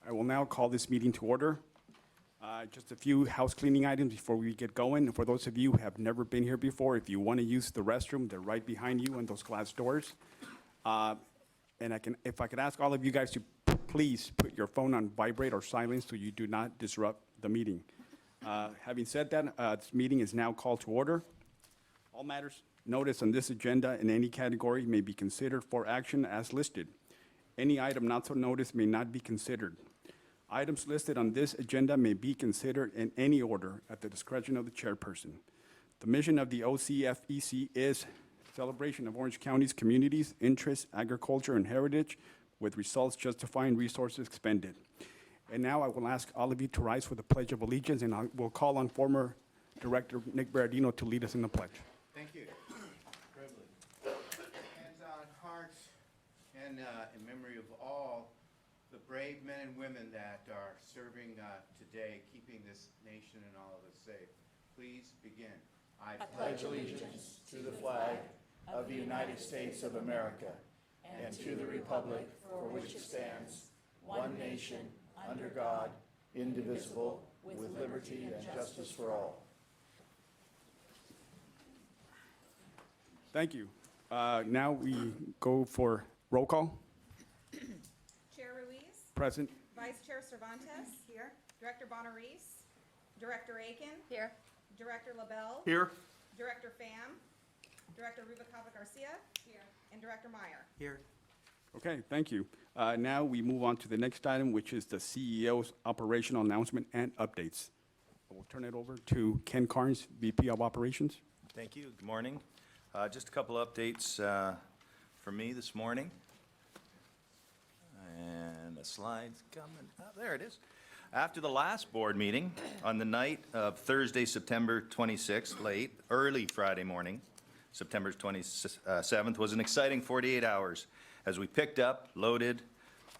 I will now call this meeting to order. Just a few house cleaning items before we get going. For those of you who have never been here before, if you want to use the restroom, they're right behind you in those glass doors. And if I could ask all of you guys to please put your phone on vibrate or silence so you do not disrupt the meeting. Having said that, this meeting is now called to order. All matters noticed on this agenda in any category may be considered for action as listed. Any item not so noticed may not be considered. Items listed on this agenda may be considered in any order at the discretion of the chairperson. The mission of the OCFEC is celebration of Orange County's communities, interests, agriculture, and heritage, with results justifying resources expended. And now I will ask all of you to rise for the Pledge of Allegiance, and I will call on former Director Nick Berardino to lead us in the pledge. Thank you. Privilege. Hands on hearts, and in memory of all the brave men and women that are serving today, keeping this nation and all of us safe. Please begin. I pledge allegiance to the flag of the United States of America and to the republic for which it stands, one nation, under God, indivisible, with liberty and justice for all. Thank you. Now we go for roll call. Chair Ruiz. Present. Vice Chair Cervantes. Here. Director Bonarice. Director Aiken. Here. Director LaBelle. Here. Director Pham. Director Rubalcaba Garcia. Here. And Director Meyer. Here. Okay, thank you. Now we move on to the next item, which is the CEO's operational announcement and updates. I will turn it over to Ken Carnes, VP of Operations. Thank you. Good morning. Just a couple updates for me this morning. And the slide's coming up. There it is. After the last board meeting on the night of Thursday, September 26th, early Friday morning, September 27th, was an exciting 48 hours as we picked up, loaded,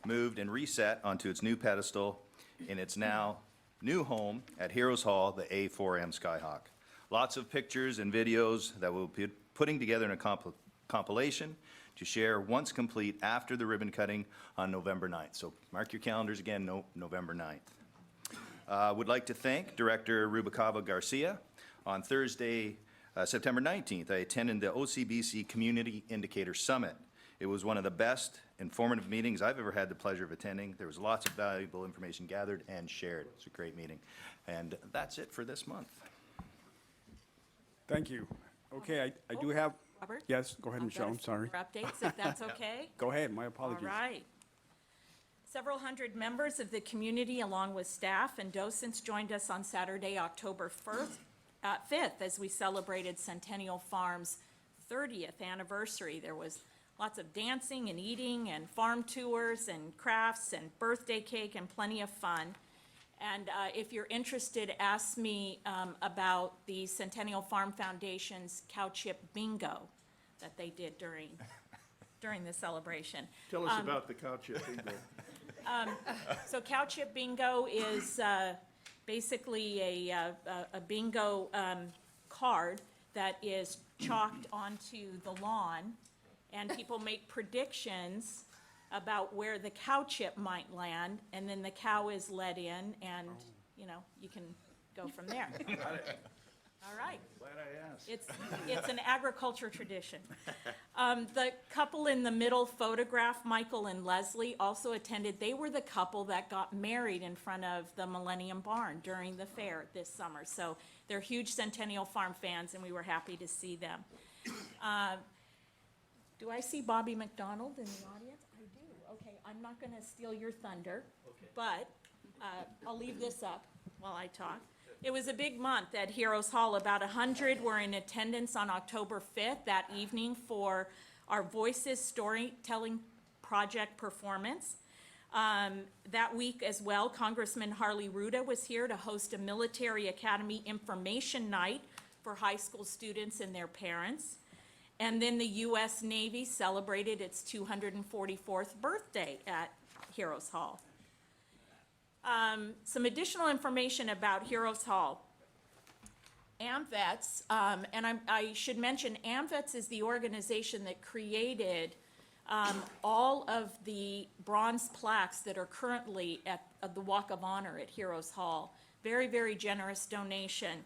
moved, and reset onto its new pedestal in its now new home at Heroes Hall, the A4M Skyhawk. Lots of pictures and videos that we'll be putting together in a compilation to share once complete after the ribbon cutting on November 9th. So mark your calendars again, November 9th. Would like to thank Director Rubalcaba Garcia. On Thursday, September 19th, I attended the OCBC Community Indicator Summit. It was one of the best informative meetings I've ever had the pleasure of attending. There was lots of valuable information gathered and shared. It's a great meeting. And that's it for this month. Thank you. Okay, I do have, Robert? yes, go ahead, Michelle, I'm sorry. For updates, if that's okay. Go ahead, my apologies. All right. Several hundred members of the community, along with staff and docents, joined us on Saturday, October 5th, as we celebrated Centennial Farm's 30th anniversary. There was lots of dancing and eating and farm tours and crafts and birthday cake and plenty of fun. And if you're interested, ask me about the Centennial Farm Foundation's Cow Chip Bingo that they did during the celebration. Tell us about the cow chip bingo. So Cow Chip Bingo is basically a bingo card that is chalked onto the lawn, and people make predictions about where the cow chip might land, and then the cow is let in, and, you know, you can go from there. All right. Glad I asked. It's an agriculture tradition. The couple in the middle photograph, Michael and Leslie, also attended. They were the couple that got married in front of the Millennium Barn during the fair this summer. So they're huge Centennial Farm fans, and we were happy to see them. Do I see Bobby McDonald in the audience? I do. Okay, I'm not going to steal your thunder, but I'll leave this up while I talk. It was a big month at Heroes Hall. About 100 were in attendance on October 5th that evening for our Voices Storytelling Project performance. That week as well, Congressman Harley Ruda was here to host a Military Academy Information Night for high school students and their parents. And then the U.S. Navy celebrated its 244th birthday at Heroes Hall. Some additional information about Heroes Hall. AMVETS, and I should mention, AMVETS is the organization that created all of the bronze plaques that are currently at the Walk of Honor at Heroes Hall. Very, very generous donation.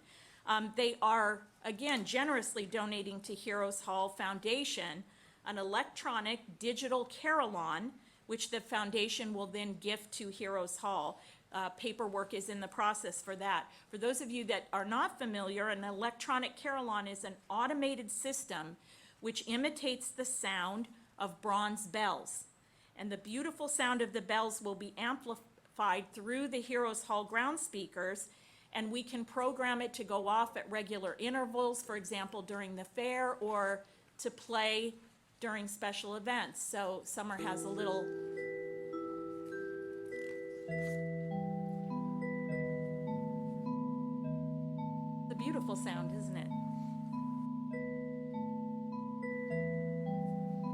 They are, again, generously donating to Heroes Hall Foundation an electronic digital carillon, which the foundation will then gift to Heroes Hall. Paperwork is in the process for that. For those of you that are not familiar, an electronic carillon is an automated system which imitates the sound of bronze bells. And the beautiful sound of the bells will be amplified through the Heroes Hall ground speakers, and we can program it to go off at regular intervals, for example, during the fair, or to play during special events. So Summer has a little... It's a beautiful sound, isn't it?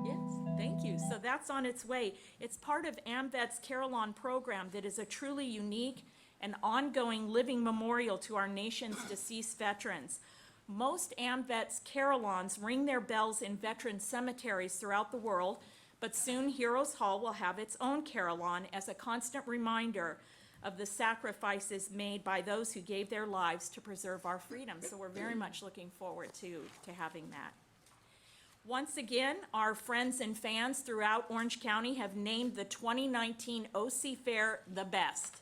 Yes, thank you. So that's on its way. It's part of AMVET's Carillon program that is a truly unique and ongoing living memorial to our nation's deceased veterans. Most AMVET's carillons ring their bells in veteran cemeteries throughout the world, but soon Heroes Hall will have its own carillon as a constant reminder of the sacrifices made by those who gave their lives to preserve our freedom. So we're very much looking forward to having that. Once again, our friends and fans throughout Orange County have named the 2019 OC Fair the best.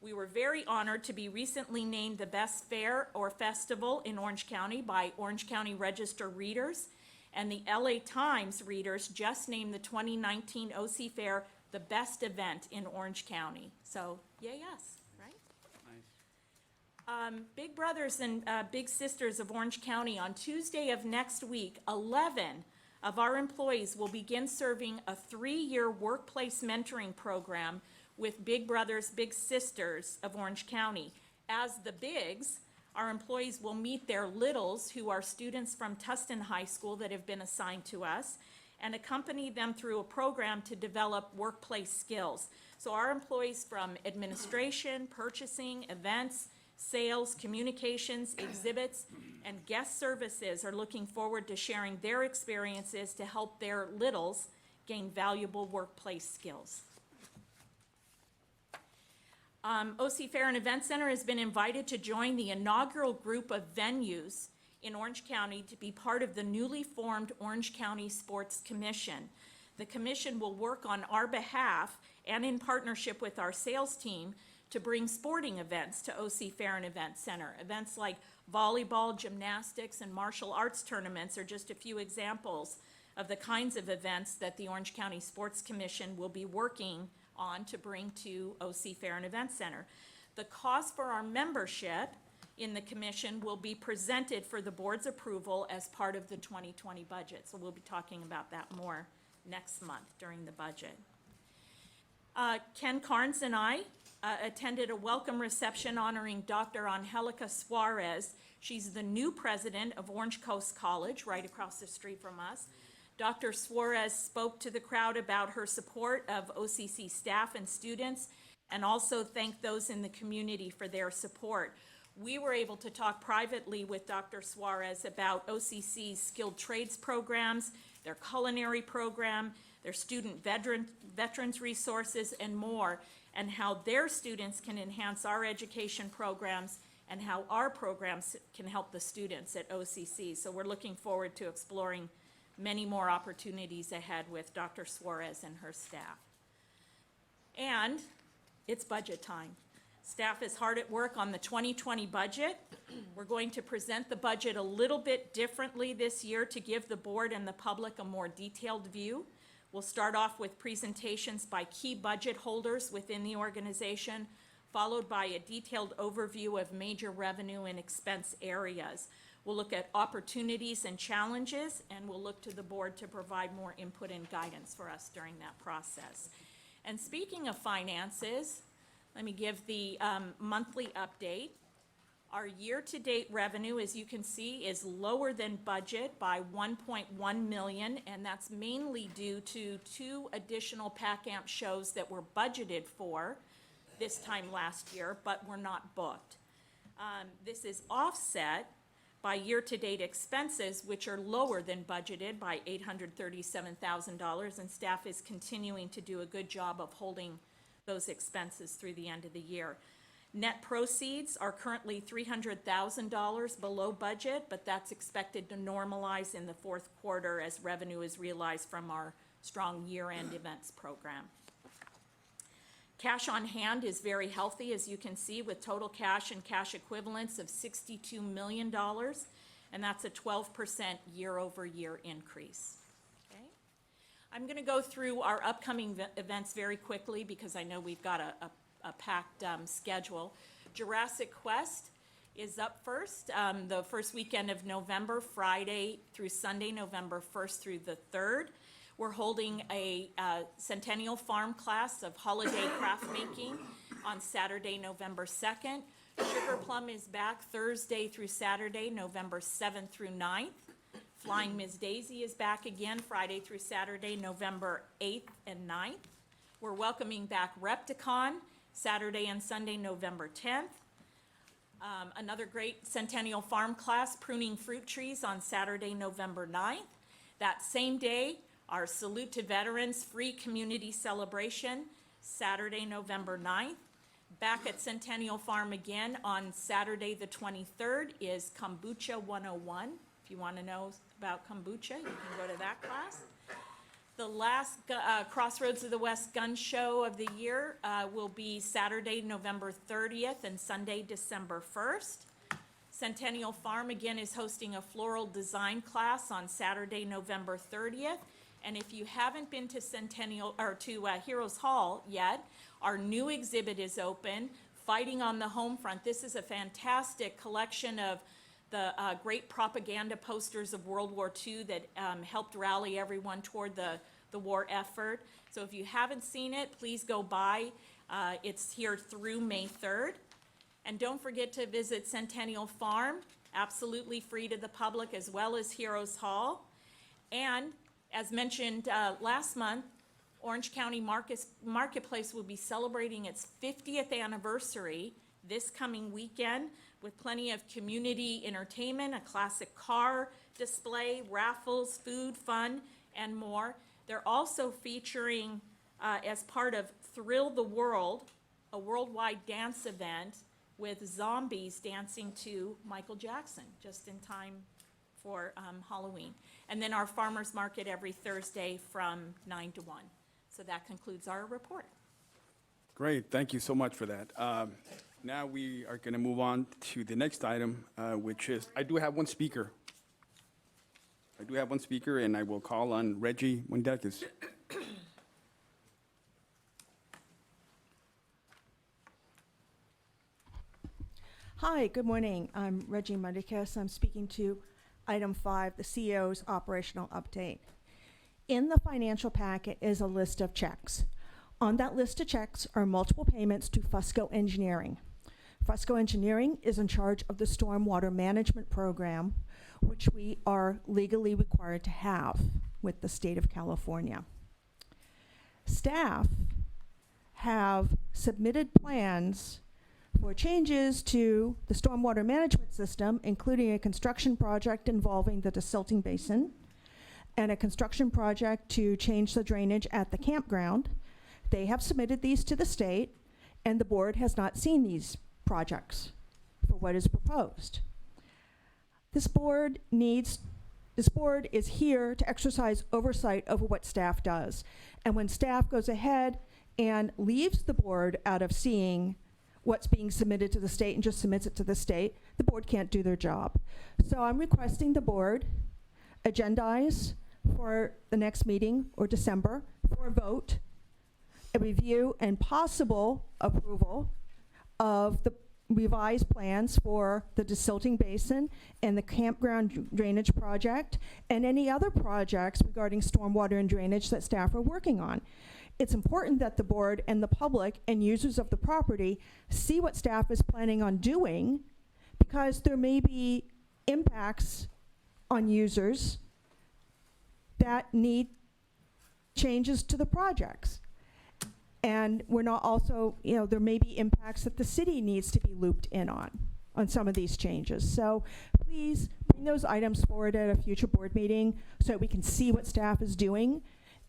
We were very honored to be recently named the best fair or festival in Orange County by Orange County Register readers, and the LA Times readers just named the 2019 OC Fair the best event in Orange County. So, yay us, right? Nice. Big brothers and big sisters of Orange County, on Tuesday of next week, 11 of our employees will begin serving a 3-year workplace mentoring program with Big Brothers, Big Sisters of Orange County. As the bigs, our employees will meet their littles, who are students from Tustin High School that have been assigned to us, and accompany them through a program to develop workplace skills. So our employees from administration, purchasing, events, sales, communications, exhibits, and guest services are looking forward to sharing their experiences to help their littles gain valuable workplace skills. OC Fair and Event Center has been invited to join the inaugural group of venues in Orange County to be part of the newly formed Orange County Sports Commission. The commission will work on our behalf and in partnership with our sales team to bring sporting events to OC Fair and Event Center. Events like volleyball, gymnastics, and martial arts tournaments are just a few examples of the kinds of events that the Orange County Sports Commission will be working on to bring to OC Fair and Event Center. The cost for our membership in the commission will be presented for the board's approval as part of the 2020 budget. So we'll be talking about that more next month during the budget. Ken Carnes and I attended a welcome reception honoring Dr. Angelica Suarez. She's the new president of Orange Coast College, right across the street from us. Dr. Suarez spoke to the crowd about her support of OCC staff and students, and also thanked those in the community for their support. We were able to talk privately with Dr. Suarez about OCC's skilled trades programs, their culinary program, their student veterans resources, and more, and how their students can enhance our education programs and how our programs can help the students at OCC. So we're looking forward to exploring many more opportunities ahead with Dr. Suarez and her staff. And it's budget time. Staff is hard at work on the 2020 budget. We're going to present the budget a little bit differently this year to give the board and the public a more detailed view. We'll start off with presentations by key budget holders within the organization, followed by a detailed overview of major revenue and expense areas. We'll look at opportunities and challenges, and we'll look to the board to provide more input and guidance for us during that process. And speaking of finances, let me give the monthly update. Our year-to-date revenue, as you can see, is lower than budget by $1.1 million, and that's mainly due to 2 additional PAC-AMP shows that were budgeted for this time last year, but were not booked. This is offset by year-to-date expenses, which are lower than budgeted by $837,000, and staff is continuing to do a good job of holding those expenses through the end of the year. Net proceeds are currently $300,000 below budget, but that's expected to normalize in the fourth quarter as revenue is realized from our strong year-end events program. Cash on hand is very healthy, as you can see, with total cash and cash equivalents of $62 million, and that's a 12% year-over-year increase. Okay? I'm going to go through our upcoming events very quickly because I know we've got a packed schedule. Jurassic Quest is up first, the first weekend of November, Friday through Sunday, November 1st through the 3rd. We're holding a Centennial Farm class of holiday craft making on Saturday, November 2nd. Sugar Plum is back Thursday through Saturday, November 7th through 9th. Flying Ms. Daisy is back again Friday through Saturday, November 8th and 9th. We're welcoming back Repticon Saturday and Sunday, November 10th. Another great Centennial Farm class, Pruning Fruit Trees, on Saturday, November 9th. That same day, our Salute to Veterans free community celebration, Saturday, November 9th. Back at Centennial Farm again on Saturday the 23rd is Kombucha 101. If you want to know about kombucha, you can go to that class. The last Crossroads of the West gun show of the year will be Saturday, November 30th and Sunday, December 1st. Centennial Farm again is hosting a floral design class on Saturday, November 30th. And if you haven't been to Heroes Hall yet, our new exhibit is open, Fighting on the Home Front. This is a fantastic collection of the great propaganda posters of World War II that helped rally everyone toward the war effort. So if you haven't seen it, please go by. It's here through May 3rd. And don't forget to visit Centennial Farm, absolutely free to the public, as well as Heroes Hall. And as mentioned last month, Orange County Marketplace will be celebrating its 50th anniversary this coming weekend with plenty of community entertainment, a classic car display, raffles, food, fun, and more. They're also featuring, as part of Thrill the World, a worldwide dance event with zombies dancing to Michael Jackson, just in time for Halloween. And then our farmers market every Thursday from 9 to 1. So that concludes our report. Great, thank you so much for that. Now we are going to move on to the next item, which is, I do have one speaker. And I will call on Reggie Mundekis. Hi, good morning. I'm Reggie Mundekis. I'm speaking to item 5, the CEO's operational update. In the financial packet is a list of checks. On that list of checks are multiple payments to Fusco Engineering. Fusco Engineering is in charge of the stormwater management program, which we are legally required to have with the state of California. Staff have submitted plans for changes to the stormwater management system, including a construction project involving the desilting basin and a construction project to change the drainage at the campground. They have submitted these to the state, and the board has not seen these projects for what is proposed. This board is here to exercise oversight over what staff does. And when staff goes ahead and leaves the board out of seeing what's being submitted to the state and just submits it to the state, the board can't do their job. So I'm requesting the board agendize for the next meeting or December for a vote, a review and possible approval of the revised plans for the desilting basin and the campground drainage project and any other projects regarding stormwater and drainage that staff are working on. It's important that the board and the public and users of the property see what staff is planning on doing, because there may be impacts on users that need changes to the projects. And we're not also, there may be impacts that the city needs to be looped in on some of these changes. So please bring those items forward at a future board meeting so we can see what staff is doing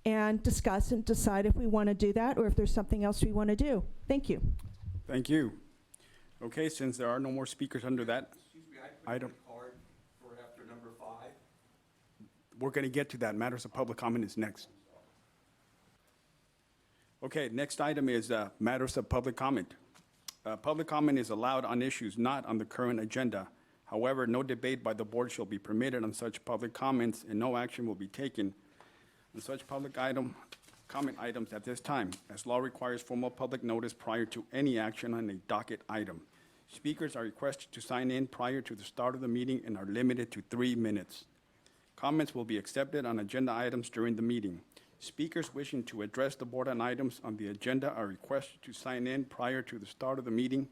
and discuss and decide if we want to do that or if there's something else we want to do. Thank you. Thank you. Okay, since there are no more speakers under that Excuse me, I item, put a card for after number 5. we're going to get to that. Matters of public comment is next. Okay, next item is matters of public comment. Public comment is allowed on issues not on the current agenda. However, no debate by the board shall be permitted on such public comments, and no action will be taken on such public comment items at this time, as law requires formal public notice prior to any action on a docket item. Speakers are requested to sign in prior to the start of the meeting and are limited to 3 minutes. Comments will be accepted on agenda items during the meeting. Speakers wishing to address the board on items on the agenda are requested to sign in prior to the start of the meeting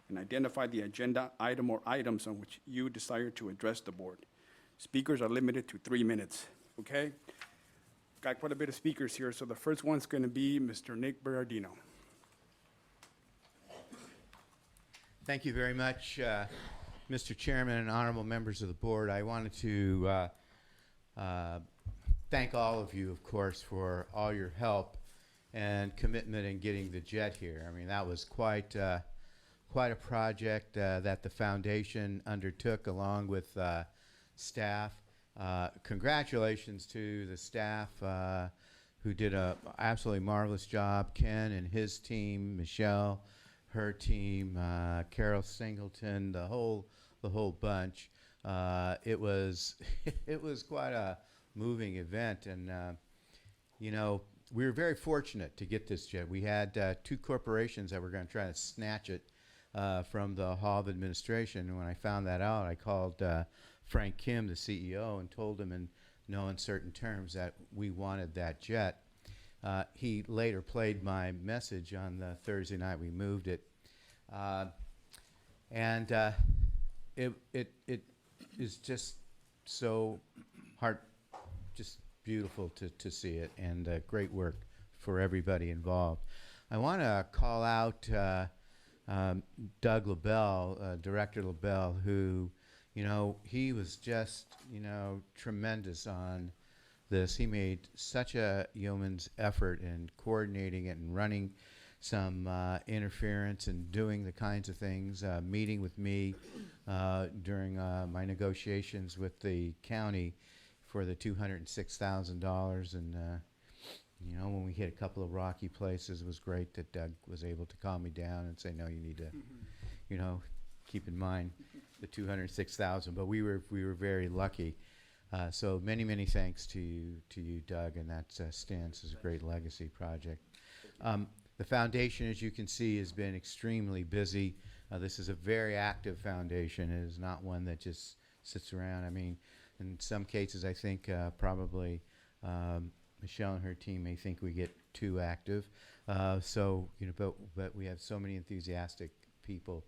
and identify the agenda item or items on which you desire to address the board. Speakers are limited to 3 minutes, okay? Got quite a bit of speakers here, so the first one's going to be Mr. Nick Berardino. Thank you very much, Mr. Chairman and honorable members of the board. I wanted to thank all of you, of course, for all your help and commitment in getting the jet here. I mean, that was quite a project that the foundation undertook along with staff. Congratulations to the staff who did a absolutely marvelous job. Ken and his team, Michelle, her team, Carol Singleton, the whole bunch. It was quite a moving event, and you know, we were very fortunate to get this jet. We had 2 corporations that were going to try to snatch it from the Hall of Administration, and when I found that out, I called Frank Kim, the CEO, and told him in no uncertain terms that we wanted that jet. He later played my message on the Thursday night we moved it, and it is just so just beautiful to see it, and great work for everybody involved. I want to call out Doug LaBelle, Director LaBelle, who, you know, he was just, you know, tremendous on this. He made such a yeoman's effort in coordinating it and running some interference and doing the kinds of things, meeting with me during my negotiations with the county for the $206,000. And, you know, when we hit a couple of rocky places, it was great that Doug was able to calm me down and say, no, you need to, you know, keep in mind the $206,000. But we were very lucky. So many thanks to you, Doug, and that stands as a great legacy project. The foundation, as you can see, has been extremely busy. This is a very active foundation. It is not one that just sits around. I mean, in some cases, I think probably Michelle and her team may think we get too active. So, you know, but we have so many enthusiastic people.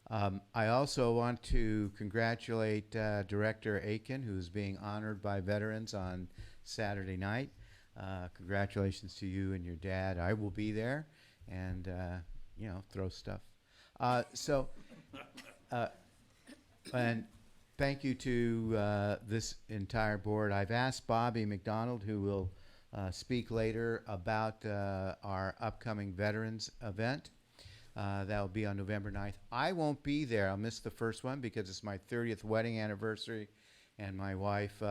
I also want to congratulate Director Aiken, who's being honored by veterans on Saturday night. Congratulations to you and your dad. I will be there and, you know, throw stuff. And thank you to this entire board. I've asked Bobby McDonald, who will speak later, about our upcoming veterans event. That will be on November 9th. I won't be there. I'll miss the first one because it's my 30th wedding anniversary, and my wife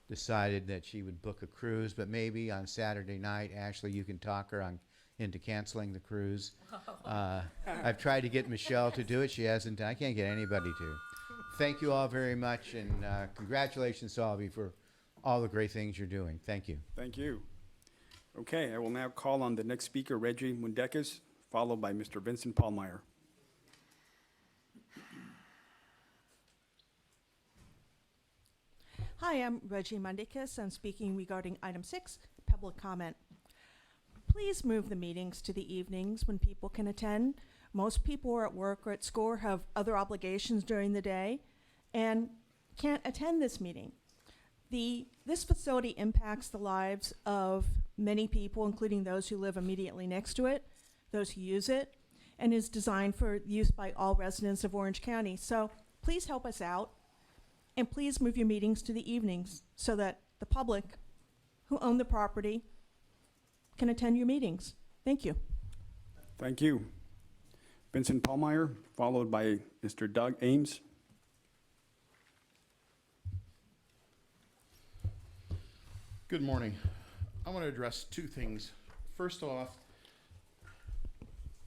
decided that she would book a cruise, but maybe on Saturday night, Ashley, you can talk her into canceling the cruise. I've tried to get Michelle to do it. She hasn't. I can't get anybody to. Thank you all very much, and congratulations to all of you for all the great things you're doing. Thank you. Thank you. Okay, I will now call on the next speaker, Reggie Mundekis, followed by Mr. Vincent Paulmeyer. Hi, I'm Reggie Mundekis. I'm speaking regarding item 6, public comment. Please move the meetings to the evenings when people can attend. Most people are at work or at school or have other obligations during the day and can't attend this meeting. This facility impacts the lives of many people, including those who live immediately next to it, those who use it, and is designed for use by all residents of Orange County. So Please help us out, and please move your meetings to the evenings so that the public who own the property can attend your meetings. Thank you. Thank you. Vincent Pallmeyer, followed by Mr. Doug Ames. Good morning. I want to address two things. First off,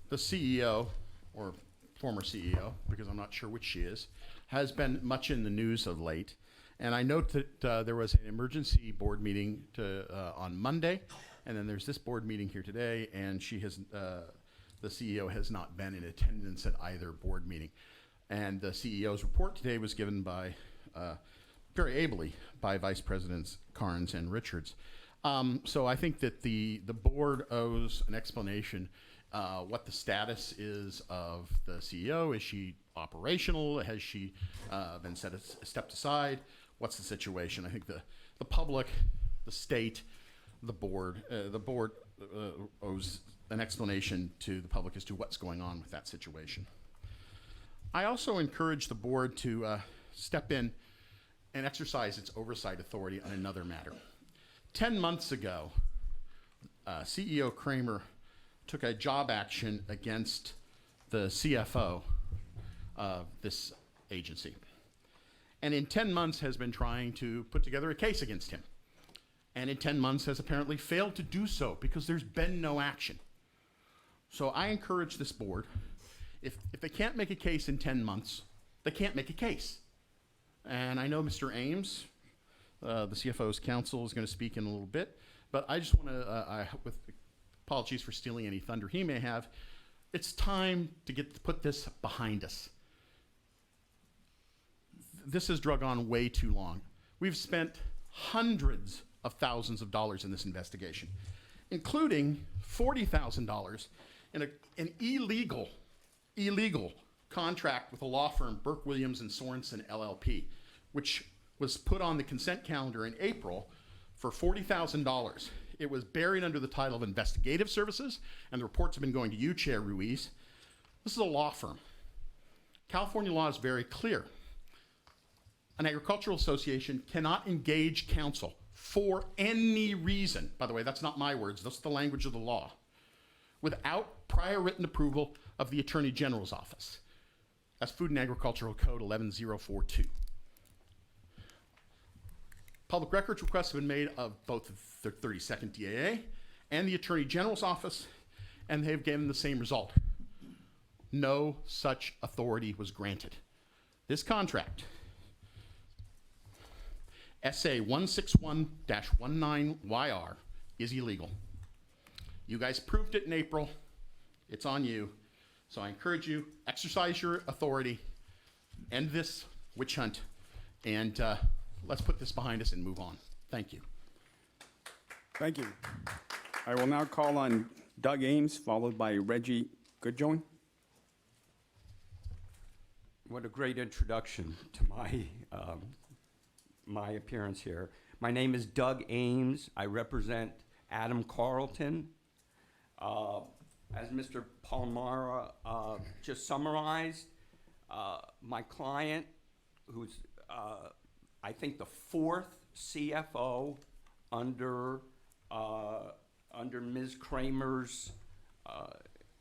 the CEO, or former CEO, because I'm not sure which she is, has been much in the news of late. And I note that there was an emergency board meeting on Monday, and then there's this board meeting here today, and the CEO has not been in attendance at either board meeting. And the CEO's report today was given by, very ably, by Vice Presidents Carnes and Richards. So I think that the board owes an explanation what the status is of the CEO. Is she operational? Has she been stepped aside? What's the situation? I think the public, the state, the board owes an explanation to the public as to what's going on with that situation. I also encourage the board to step in and exercise its oversight authority on another matter. 10 months ago, CEO Kramer took a job action against the CFO of this agency. And in 10 months has been trying to put together a case against him. And in 10 months has apparently failed to do so because there's been no action. So I encourage this board, if they can't make a case in 10 months, they can't make a case. And I know Mr. Ames, the CFO's counsel, is going to speak in a little bit, but I just want to, with apologies for stealing any thunder he may have, it's time to put this behind us. This has drug on way too long. We've spent hundreds of thousands of dollars in this investigation, including $40,000 in an illegal contract with a law firm, Burke, Williams, and Sorensen, LLP, which was put on the consent calendar in April for $40,000. It was buried under the title of investigative services, and the reports have been going to you, Chair Ruiz. This is a law firm. California law is very clear. An agricultural association cannot engage counsel for any reason. By the way, that's not my words, that's the language of the law, without prior written approval of the Attorney General's office. That's Food and Agricultural Code 11042. Public records requests have been made of both the 32nd DAA and the Attorney General's office, and they've given the same result. No such authority was granted. This contract, SA 161-19YR, is illegal. You guys proved it in April. It's on you. So I encourage you, exercise your authority, end this witch hunt, and let's put this behind us and move on. Thank you. Thank you. I will now call on Doug Ames, followed by Reggie Goodjoin. What a great introduction to my appearance here. My name is Doug Ames. I represent Adam Carlton. As Mr. Palmara just summarized, my client, who's I think the fourth CFO under Ms. Kramer's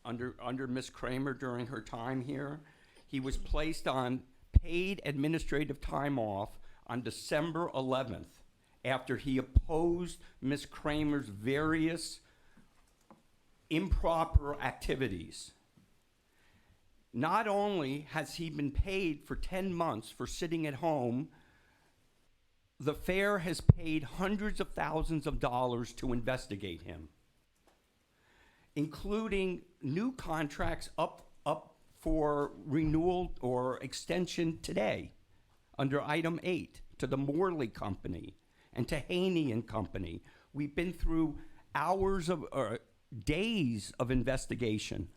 under Ms. Kramer during her time here. He was placed on paid administrative time off on December 11th after he opposed Ms. Kramer's various improper activities. Not only has he been paid for 10 months for sitting at home, the fair has paid hundreds of thousands of dollars to investigate him, including new contracts up for renewal or extension today under item 8 to the Morley Company and to Haney and Company. We've been through hours of days of investigation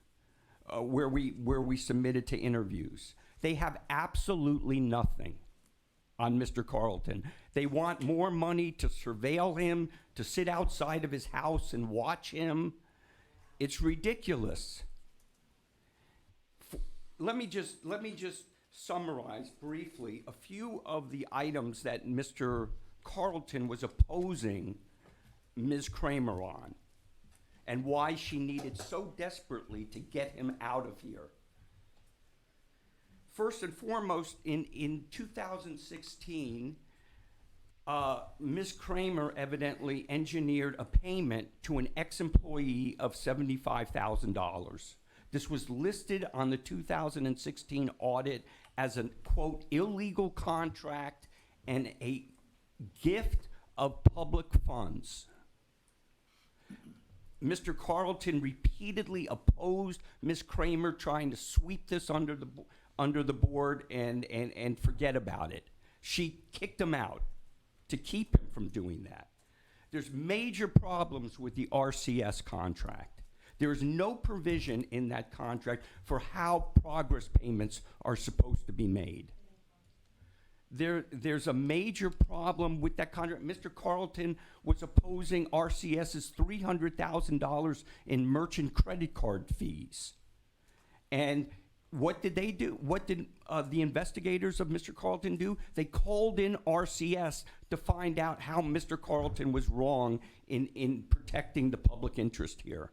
where we submitted to interviews. They have absolutely nothing on Mr. Carlton. They want more money to surveil him, to sit outside of his house and watch him. It's ridiculous. Let me just summarize briefly a few of the items that Mr. Carlton was opposing Ms. Kramer on, and why she needed so desperately to get him out of here. First and foremost, in 2016, Ms. Kramer evidently engineered a payment to an ex-employee of $75,000. This was listed on the 2016 audit as a, quote, illegal contract and a gift of public funds. Mr. Carlton repeatedly opposed Ms. Kramer trying to sweep this under the board and forget about it. She kicked him out to keep him from doing that. There's major problems with the RCS contract. There is no provision in that contract for how progress payments are supposed to be made. There's a major problem with that contract. Mr. Carlton was opposing RCS's $300,000 in merchant credit card fees. And what did they do? What did the investigators of Mr. Carlton do? They called in RCS to find out how Mr. Carlton was wrong in protecting the public interest here.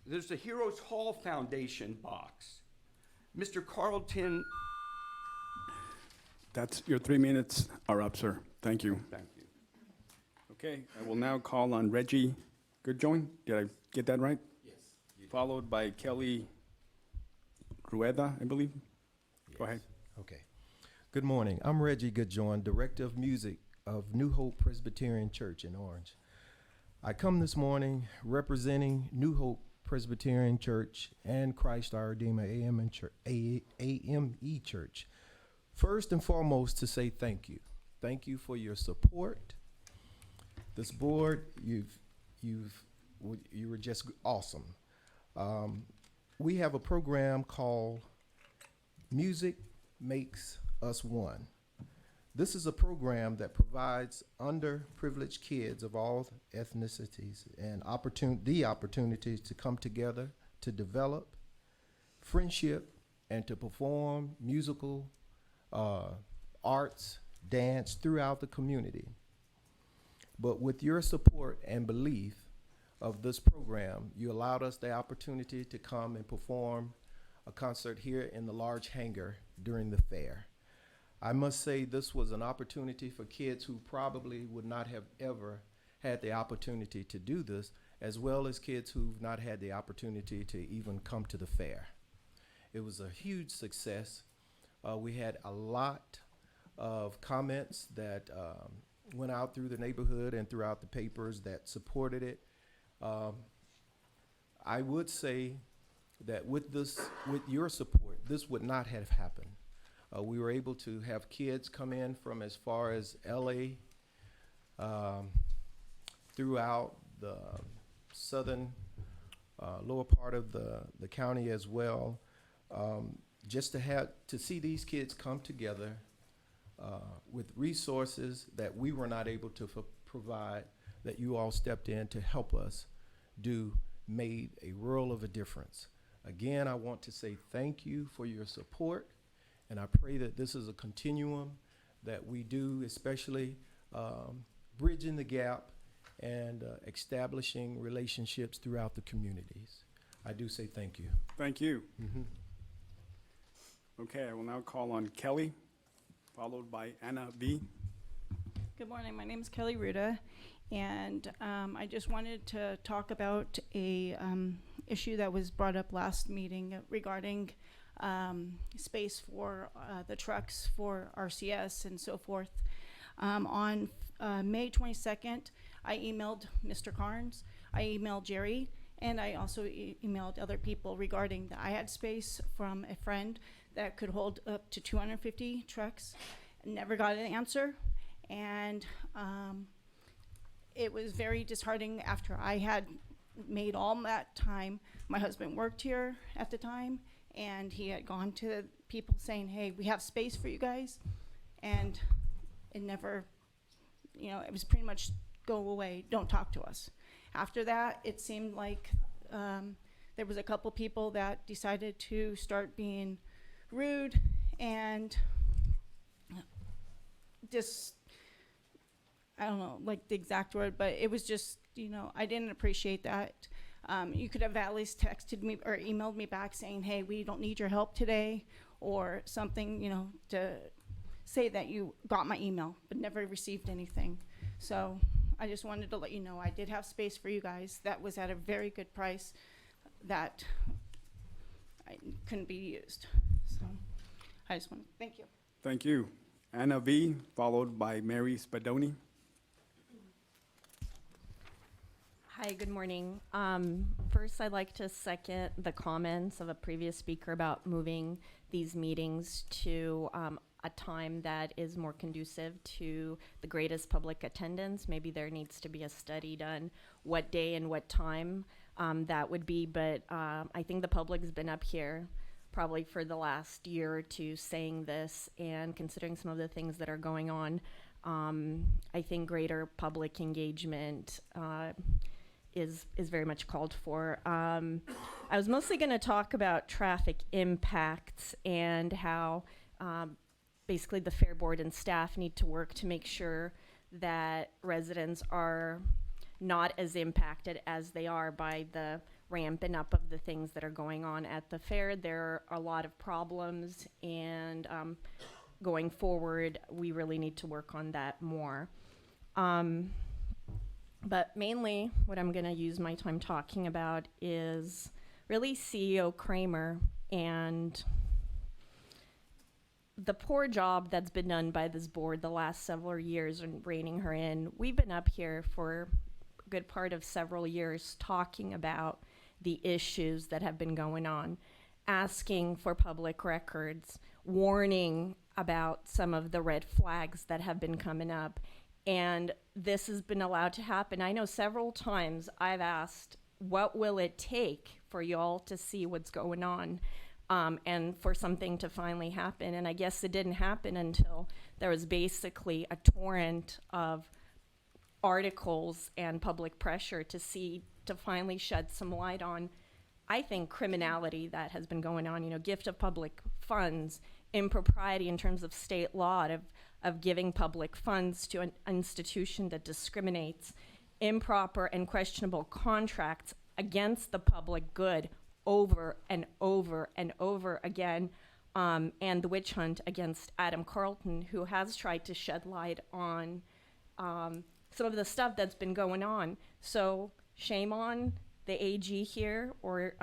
There's the Heroes Hall Foundation box. Mr. Carlton... That's your 3 minutes are up, sir. Thank you. Thank you. Okay, I will now call on Reggie Goodjoin. Did I get that right? Yes. Followed by Kelly Rueda, I believe. Go ahead. Okay. Good morning. I'm Reggie Goodjoin, Director of Music of New Hope Presbyterian Church in Orange. I come this morning representing New Hope Presbyterian Church and Christ Our Redeemer AME Church. First and foremost, to say thank you. Thank you for your support. This board, you were just awesome. We have a program called Music Makes Us One. This is a program that provides underprivileged kids of all ethnicities and the opportunities to come together to develop friendship and to perform musical arts, dance throughout the community. But with your support and belief of this program, you allowed us the opportunity to come and perform a concert here in the large hangar during the fair. I must say this was an opportunity for kids who probably would not have ever had the opportunity to do this, as well as kids who've not had the opportunity to even come to the fair. It was a huge success. We had a lot of comments that went out through the neighborhood and throughout the papers that supported it. I would say that with your support, this would not have happened. We were able to have kids come in from as far as LA, throughout the southern lower part of the county as well. Just to see these kids come together with resources that we were not able to provide, that you all stepped in to help us do, made a world of a difference. Again, I want to say thank you for your support, and I pray that this is a continuum that we do, especially bridging the gap and establishing relationships throughout the communities. I do say thank you. Thank you. Okay, I will now call on Kelly, followed by Anna B. Good morning. My name is Kelly Ruda, and I just wanted to talk about a issue that was brought up last meeting regarding space for the trucks for RCS and so forth. On May 22nd, I emailed Mr. Carnes, I emailed Jerry, and I also emailed other people regarding that I had space from a friend that could hold up to 250 trucks. Never got an answer, and it was very disheartening after I had made all that time. My husband worked here at the time, and he had gone to people saying, hey, we have space for you guys, and it never, it was pretty much go away, don't talk to us. After that, it seemed like there was a couple people that decided to start being rude and just, I don't know, like the exact word, but it was just, I didn't appreciate that. You could have at least texted me or emailed me back saying, hey, we don't need your help today, or something, to say that you got my email, but never received anything. So I just wanted to let you know I did have space for you guys. That was at a very good price that couldn't be used. So I just want to thank you. Thank you. Anna V., followed by Mary Spadoni. Hi, good morning. First, I'd like to second the comments of a previous speaker about moving these meetings to a time that is more conducive to the greatest public attendance. Maybe there needs to be a study done what day and what time that would be, but I think the public's been up here probably for the last year or two saying this, and considering some of the things that are going on, I think greater public engagement is very much called for. I was mostly going to talk about traffic impacts and how basically the Fair Board and staff need to work to make sure that residents are not as impacted as they are by the ramping up of the things that are going on at the fair. There are a lot of problems, and going forward, we really need to work on that more. But mainly, what I'm going to use my time talking about is really CEO Kramer and the poor job that's been done by this board the last several years in reining her in. We've been up here for a good part of several years talking about the issues that have been going on, asking for public records, warning about some of the red flags that have been coming up. And this has been allowed to happen. I know several times I've asked, what will it take for y'all to see what's going on? And for something to finally happen. And I guess it didn't happen until there was basically a torrent of articles and public pressure to finally shed some light on, I think, criminality that has been going on, gift of public funds, impropriety in terms of state law of giving public funds to an institution that discriminates, improper and questionable contracts against the public good over and over and over again, and the witch hunt against Adam Carlton, who has tried to shed light on some of the stuff that's been going on. So shame on the AG here, or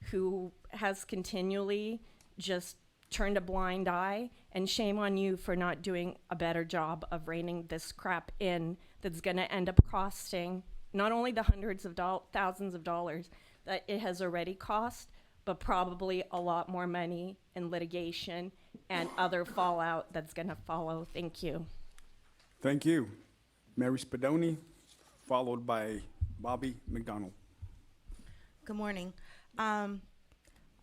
who has continually just turned a blind eye, and shame on you for not doing a better job of reining this crap in that's going to end up costing not only the hundreds of thousands of dollars that it has already cost, but probably a lot more money in litigation and other fallout that's going to follow. Thank you. Thank you. Mary Spadoni, followed by Bobby McDonald. Good morning.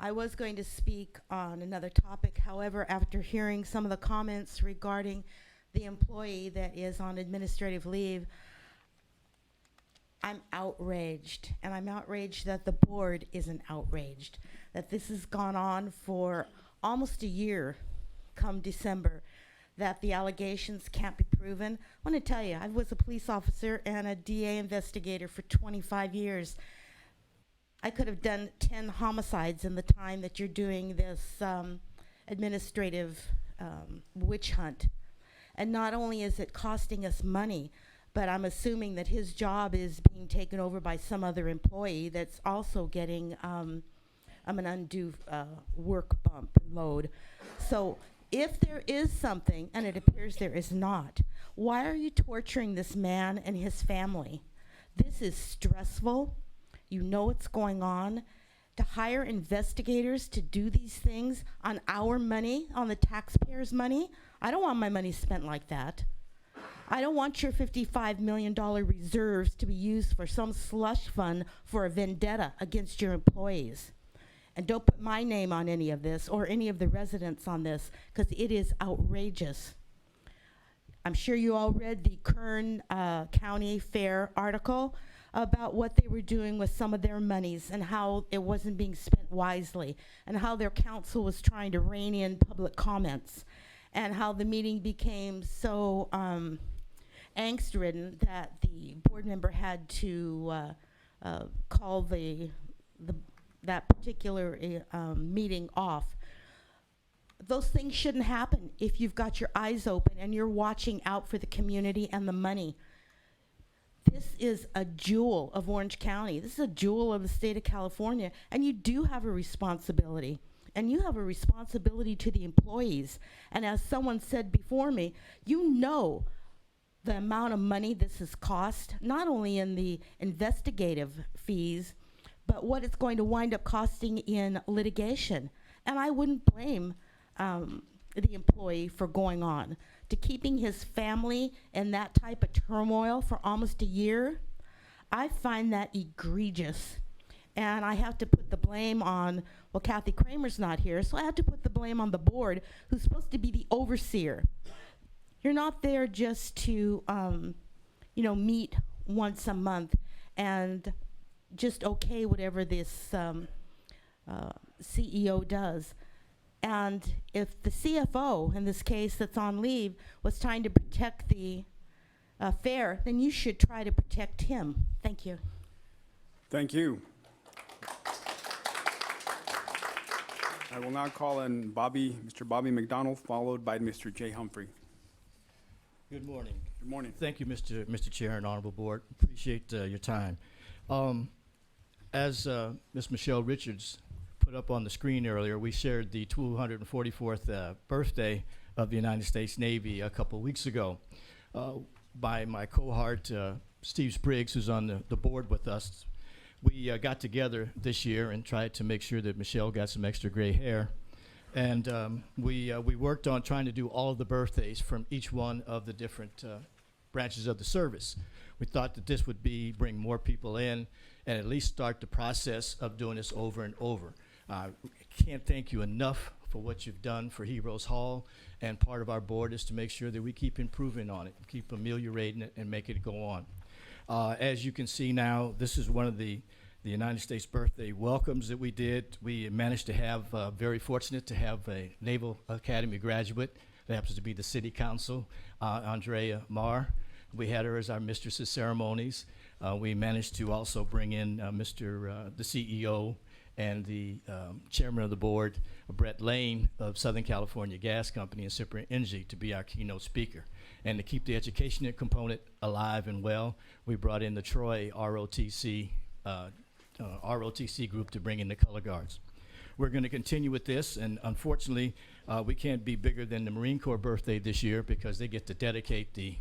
I was going to speak on another topic. However, after hearing some of the comments regarding the employee that is on administrative leave, I'm outraged, and I'm outraged that the board isn't outraged, that this has gone on for almost a year come December, that the allegations can't be proven. I want to tell you, I was a police officer and a DA investigator for 25 years. I could have done 10 homicides in the time that you're doing this administrative witch hunt. And not only is it costing us money, but I'm assuming that his job is being taken over by some other employee that's also getting an undue work bump load. So if there is something, and it appears there is not, why are you torturing this man and his family? This is stressful. You know what's going on. To hire investigators to do these things on our money, on the taxpayers' money, I don't want my money spent like that. I don't want your $55 million reserves to be used for some slush fund for a vendetta against your employees. And don't put my name on any of this or any of the residents on this, because it is outrageous. I'm sure you all read the Kern County Fair article. about what they were doing with some of their monies and how it wasn't being spent wisely, and how their council was trying to rein in public comments, and how the meeting became so angst-ridden that the board member had to call that particular meeting off. Those things shouldn't happen if you've got your eyes open and you're watching out for the community and the money. This is a jewel of Orange County. This is a jewel of the state of California, and you do have a responsibility. And you have a responsibility to the employees. And as someone said before me, you know the amount of money this has cost, not only in the investigative fees, but what it's going to wind up costing in litigation. And I wouldn't blame the employee for going on. To keeping his family in that type of turmoil for almost a year, I find that egregious. And I have to put the blame on, well, Kathy Kramer's not here, so I have to put the blame on the board, who's supposed to be the overseer. You're not there just to, meet once a month and just okay whatever this CEO does. And if the CFO, in this case that's on leave, was trying to protect the fair, then you should try to protect him. Thank you. Thank you. I will now call on Mr. Bobby McDonald, followed by Mr. Jay Humphrey. Good morning. Good morning. Thank you, Mr. Chair and Honorable Board. Appreciate your time. As Ms. Michelle Richards put up on the screen earlier, we shared the 244th birthday of the United States Navy a couple weeks ago. By my cohort, Steve Spriggs, who's on the board with us, we got together this year and tried to make sure that Michelle got some extra gray hair. And we worked on trying to do all of the birthdays from each one of the different branches of the service. We thought that this would bring more people in and at least start the process of doing this over and over. Can't thank you enough for what you've done for Heroes Hall, and part of our board is to make sure that we keep improving on it, keep ameliorating it, and make it go on. As you can see now, this is one of the United States birthday welcomes that we did. We managed to have, very fortunate to have a Naval Academy graduate that happens to be the City Council, Andrea Marr. We had her as our Mistress of Ceremonies. We managed to also bring in the CEO and the chairman of the board, Brett Lane of Southern California Gas Company and Cyprian Energy, to be our keynote speaker. And to keep the education component alive and well, we brought in the Troy ROTC group to bring in the color guards. We're going to continue with this, and unfortunately, we can't be bigger than the Marine Corps birthday this year because they get to dedicate the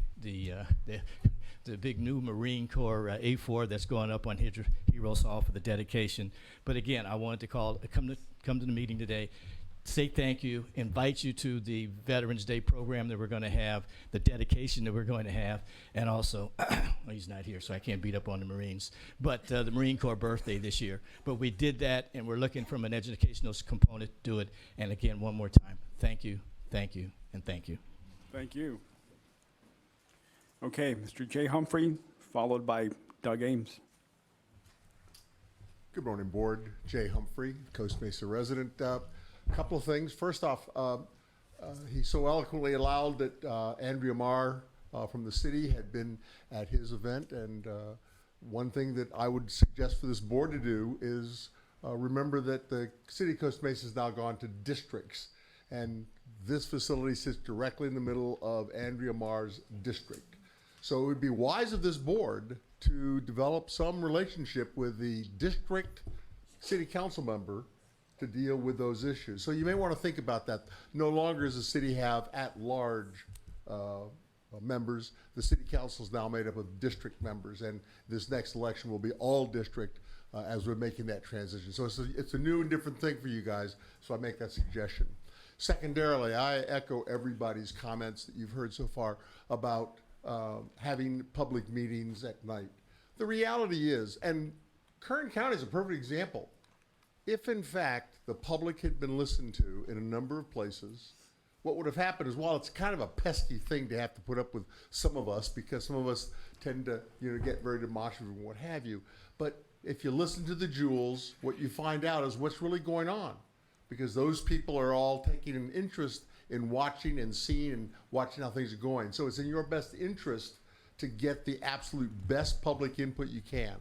big new Marine Corps A4 that's going up on Heroes Hall for the dedication. But again, I wanted to come to the meeting today, say thank you, invite you to the Veterans Day program that we're going to have, the dedication that we're going to have, and also, well, he's not here, so I can't beat up on the Marines, but the Marine Corps birthday this year. But we did that, and we're looking from an educational component to do it. And again, one more time, thank you, and thank you. Thank you. Okay, Mr. Jay Humphrey, followed by Doug Ames. Good morning, Board. Jay Humphrey, Coast Mesa resident. A couple of things. First off, he so eloquently allowed that Andrea Marr from the city had been at his event, and one thing that I would suggest for this board to do is remember that the city of Costa Mesa has now gone to districts, and this facility sits directly in the middle of Andrea Marr's district. So it would be wise of this board to develop some relationship with the district city council member to deal with those issues. So you may want to think about that. No longer does the city have at-large members. The city council is now made up of district members, and this next election will be all district as we're making that transition. So it's a new and different thing for you guys, so I make that suggestion. Secondarily, I echo everybody's comments that you've heard so far about having public meetings at night. The reality is, and Kern County is a perfect example, if in fact the public had been listened to in a number of places, what would have happened is, while it's kind of a pesky thing to have to put up with some of us, because some of us tend to, get very demonstrative and what have you, but if you listen to the jewels, what you find out is what's really going on, because those people are all taking an interest in watching and seeing and watching how things are going. So it's in your best interest to get the absolute best public input you can.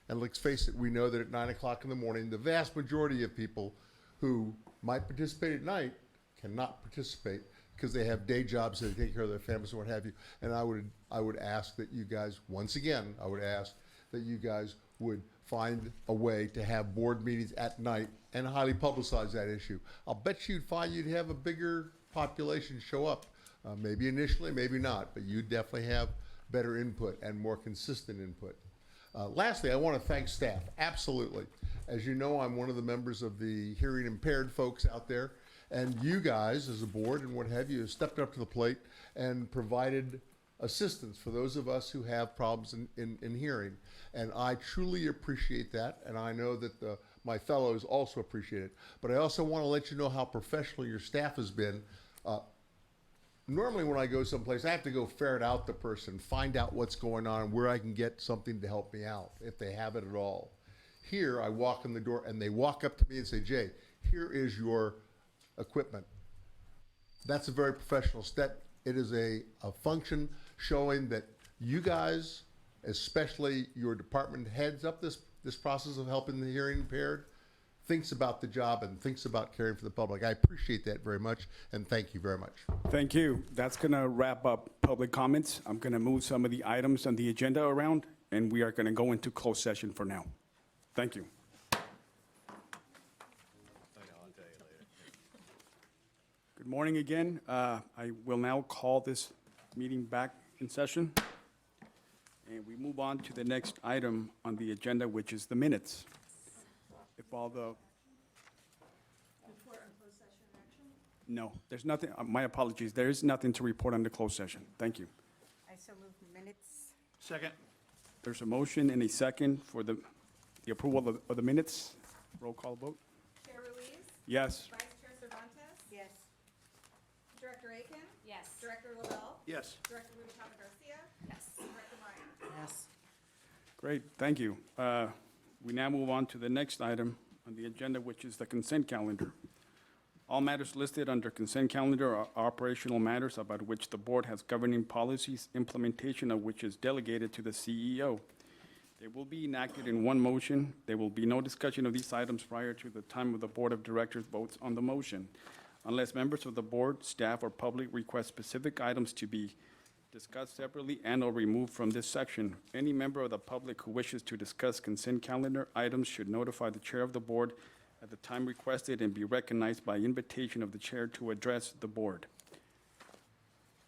And let's face it, we know that at 9 o'clock in the morning, the vast majority of people who might participate at night cannot participate because they have day jobs, they take care of their families and what have you. And I would ask that you guys, once again, I would ask that you guys would find a way to have board meetings at night and highly publicize that issue. I'll bet you'd find you'd have a bigger population show up, maybe initially, maybe not, but you definitely have better input and more consistent input. Lastly, I want to thank staff, absolutely. As you know, I'm one of the members of the hearing impaired folks out there, and you guys, as a board and what have you, have stepped up to the plate and provided assistance for those of us who have problems in hearing. And I truly appreciate that, and I know that my fellows also appreciate it. But I also want to let you know how professional your staff has been. Normally when I go someplace, I have to go ferret out the person, find out what's going on, where I can get something to help me out, if they have it at all. Here, I walk in the door, and they walk up to me and say, Jay, here is your equipment. That's a very professional step. It is a function showing that you guys, especially your department heads up this process of helping the hearing impaired, thinks about the job and thinks about caring for the public. I appreciate that very much, and thank you very much. Thank you. That's going to wrap up public comments. I'm going to move some of the items on the agenda around, and we are going to go into closed session for now. Thank you. Good morning again. I will now call this meeting back in session. And we move on to the next item on the agenda, which is the minutes. If all the... No, there's nothing, my apologies. There is nothing to report on the closed session. Thank you. I so move minutes. Second. There's a motion and a second for the approval of the minutes. Roll call vote. Chair Ruiz? Yes. Vice Chair Cervantes? Yes. Director Aiken? Yes. Director LaBelle? Yes. Director Rubalcaba Garcia? Yes. Director Meyer? Yes. Great, thank you. We now move on to the next item on the agenda, which is the consent calendar. All matters listed under consent calendar are operational matters about which the board has governing policies, implementation of which is delegated to the CEO. They will be enacted in one motion. There will be no discussion of these items prior to the time of the Board of Directors votes on the motion. Unless members of the board, staff, or public request specific items to be discussed separately and/or removed from this section, any member of the public who wishes to discuss consent calendar items should notify the chair of the board at the time requested and be recognized by invitation of the chair to address the board.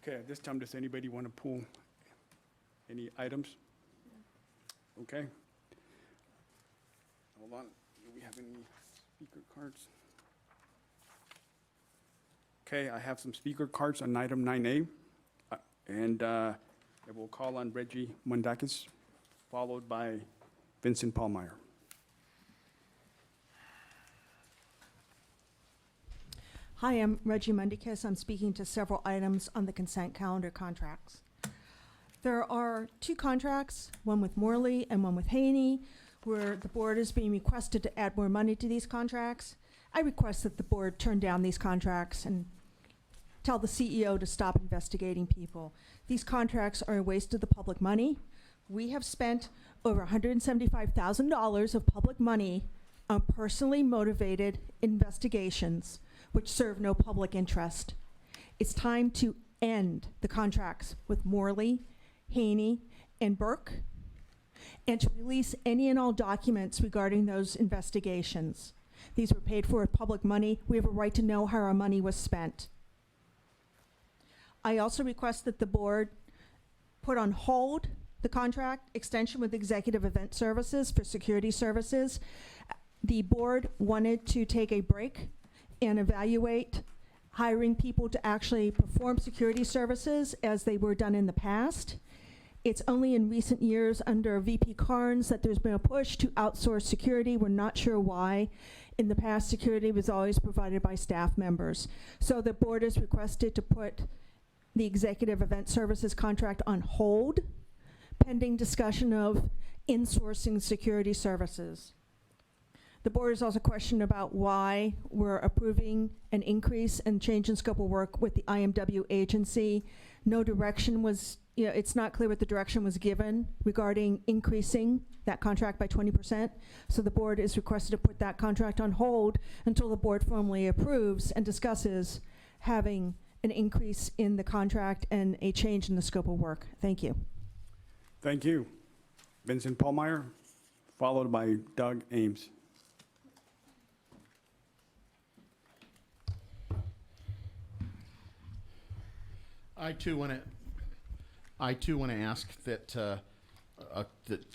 Okay, at this time, does anybody want to pull any items? Okay. Hold on, do we have any speaker cards? Okay, I have some speaker cards on item 9A. And I will call on Reggie Mundakis, followed by Vincent Paulmeyer. Hi, I'm Reggie Mundakis. I'm speaking to several items on the consent calendar contracts. There are two contracts, one with Morley and one with Haney, where the board is being requested to add more money to these contracts. I request that the board turn down these contracts and tell the CEO to stop investigating people. These contracts are a waste of the public money. We have spent over $175,000 of public money on personally motivated investigations which serve no public interest. It's time to end the contracts with Morley, Haney, and Burke, and to release any and all documents regarding those investigations. These were paid for with public money. We have a right to know how our money was spent. I also request that the board put on hold the contract extension with Executive Event Services for security services. The board wanted to take a break and evaluate hiring people to actually perform security services as they were done in the past. It's only in recent years under VP Carnes that there's been a push to outsource security. We're not sure why. In the past, security was always provided by staff members. So the board is requested to put the executive event services contract on hold pending discussion of insourcing security services. The board is also questioned about why we're approving an increase and change in scope of work with the IMW agency. No direction was, it's not clear what the direction was given regarding increasing that contract by 20%. So the board is requested to put that contract on hold until the board formally approves and discusses having an increase in the contract and a change in the scope of work. Thank you. Thank you. Vincent Paulmeyer, followed by Doug Ames. I too want to ask that the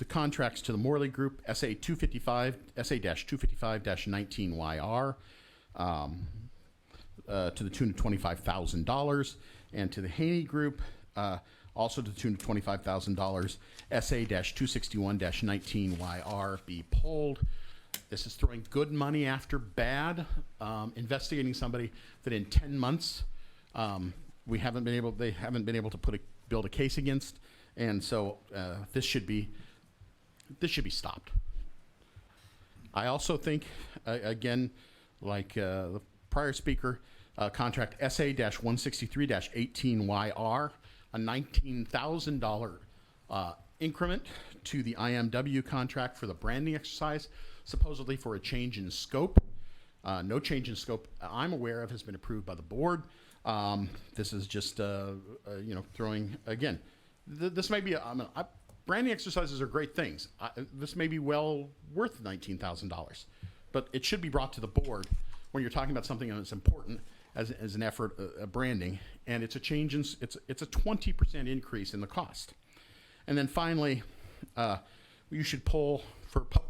contracts to the Morley Group, SA-255-19YR, to the tune of $25,000, and to the Haney Group, also to the tune of $25,000, SA-261-19YR be pulled. This is throwing good money after bad, investigating somebody that in 10 months they haven't been able to build a case against, and so this should be stopped. I also think, again, like the prior speaker, contract SA-163-18YR, a $19,000 increment to the IMW contract for the branding exercise, supposedly for a change in scope. No change in scope I'm aware of has been approved by the board. This is just, throwing, again, this may be, branding exercises are great things. This may be well worth $19,000, but it should be brought to the board when you're talking about something that's important as an effort of branding, and it's a change in, it's a 20% increase in the cost. And then finally, you should pull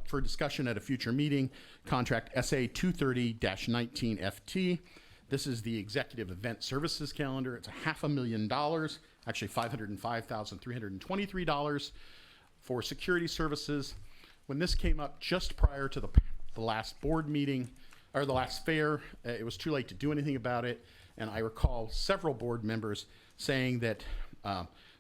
for discussion at a future meeting, contract SA-230-19FT. This is the executive event services calendar. It's $500,000, actually $505,323 for security services. When this came up just prior to the last board meeting, or the last fair, it was too late to do anything about it. And I recall several board members saying that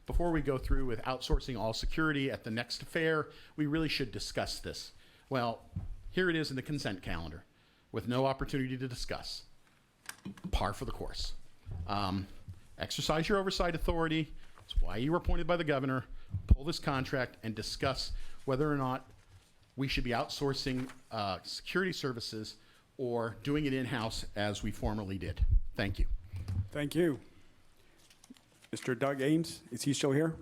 before we go through with outsourcing all security at the next fair, we really should discuss this. Well, here it is in the consent calendar with no opportunity to discuss. Par for the course. Exercise your oversight authority. That's why you were appointed by the governor. Pull this contract and discuss whether or not we should be outsourcing security services or doing it in-house as we formerly did. Thank you. Thank you. Mr. Doug Ames, is he still here?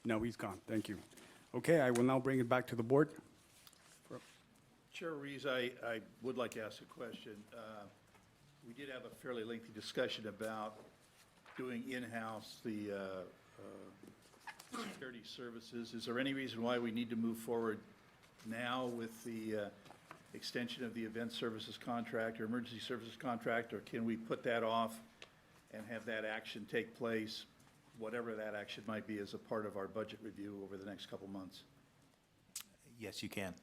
No, he's gone. Thank you. Okay, I will now bring it back to the board. Chair Reeves, I would like to ask a question. We did have a fairly lengthy discussion about doing in-house the security services. Is there any reason why we need to move forward now with the extension of the event services contract or emergency services contract, or can we put that off and have that action take place, whatever that action might be, as a part of our budget review over the next couple months? Yes, you can.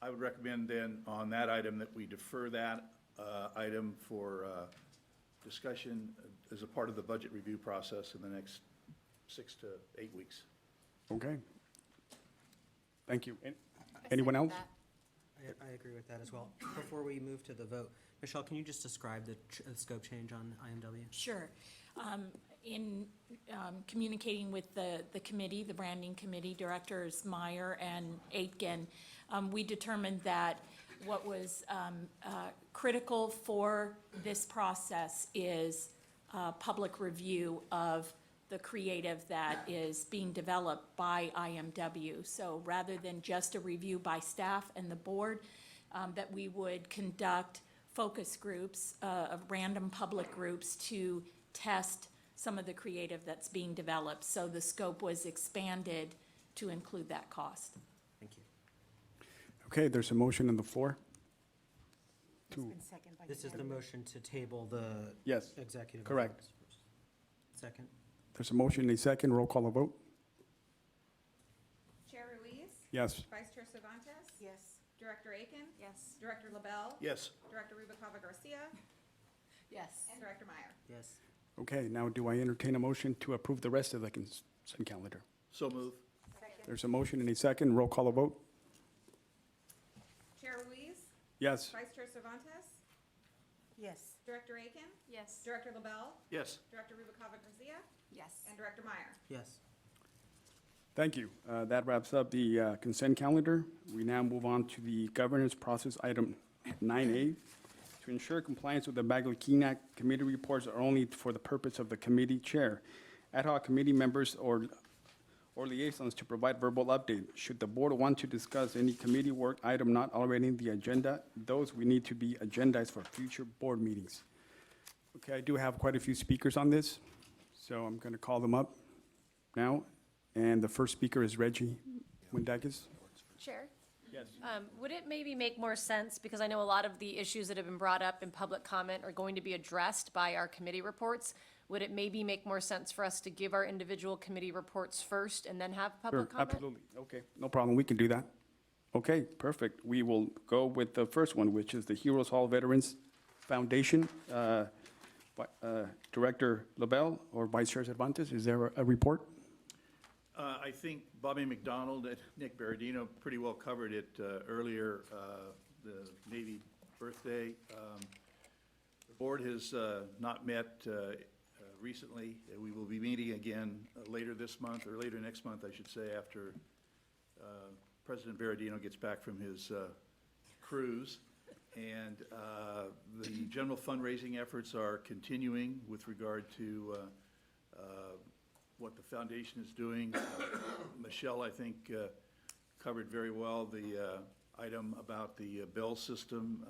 I would recommend then on that item that we defer that item for discussion as a part of the budget review process in the next 6 to 8 weeks. Okay. Thank you. Anyone else? I agree with that as well. Before we move to the vote, Michelle, can you just describe the scope change on IMW? Sure. In communicating with the committee, the branding committee, Directors Meyer and Aitken, we determined that what was critical for this process is public review of the creative that is being developed by IMW. So rather than just a review by staff and the board, that we would conduct focus groups of random public groups to test some of the creative that's being developed. So the scope was expanded to include that cost. Thank you. Okay, there's a motion on the floor. This is the motion to table the Yes, executive. correct. Second. There's a motion and a second. Roll call a vote. Chair Ruiz? Yes. Vice Chair Cervantes? Yes. Director Aiken? Yes. Director LaBelle? Yes. Director Rubicava Garcia? Yes. And Director Meyer. Yes. Okay, now do I entertain a motion to approve the rest of the consent calendar? So move. There's a motion and a second. Roll call a vote. Chair Ruiz? Yes. Vice Chair Cervantes? Yes. Director Aiken? Yes. Director LaBelle? Yes. Director Rubicava Garcia? Yes. And Director Meyer. Yes. Thank you. That wraps up the consent calendar. We now move on to the governance process item 9A. To ensure compliance with the Bagley-Keene Act, committee reports are only for the purpose of the committee chair. Ad hoc committee members or liaisons to provide verbal update. Should the board want to discuss any committee work item not already in the agenda, those we need to be agendized for future board meetings. Okay, I do have quite a few speakers on this, so I'm going to call them up now. And the first speaker is Reggie Wendakis. Chair? Yes. Would it maybe make more sense, because I know a lot of the issues that have been brought up in public comment are going to be addressed by our committee reports? Would it maybe make more sense for us to give our individual committee reports first and then have public Sure, comment? absolutely. Okay, no problem. We can do that. Okay, perfect. We will go with the first one, which is the Heroes Hall Veterans Foundation. Director LaBelle or Vice Chair Cervantes, is there a report? I think Bobby McDonald and Nick Berardino pretty well covered it earlier, the Navy birthday. The board has not met recently. We will be meeting again later this month, or later next month, I should say, after President Berardino gets back from his cruise. And the general fundraising efforts are continuing with regard to what the foundation is doing. Michelle, I think, covered very well the item about the bell system.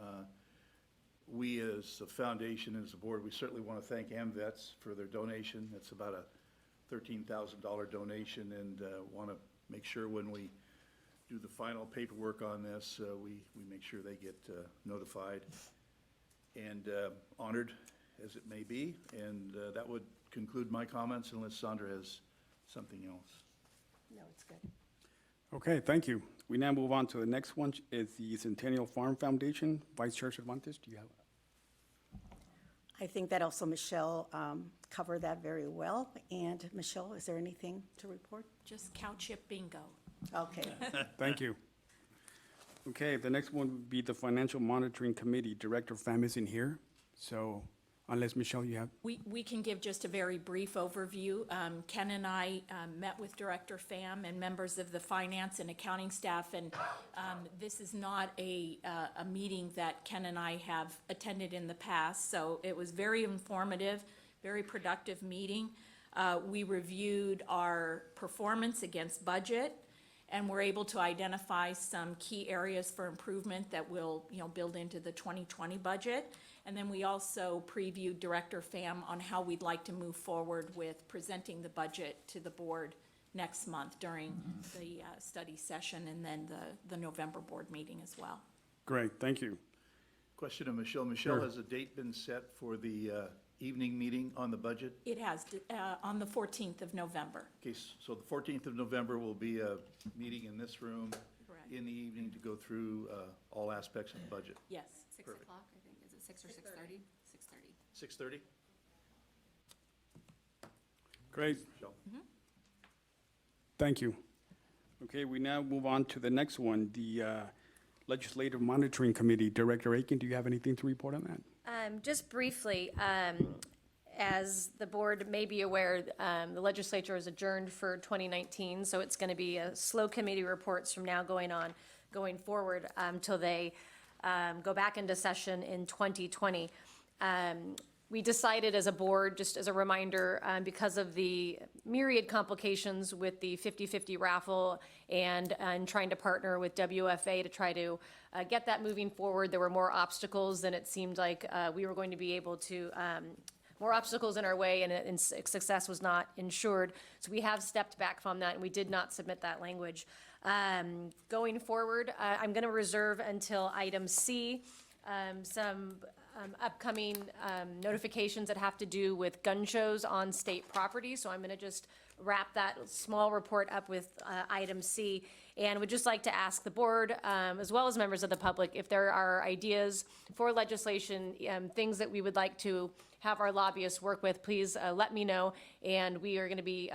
We as a foundation and as a board, we certainly want to thank AMVETS for their donation. It's about a $13,000 donation, and want to make sure when we do the final paperwork on this, we make sure they get notified and honored as it may be. And that would conclude my comments unless Sandra has something else. No, it's good. Okay, thank you. We now move on to the next one, is the Centennial Farm Foundation. Vice Chair Cervantes, do you have? I think that also Michelle covered that very well. And Michelle, is there anything to report? Just cow chip bingo. Okay. Thank you. Okay, the next one would be the Financial Monitoring Committee. Director Pham isn't here, so unless, Michelle, you have? We can give just a very brief overview. Ken and I met with Director Pham and members of the finance and accounting staff, and this is not a meeting that Ken and I have attended in the past, so it was very informative, very productive meeting. We reviewed our performance against budget, and we're able to identify some key areas for improvement that will, build into the 2020 budget. And then we also previewed Director Pham on how we'd like to move forward with presenting the budget to the board next month during the study session, and then the November board meeting as well. Great, thank you. Question of Michelle. Michelle, Sure. has a date been set for the evening meeting on the budget? It has, on the 14th of November. Okay, so the 14th of November will be a meeting in this room Correct. in the evening to go through all aspects of the budget. Yes. 6 Perfect. o'clock, I think. Is it 6 or 6:30? 6:30. 6:30? Great, Michelle? thank you. Okay, we now move on to the next one, the Legislative Monitoring Committee. Director Aiken, do you have anything to report on that? Just briefly, as the board may be aware, the legislature is adjourned for 2019, so it's going to be a slow committee reports from now going forward until they go back into session in 2020. We decided as a board, just as a reminder, because of the myriad complications with the 50-50 raffle and trying to partner with WFA to try to get that moving forward, there were more obstacles than it seemed like we were going to be able to, more obstacles in our way, and success was not ensured. So we have stepped back from that, and we did not submit that language. Going forward, I'm going to reserve until item C, some upcoming notifications that have to do with gun shows on state property. So I'm going to just wrap that small report up with item C. And would just like to ask the board, as well as members of the public, if there are ideas for legislation, things that we would like to have our lobbyists work with, please let me know. And we are going to be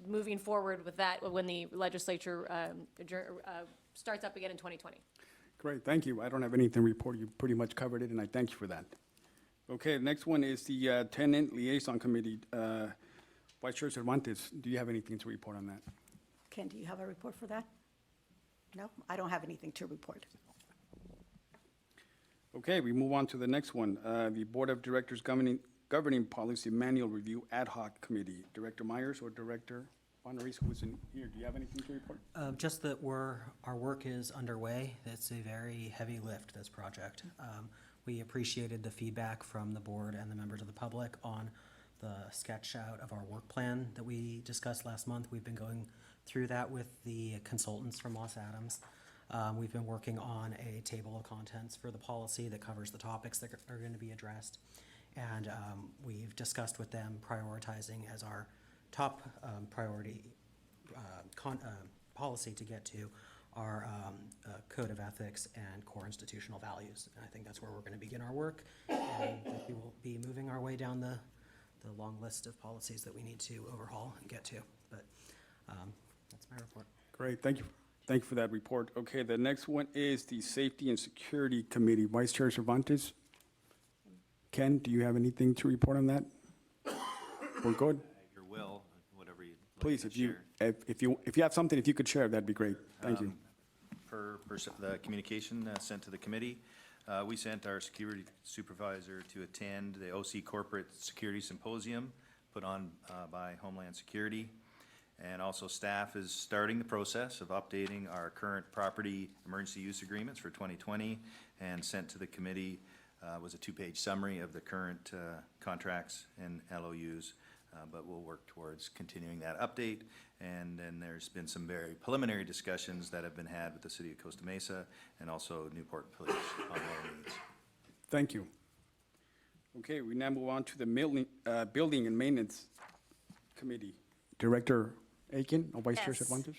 moving forward with that when the legislature starts up again in 2020. Great, thank you. I don't have anything to report. You pretty much covered it, and I thank you for that. Okay, the next one is the Tenant Liaison Committee. Vice Chair Cervantes, do you have anything to report on that? Ken, do you have a report for that? No, I don't have anything to report. Okay, we move on to the next one. The Board of Directors Governing Policy Manual Review Ad Hoc Committee. Director Myers or Director Bonaris, who is in here, do you have anything to report? Just that our work is underway. It's a very heavy lift, this project. We appreciated the feedback from the board and the members of the public on the sketch out of our work plan that we discussed last month. We've been going through that with the consultants from Los Adams. We've been working on a table of contents for the policy that covers the topics that are going to be addressed. And we've discussed with them prioritizing as our top priority policy to get to our code of ethics and core institutional values. And I think that's where we're going to begin our work. And we will be moving our way down the long list of policies that we need to overhaul and get to. But that's my report. Great, thank you. Thank you for that report. Okay, the next one is the Safety and Security Committee. Vice Chair Cervantes. Ken, do you have anything to report on that? We're good? Your will, whatever you'd like Please, to if you share. have something, if you could share, that'd be great. Thank you. Per the communication sent to the committee, we sent our security supervisor to attend the OC Corporate Security Symposium put on by Homeland Security. And also staff is starting the process of updating our current property emergency use agreements for 2020, and sent to the committee was a 2-page summary of the current contracts and LOUs, but we'll work towards continuing that update. And then there's been some very preliminary discussions that have been had with the City of Costa Mesa and also Newport Police on their needs. Thank you. Okay, we now move on to the Building and Maintenance Committee. Director Aiken, or Vice Chair Yes. Cervantes?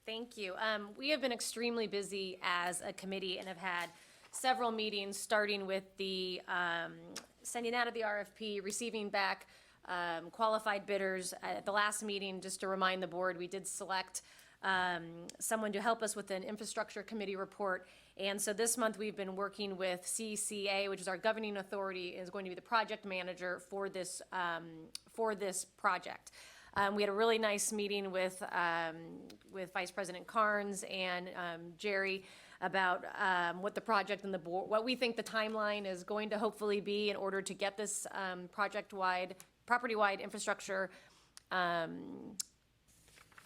Thank you. We have been extremely busy as a committee and have had several meetings, starting with the sending out of the RFP, receiving back qualified bidders. At the last meeting, just to remind the board, we did select someone to help us with an infrastructure committee report. And so this month, we've been working with CCA, which is our governing authority, is going to be the project manager for this project. We had a really nice meeting with Vice President Carnes and Jerry about what the project and the board, what we think the timeline is going to hopefully be in order to get this project-wide, property-wide infrastructure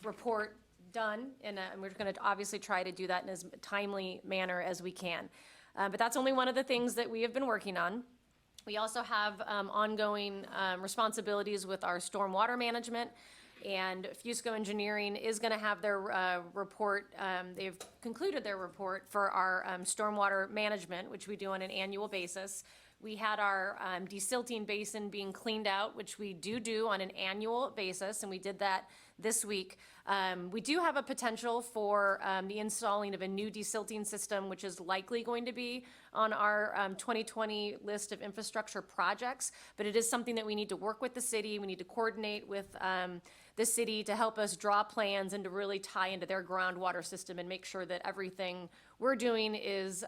report done. And we're going to obviously try to do that in as timely manner as we can. But that's only one of the things that we have been working on. We also have ongoing responsibilities with our stormwater management, and Fusco Engineering is going to have their report. They've concluded their report for our stormwater management, which we do on an annual basis. We had our desilting basin being cleaned out, which we do on an annual basis, and we did that this week. We do have a potential for the installing of a new desilting system, which is likely going to be on our 2020 list of infrastructure projects, but it is something that we need to work with the city. We need to coordinate with the city to help us draw plans and to really tie into their groundwater system and make sure that everything we're doing is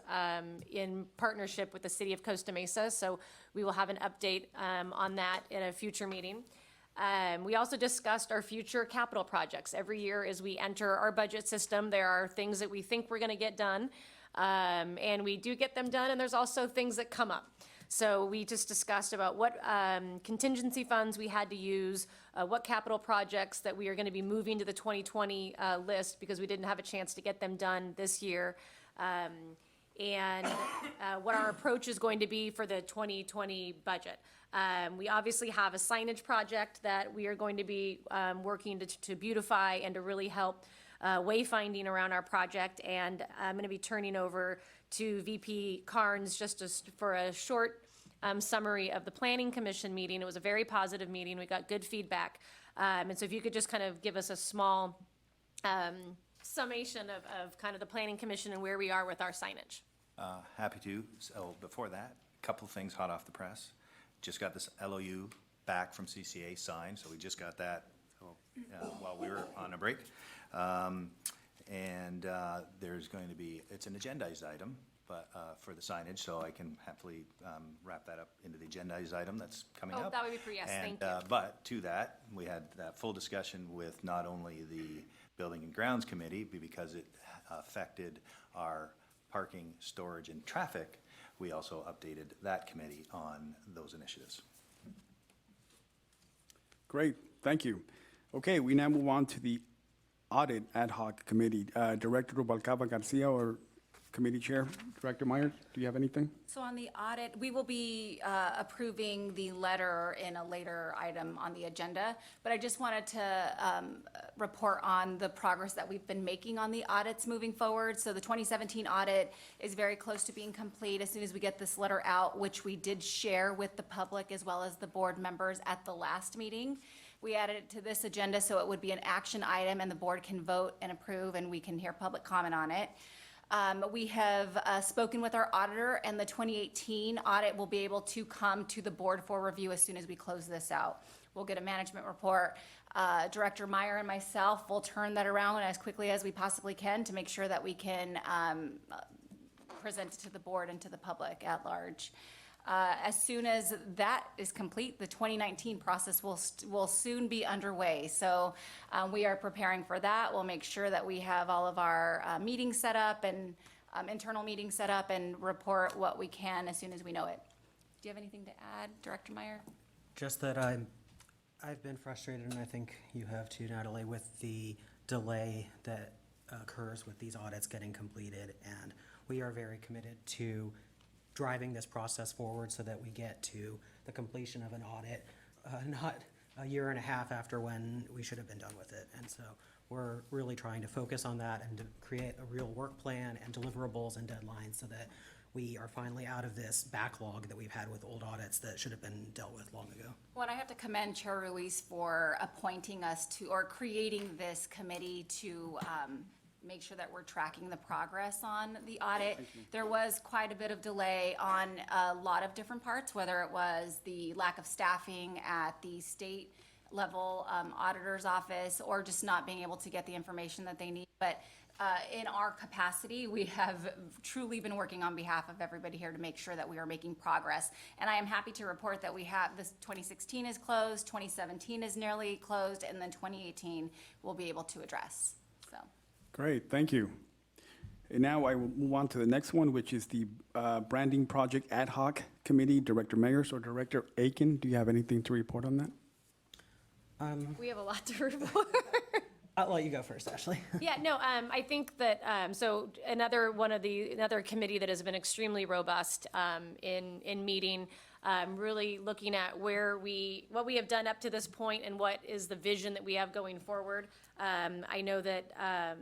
in partnership with the City of Costa Mesa. So we will have an update on that in a future meeting. We also discussed our future capital projects. Every year as we enter our budget system, there are things that we think we're going to get done, and we do get them done, and there's also things that come up. So we just discussed about what contingency funds we had to use, what capital projects that we are going to be moving to the 2020 list because we didn't have a chance to get them done this year, and what our approach is going to be for the 2020 budget. We obviously have a signage project that we are going to be working to beautify and to really help wayfinding around our project. And I'm going to be turning over to VP Carnes for a short summary of the Planning Commission meeting. It was a very positive meeting. We got good feedback. And so if you could just kind of give us a small summation of kind of the Planning Commission and where we are with our signage. Happy to. So before that, a couple of things hot off the press. Just got this LOU back from CCA signed, so we just got that while we were on a break. There's going to be, it's an agendized item, but for the signage, so I can happily wrap that up into the agendized item that's coming up. Oh, that would be for yes, thank you. But to that, we had that full discussion with not only the Building and Grounds Committee, because it affected our parking, storage, and traffic, we also updated that committee on those initiatives. Great, thank you. Okay, we now move on to the Audit Ad Hoc Committee. Director Rubalcaba Garcia, or Committee Chair, Director Myers, do you have anything? So on the audit, we will be approving the letter in a later item on the agenda, but I just wanted to report on the progress that we've been making on the audits moving forward. So the 2017 audit is very close to being complete as soon as we get this letter out, which we did share with the public as well as the board members at the last meeting. We added it to this agenda so it would be an action item and the board can vote and approve and we can hear public comment on it. We have spoken with our auditor, and the 2018 audit will be able to come to the board for review as soon as we close this out. We'll get a management report. Director Meyer and myself will turn that around as quickly as we possibly can to make sure that we can present it to the board and to the public at large. As soon as that is complete, the 2019 process will soon be underway. So we are preparing for that. We'll make sure that we have all of our meetings set up and internal meetings set up and report what we can as soon as we know it. Do you have anything to add, Director Meyer? Just that I've been frustrated, and I think you have too, Natalie, with the delay that occurs with these audits getting completed. And we are very committed to driving this process forward so that we get to the completion of an audit, not a year and a half after when we should have been done with it. And so we're really trying to focus on that and to create a real work plan and deliverables and deadlines so that we are finally out of this backlog that we've had with old audits that should have been dealt with long ago. Well, and I have to commend Chair Ruiz for appointing us to, or creating this committee to make sure that we're tracking the progress on the audit. There was quite a bit of delay on a lot of different parts, whether it was the lack of staffing at the state level auditor's office or just not being able to get the information that they need. But in our capacity, we have truly been working on behalf of everybody here to make sure that we are making progress. And I am happy to report that we have, this 2016 is closed, 2017 is nearly closed, and then 2018 we'll be able to address, so. Great, thank you. And now I will move on to the next one, which is the Branding Project Ad Hoc Committee. Director Mayers or Director Aiken, do you have anything to report on that? We have a lot to report. I'll let you go first, Ashley. Yeah, no, I think that, so another committee that has been extremely robust in meeting, really looking at what we have done up to this point and what is the vision that we have going forward. I know that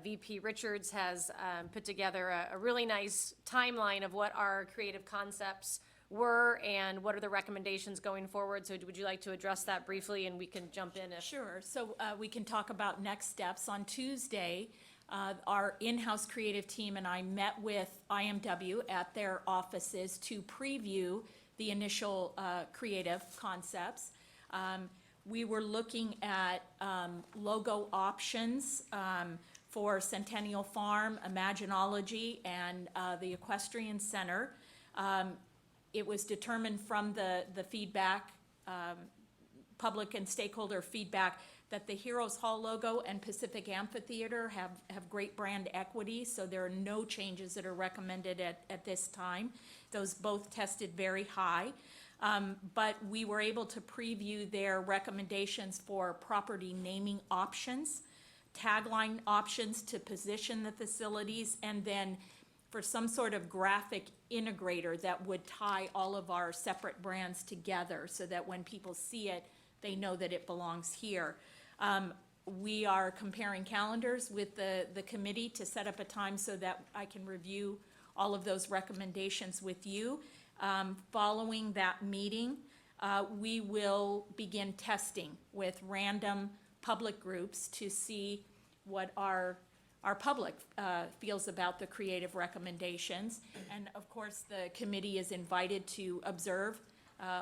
VP Richards has put together a really nice timeline of what our creative concepts were and what are the recommendations going forward. So would you like to address that briefly and we can jump in if... Sure, so we can talk about next steps. On Tuesday, our in-house creative team and I met with IMW at their offices to preview the initial creative concepts. We were looking at logo options for Centennial Farm, Imaginology, and the Equestrian Center. It was determined from the feedback, public and stakeholder feedback, that the Heroes Hall logo and Pacific Amphitheater have great brand equity, so there are no changes that are recommended at this time. Those both tested very high. But we were able to preview their recommendations for property naming options, tagline options to position the facilities, and then for some sort of graphic integrator that would tie all of our separate brands together so that when people see it, they know that it belongs here. We are comparing calendars with the committee to set up a time so that I can review all of those recommendations with you. Following that meeting, we will begin testing with random public groups to see what our public feels about the creative recommendations. And of course, the committee is invited to observe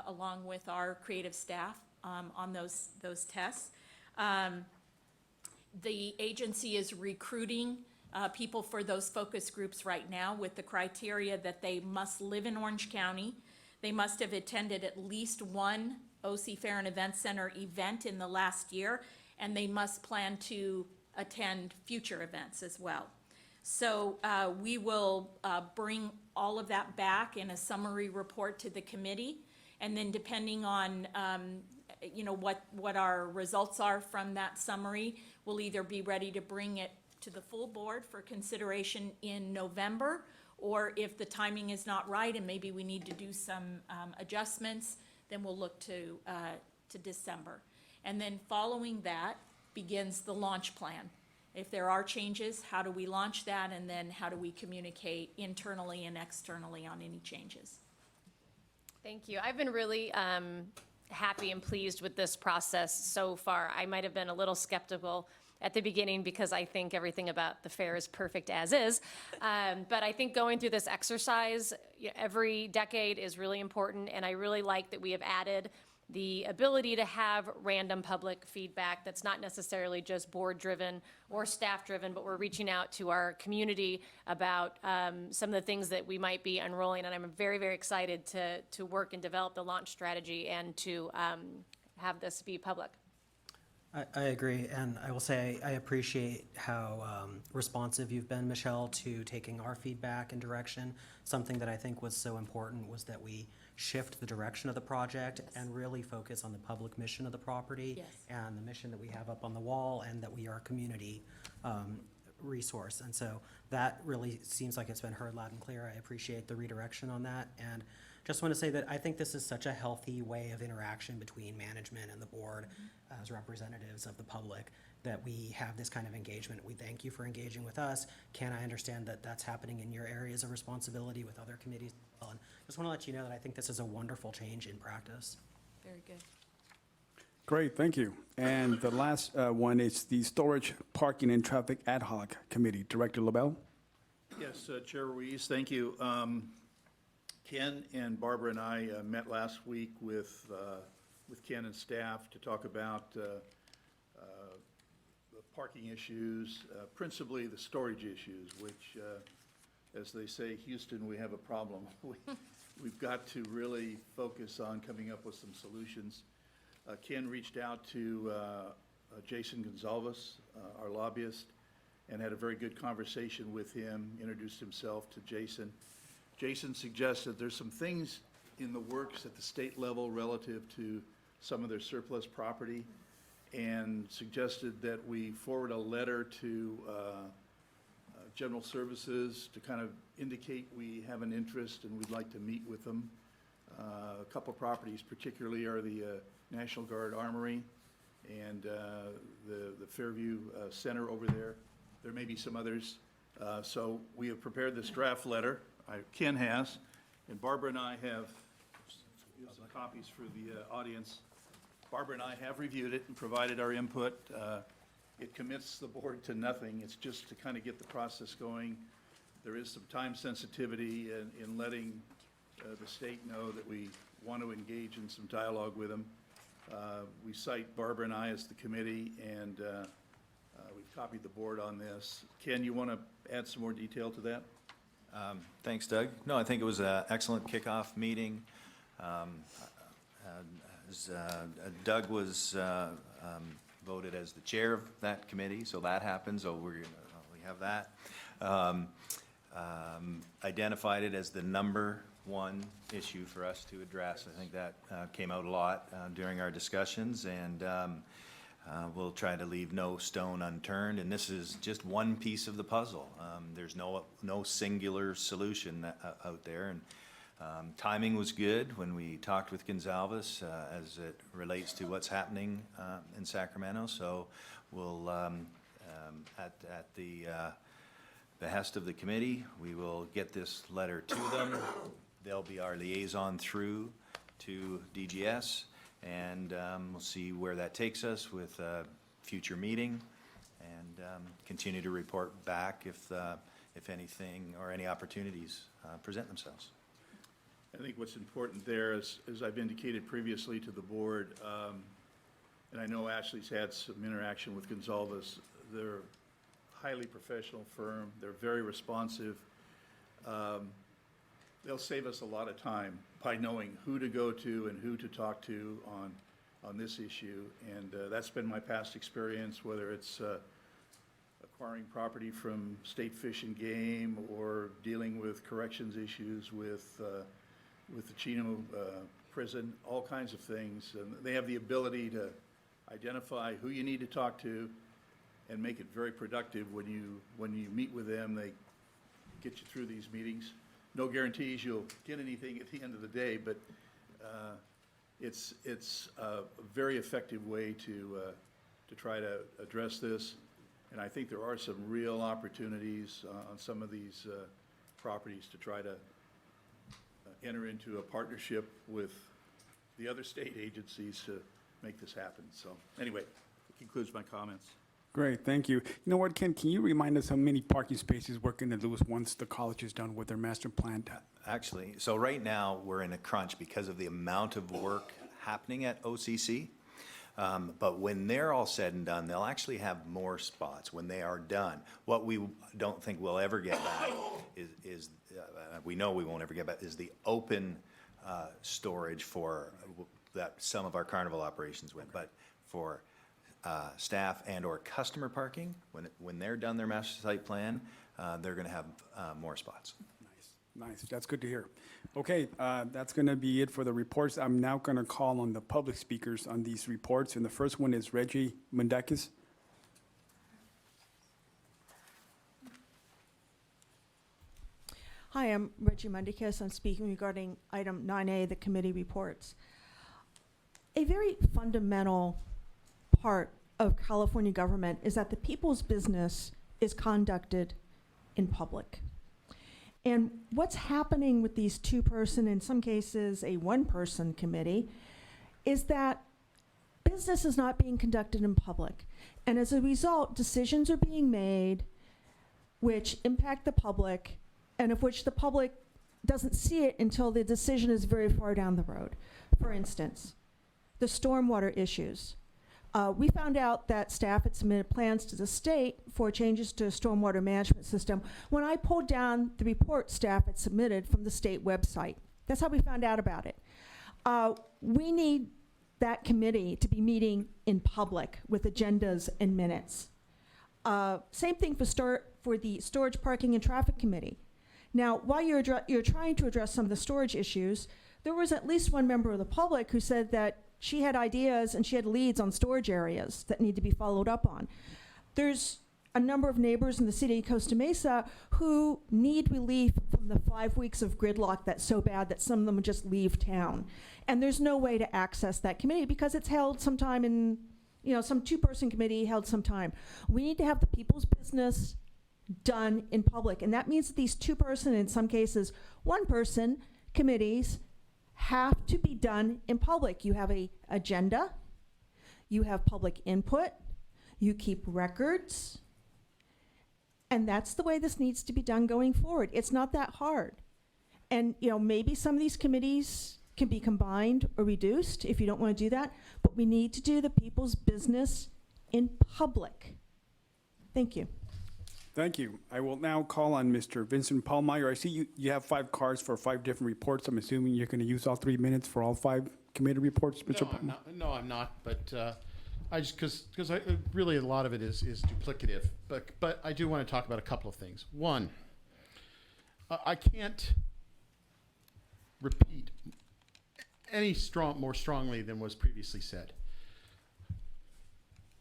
along with our creative staff on those tests. The agency is recruiting people for those focus groups right now with the criteria that they must live in Orange County. They must have attended at least one OC Fair and Event Center event in the last year, and they must plan to attend future events as well. So we will bring all of that back in a summary report to the committee, and then depending on what our results are from that summary, we'll either be ready to bring it to the full board for consideration in November, or if the timing is not right and maybe we need to do some adjustments, then we'll look to December. And then following that begins the launch plan. If there are changes, how do we launch that, and then how do we communicate internally and externally on any changes? Thank you. I've been really happy and pleased with this process so far. I might have been a little skeptical at the beginning because I think everything about the fair is perfect as is. But I think going through this exercise every decade is really important, and I really like that we have added the ability to have random public feedback that's not necessarily just board-driven or staff-driven, but we're reaching out to our community about some of the things that we might be unrolling, and I'm very, very excited to work and develop the launch strategy and to have this be public. I agree, and I will say I appreciate how responsive you've been, Michelle, to taking our feedback and direction. Something that I think was so important was that we shift the direction of the project and really focus on the public mission of the property and the mission that we have up on the wall, and that we are a community resource. And so that really seems like it's been heard loud and clear. I appreciate the redirection on that, and just want to say that I think this is such a healthy way of interaction between management and the board as representatives of the public, that we have this kind of engagement. We thank you for engaging with us. Ken, I understand that that's happening in your areas of responsibility with other committees. And just want to let you know that I think this is a wonderful change in practice. Very good. Great, thank you. And the last one is the Storage, Parking, and Traffic Ad Hoc Committee. Director LaBelle? Yes, Chair Ruiz, thank you. Ken and Barbara and I met last week with Ken and staff to talk about the parking issues, principally the storage issues, which, as they say, Houston, we have a problem. We've got to really focus on coming up with some solutions. Ken reached out to Jason Gonzalez, our lobbyist, and had a very good conversation with him, introduced himself to Jason. Jason suggested there's some things in the works at the state level relative to some of their surplus property, and suggested that we forward a letter to General Services to kind of indicate we have an interest and we'd like to meet with them. A couple properties particularly are the National Guard Armory and the Fairview Center over there. There may be some others. So we have prepared this draft letter. Ken has, and Barbara and I have some copies for the audience. Barbara and I have reviewed it and provided our input. It commits the board to nothing. It's just to kind of get the process going. There is some time sensitivity in letting the state know that we want to engage in some dialogue with them. We cite Barbara and I as the committee, and we've copied the board on this. Ken, you want to add some more detail to that? Thanks, Doug. No, I think it was an excellent kickoff meeting. Doug was voted as the chair of that committee, so that happens. So we have that. Identified it as the number one issue for us to address. I think that came out a lot during our discussions, and we'll try to leave no stone unturned. And this is just one piece of the puzzle. There's no singular solution out there, and Timing was good when we talked with Gonzalez as it relates to what's happening in Sacramento. So we'll, at the behest of the committee, we will get this letter to them. They'll be our liaison through to DGS, and we'll see where that takes us with a future meeting, and continue to report back if anything or any opportunities present themselves. I think what's important there is, as I've indicated previously to the board, and I know Ashley's had some interaction with Gonzalez, they're a highly professional firm, they're very responsive. They'll save us a lot of time by knowing who to go to and who to talk to on this issue, and that's been my past experience, whether it's acquiring property from State Fish and Game or dealing with corrections issues with the Chino prison, all kinds of things. And they have the ability to identify who you need to talk to and make it very productive when you meet with them. They get you through these meetings. No guarantees you'll get anything at the end of the day, but it's a very effective way to try to address this. And I think there are some real opportunities on some of these properties to try to enter into a partnership with the other state agencies to make this happen. So anyway, that concludes my comments. Great, thank you. You know what, Ken, can you remind us how many parking spaces we're going to lose once the college is done with their master plan? Actually, so right now, we're in a crunch because of the amount of work happening at OCC. But when they're all said and done, they'll actually have more spots when they are done. What we don't think we'll ever get back is we know we won't ever get back, is the open storage for that some of our carnival operations went. But for staff and or customer parking, when they're done their master site plan, they're going to have more spots. Nice, that's good to hear. Okay, that's going to be it for the reports. I'm now going to call on the public speakers on these reports, and the first one is Reggie Mendakis. Hi, I'm Reggie Mendakis. I'm speaking regarding item 9A, the committee reports. A very fundamental part of California government is that the people's business is conducted in public. And what's happening with these two-person, in some cases a one-person committee, is that business is not being conducted in public. And as a result, decisions are being made which impact the public, and of which the public doesn't see it until the decision is very far down the road. For instance, the stormwater issues. We found out that staff had submitted plans to the state for changes to a stormwater management system when I pulled down the report staff had submitted from the state website. That's how we found out about it. We need that committee to be meeting in public with agendas and minutes. Same thing for the storage, parking, and traffic committee. Now, while you're trying to address some of the storage issues, there was at least one member of the public who said that she had ideas and she had leads on storage areas that need to be followed up on. There's a number of neighbors in the city of Costa Mesa who need relief from the 5 weeks of gridlock that's so bad that some of them would just leave town. And there's no way to access that committee because it's held sometime in, some two-person committee held some time. We need to have the people's business done in public. And that means that these two-person, in some cases, one-person committees have to be done in public. You have an agenda, you have public input, you keep records, and that's the way this needs to be done going forward. It's not that hard. And maybe some of these committees can be combined or reduced if you don't want to do that, but we need to do the people's business in public. Thank you. Thank you. I will now call on Mr. Vincent Pallmeyer. I see you have 5 cards for 5 different reports. I'm assuming you're going to use all 3 minutes for all 5 committee reports, Mr. Pallmeyer? No, I'm not. But I just because really a lot of it is duplicative. But I do want to talk about a couple of things. One, I can't repeat any more strongly than was previously said.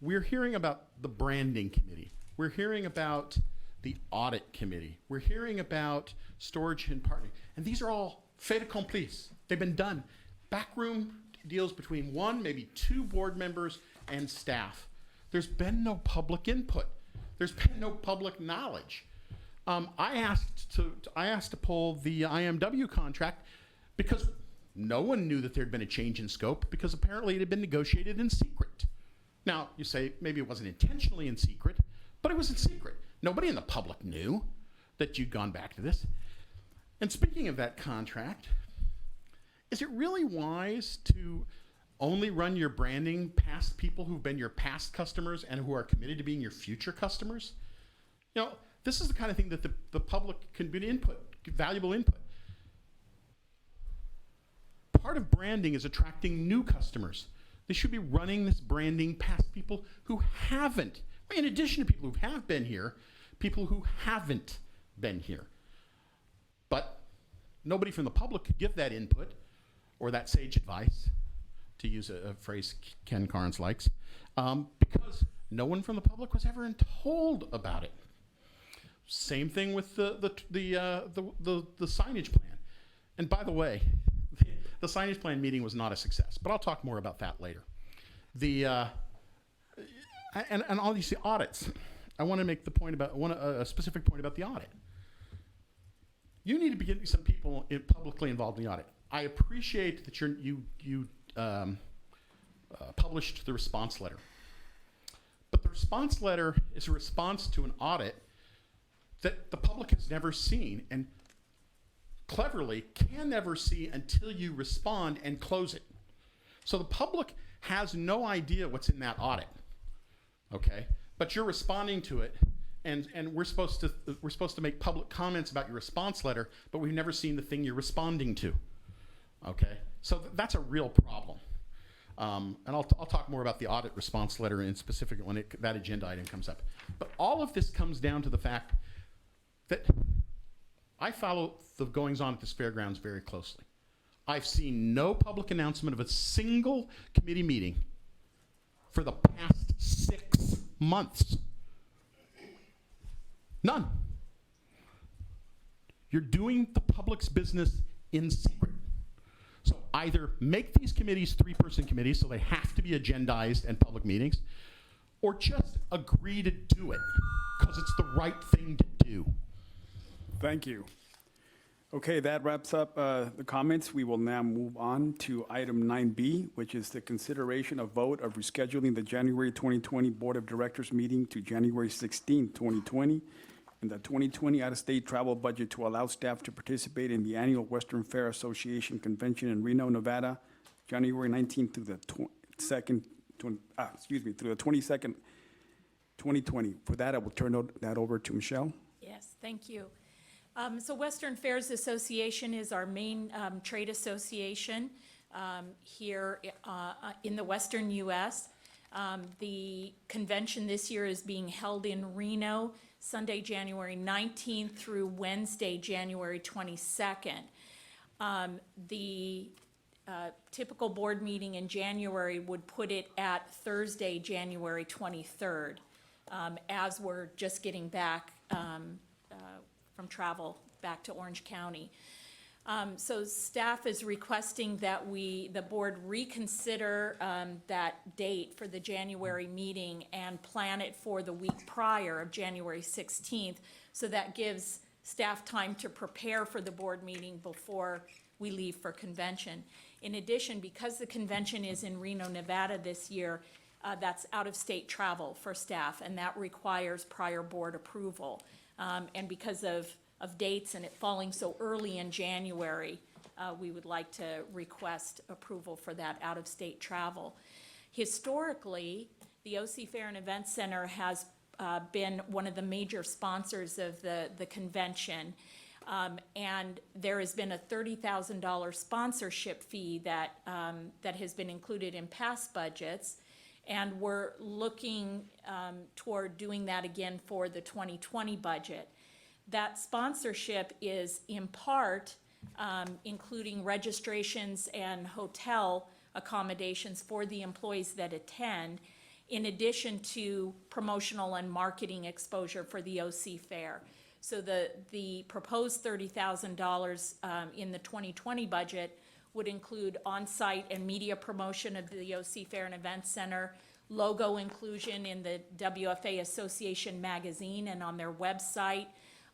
We're hearing about the branding committee. We're hearing about the audit committee. We're hearing about storage and parking. And these are all Fait accompli. They've been done. Backroom deals between one, maybe two board members and staff. There's been no public input. There's been no public knowledge. I asked to pull the IMW contract because no one knew that there'd been a change in scope because apparently it had been negotiated in secret. Now, you say maybe it wasn't intentionally in secret, but it was in secret. Nobody in the public knew that you'd gone back to this. And speaking of that contract, is it really wise to only run your branding past people who've been your past customers and who are committed to being your future customers? You know, this is the kind of thing that the public can be valuable input. Part of branding is attracting new customers. They should be running this branding past people who haven't. In addition to people who have been here, people who haven't been here. But nobody from the public could give that input or that sage advice, to use a phrase Ken Carnes likes, because no one from the public was ever told about it. Same thing with the signage plan. And by the way, the signage plan meeting was not a success, but I'll talk more about that later. And all these audits, I want to make the point about a specific point about the audit. You need to be getting some people publicly involved in the audit. I appreciate that you published the response letter, but the response letter is a response to an audit that the public has never seen and cleverly can never see until you respond and close it. So the public has no idea what's in that audit, okay? But you're responding to it, and we're supposed to make public comments about your response letter, but we've never seen the thing you're responding to, okay? So that's a real problem. And I'll talk more about the audit response letter in specific when that agenda item comes up. But all of this comes down to the fact that I follow the goings-on at this fairgrounds very closely. I've seen no public announcement of a single committee meeting for the past 6 months. None. You're doing the public's business in secret. So either make these committees 3-person committees so they have to be agendized and public meetings, or just agree to do it because it's the right thing to do. Thank you. Okay, that wraps up the comments. We will now move on to item 9B, which is the consideration of vote of rescheduling the January 2020 Board of Directors meeting to January 16, 2020, and the 2020 out-of-state travel budget to allow staff to participate in the annual Western Fair Association Convention in Reno, Nevada, January 19th through the 22nd, through the 22nd, 2020. For that, I will turn that over to Michelle. Yes, thank you. So Western Fairs Association is our main trade association here in the Western U.S. The convention this year is being held in Reno, Sunday, January 19th through Wednesday, January 22nd. The typical board meeting in January would put it at Thursday, January 23rd, as we're just getting back from travel back to Orange County. So staff is requesting that the board reconsider that date for the January meeting and plan it for the week prior of January 16th. So that gives staff time to prepare for the board meeting before we leave for convention. In addition, because the convention is in Reno, Nevada this year, that's out-of-state travel for staff, and that requires prior board approval. And because of dates and it falling so early in January, we would like to request approval for that out-of-state travel. Historically, the OC Fair and Event Center has been one of the major sponsors of the convention. And there has been a $30,000 sponsorship fee that has been included in past budgets. And we're looking toward doing that again for the 2020 budget. That sponsorship is in part including registrations and hotel accommodations for the employees that attend, in addition to promotional and marketing exposure for the OC Fair. So the proposed $30,000 in the 2020 budget would include on-site and media promotion of the OC Fair and Events Center, logo inclusion in the WFA Association magazine and on their website,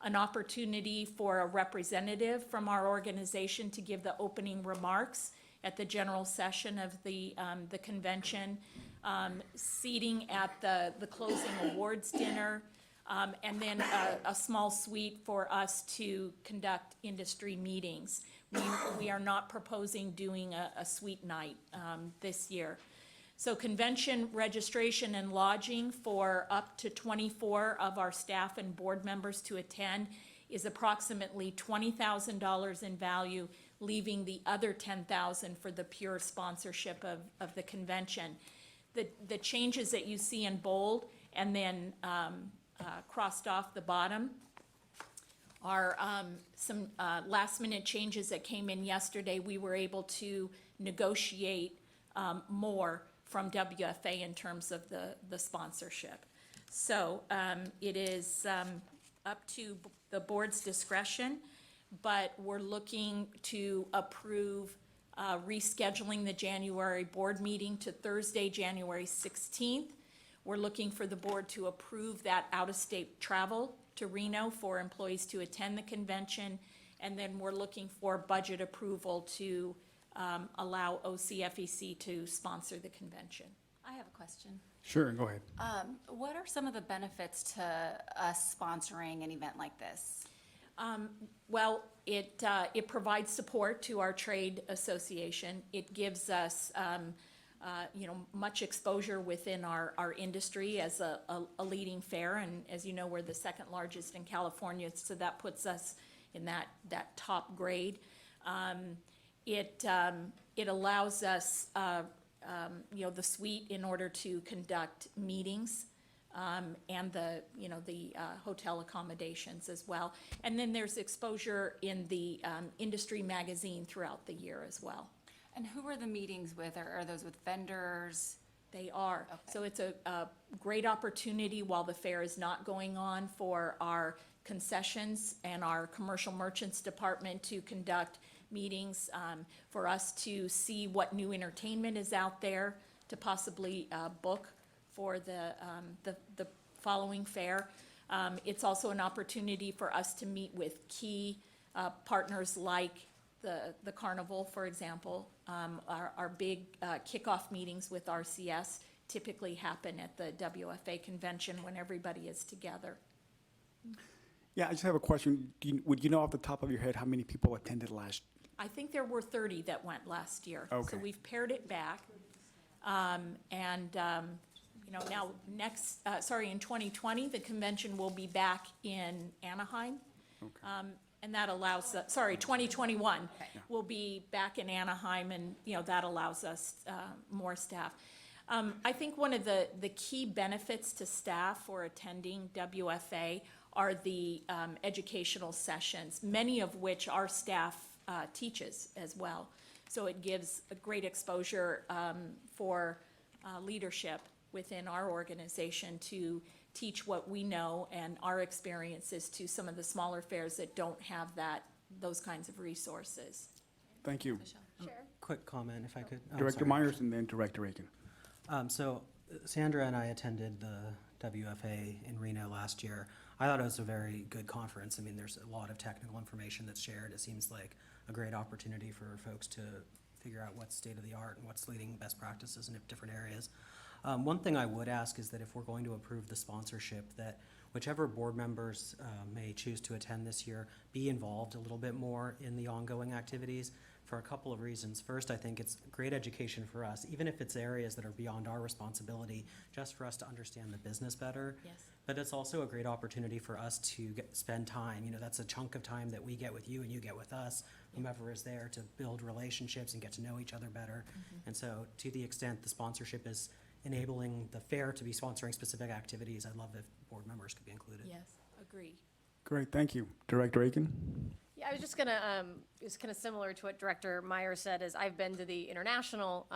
an opportunity for a representative from our organization to give the opening remarks at the general session of the convention, seating at the closing awards dinner, and then a small suite for us to conduct industry meetings. We are not proposing doing a suite night this year. So convention registration and lodging for up to 24 of our staff and board members to attend is approximately $20,000 in value, leaving the other $10,000 for the pure sponsorship of the convention. The changes that you see in bold and then crossed off the bottom are some last minute changes that came in yesterday. We were able to negotiate more from WFA in terms of the sponsorship. So it is up to the board's discretion, but we're looking to approve rescheduling the January board meeting to Thursday, January 16th. We're looking for the board to approve that out-of-state travel to Reno for employees to attend the convention. And then we're looking for budget approval to allow OCFEC to sponsor the convention. I have a question. Sure, go ahead. What are some of the benefits to us sponsoring an event like this? Well, it provides support to our trade association. It gives us, much exposure within our industry as a leading fair. And as you know, we're the second largest in California, so that puts us in that top grade. It allows us, the suite in order to conduct meetings, and the hotel accommodations as well. And then there's exposure in the industry magazine throughout the year as well. And who are the meetings with? Are those with vendors? They are. Okay. So it's a great opportunity while the fair is not going on for our concessions and our commercial merchants department to conduct meetings, for us to see what new entertainment is out there to possibly book for the following fair. It's also an opportunity for us to meet with key partners like the carnival, for example. Our big kickoff meetings with RCS typically happen at the WFA convention when everybody is together. Yeah, I just have a question. Would you know off the top of your head how many people attended last? I think there were 30 that went last year. Okay. So we've pared it back. Now in 2020, the convention will be back in Anaheim. Okay. And that allows, 2021, we'll be back in Anaheim, and, that allows us more staff. I think one of the key benefits to staff for attending WFA are the educational sessions, many of which our staff teaches as well. So it gives a great exposure for leadership within our organization to teach what we know and our experiences to some of the smaller fairs that don't have those kinds of resources. Thank you. Sure. Quick comment, if I could. Oh, Director sorry. Myers and then Director Aiken. So Sandra and I attended the WFA in Reno last year. I thought it was a very good conference. I mean, there's a lot of technical information that's shared. It seems like a great opportunity for folks to figure out what's state of the art and what's leading best practices in different areas. One thing I would ask is that if we're going to approve the sponsorship, that whichever board members may choose to attend this year be involved a little bit more in the ongoing activities for a couple of reasons. First, I think it's great education for us, even if it's areas that are beyond our responsibility, just for us to understand the business better. Yes. But it's also a great opportunity for us to spend time. That's a chunk of time that we get with you and you get with us, whomever is there, to build relationships and get to know each other better. And so to the extent the sponsorship is enabling the fair to be sponsoring specific activities, I'd love if board members could be included. Yes, agree. Great, thank you. Director Aiken? Yeah, I was just gonna, it's kind of similar to what Director Meyer said, is I've been to the international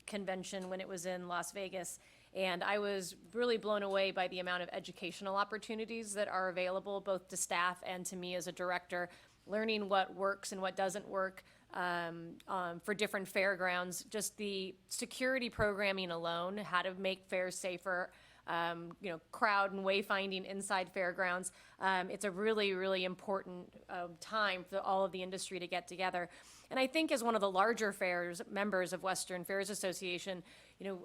convention when it was in Las Vegas, And I was really blown away by the amount of educational opportunities that are available, both to staff and to me as a director, learning what works and what doesn't work for different fairgrounds. Just the security programming alone, how to make fairs safer, crowd and wayfinding inside fairgrounds. It's a really, really important time for all of the industry to get together. And I think as one of the larger fairs, members of Western Fairs Association,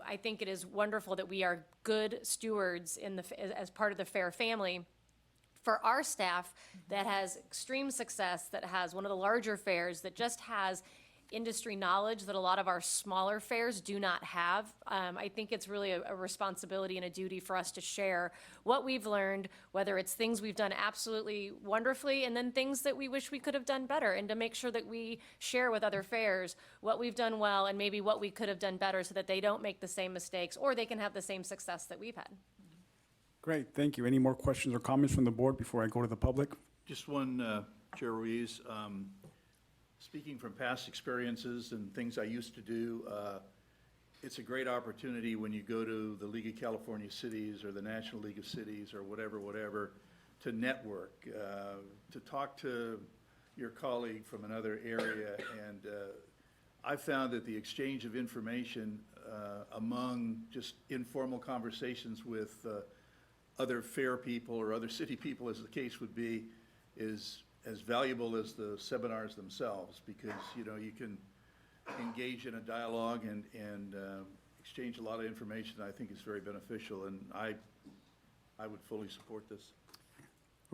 I think it is wonderful that we are good stewards as part of the fair family for our staff that has extreme success, that has one of the larger fairs, that just has industry knowledge that a lot of our smaller fairs do not have. I think it's really a responsibility and a duty for us to share what we've learned, whether it's things we've done absolutely wonderfully and then things that we wish we could have done better, and to make sure that we share with other fairs what we've done well and maybe what we could have done better so that they don't make the same mistakes or they can have the same success that we've had. Great, thank you. Any more questions or comments from the board before I go to the public? Just one, Chair Ruiz. Speaking from past experiences and things I used to do, it's a great opportunity when you go to the League of California Cities or the National League of Cities or whatever, to network, to talk to your colleague from another area. And I found that the exchange of information among just informal conversations with other fair people or other city people, as the case would be, is as valuable as the seminars themselves, because you can engage in a dialogue and exchange a lot of information that I think is very beneficial, and I would fully support this.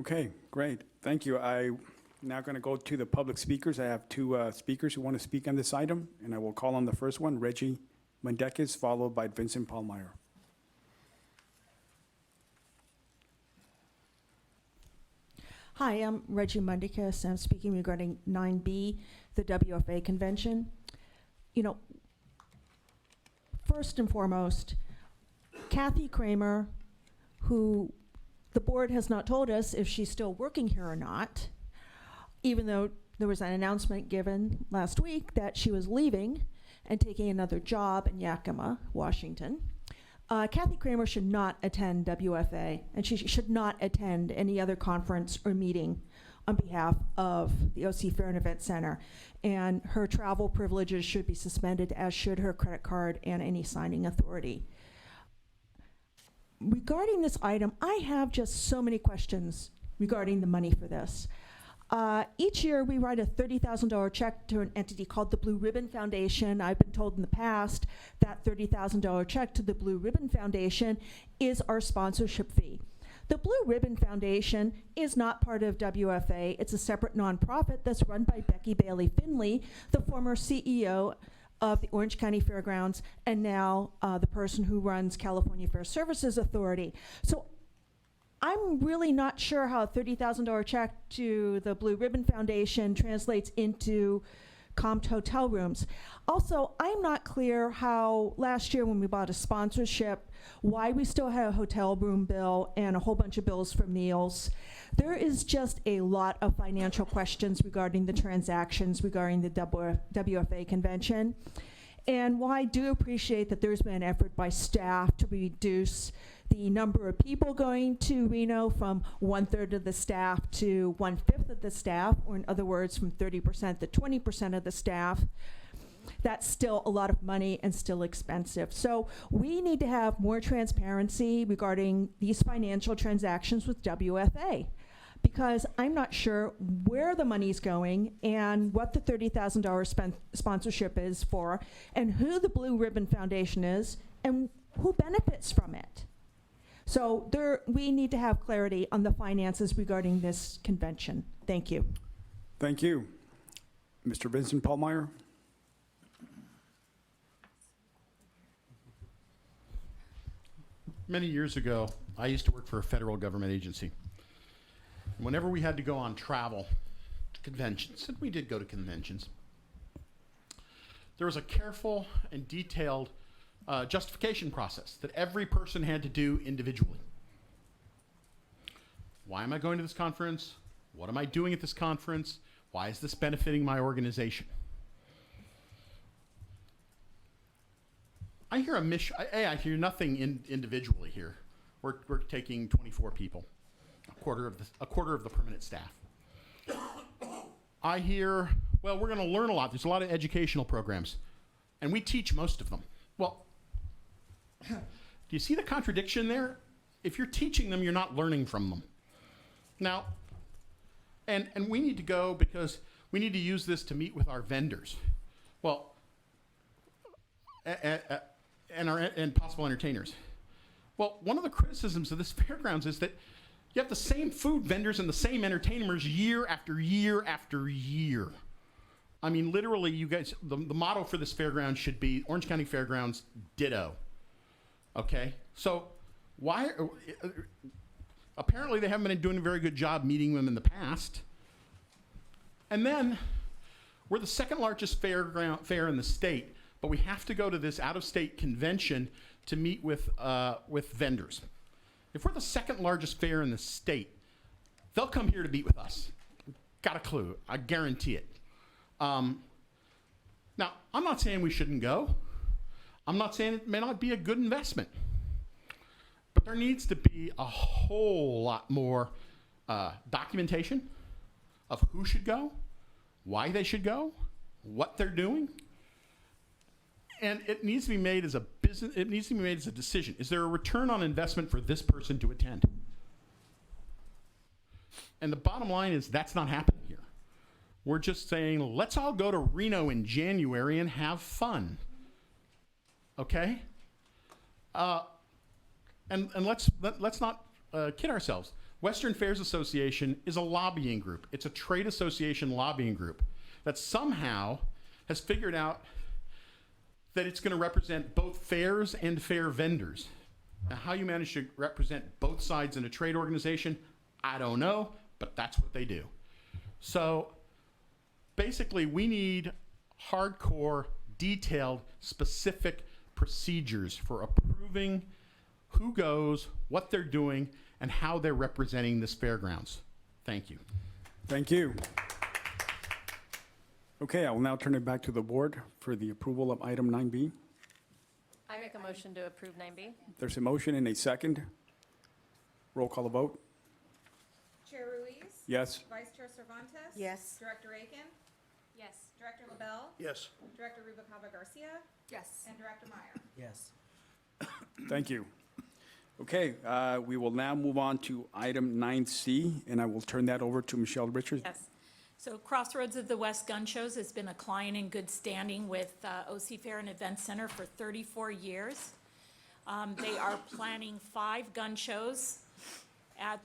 Okay, great, thank you. I'm now going to go to the public speakers. I have two speakers who want to speak on this item, and I will call on the first one, Reggie Mendekis, followed by Vincent Pallmeyer. Hi, I'm Reggie Mundicus. I'm speaking regarding 9B, the WFA convention. First and foremost, Kathy Kramer, who the board has not told us if she's still working here or not, even though there was an announcement given last week that she was leaving and taking another job in Yakima, Washington. Kathy Kramer should not attend WFA, and she should not attend any other conference or meeting on behalf of the OC Fair and Event Center. And her travel privileges should be suspended, as should her credit card and any signing authority. Regarding this item, I have just so many questions regarding the money for this. Each year, we write a $30,000 check to an entity called the Blue Ribbon Foundation. I've been told in the past that $30,000 check to the Blue Ribbon Foundation is our sponsorship fee. The Blue Ribbon Foundation is not part of WFA. It's a separate nonprofit that's run by Becky Bailey Finley, the former CEO of the Orange County Fairgrounds, and now the person who runs California Fair Services Authority. So I'm really not sure how a $30,000 check to the Blue Ribbon Foundation translates into comped hotel rooms. Also, I'm not clear how last year when we bought a sponsorship, why we still had a hotel room bill and a whole bunch of bills for meals. There is just a lot of financial questions regarding the transactions regarding the WFA convention. And while I do appreciate that there's been an effort by staff to reduce the number of people going to Reno from 1/3 of the staff to 1/5 of the staff, or in other words, from 30% to 20% of the staff, that's still a lot of money and still expensive. So we need to have more transparency regarding these financial transactions with WFA, because I'm not sure where the money's going and what the $30,000 sponsorship is for, and who the Blue Ribbon Foundation is, and who benefits from it. So we need to have clarity on the finances regarding this convention. Thank you. Thank you. Mr. Vincent Pallmeyer? Many years ago, I used to work for a federal government agency. Whenever we had to go on travel to conventions, and we did go to conventions, there was a careful and detailed justification process that every person had to do individually. Why am I going to this conference? What am I doing at this conference? Why is this benefiting my organization? I hear I hear nothing individually here. We're taking 24 people, a quarter of the permanent staff. I hear, well, we're going to learn a lot. There's a lot of educational programs, and we teach most of them. Well, do you see the contradiction there? If you're teaching them, you're not learning from them. Now, and we need to go because we need to use this to meet with our vendors. Well, and possible entertainers. Well, one of the criticisms of this fairgrounds is that you have the same food vendors and the same entertainers year after year after year. I mean, literally, you guys, the motto for this fairground should be Orange County Fairgrounds ditto. Okay? So, why? Apparently, they haven't been doing a very good job meeting them in the past. And then, we're the second largest fair in the state, but we have to go to this out-of-state convention to meet with vendors. If we're the second largest fair in the state, they'll come here to meet with us. Got a clue. I guarantee it. Now, I'm not saying we shouldn't go. I'm not saying it may not be a good investment. But there needs to be a whole lot more documentation of who should go, why they should go, what they're doing. And it needs to be made as a business, it needs to be made as a decision. Is there a return on investment for this person to attend? And the bottom line is that's not happening here. We're just saying, let's all go to Reno in January and have fun. Okay? And let's not kid ourselves. Western Fairs Association is a lobbying group. It's a trade association lobbying group that somehow has figured out that it's going to represent both fairs and fair vendors. Now, how you manage to represent both sides in a trade organization, I don't know, but that's what they do. So basically, we need hardcore, detailed, specific procedures for approving who goes, what they're doing, and how they're representing this fairgrounds. Thank you. Thank you. Okay, I will now turn it back to the board for the approval of item 9B. I make a motion to approve 9B. There's a motion and a second. Roll call a vote. Chair Ruiz? Yes. Vice Chair Cervantes? Yes. Director Aiken? Yes. Director LaBelle? Yes. Director Rubalcaba Garcia? Yes. And Director Meyer? Yes. Thank you. Okay, we will now move on to item 9C, and I will turn that over to Michelle Richards. Yes. So Crossroads of the West Gun Shows has been a client in good standing with OC Fair and Event Center for 34 years. They are planning 5 gun shows at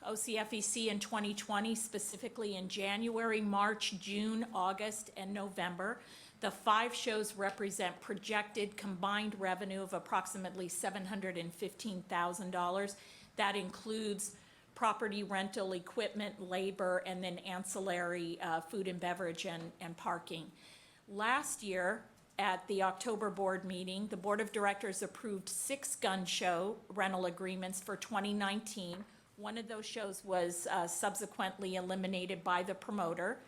OCFEC in 2020, specifically in January, March, June, August, and November. The 5 shows represent projected combined revenue of approximately $715,000. That includes property rental, equipment, labor, and then ancillary food and beverage and parking. Last year, at the October board meeting, the board of directors approved 6 gun show rental agreements for 2019. One of those shows was subsequently eliminated by the promoter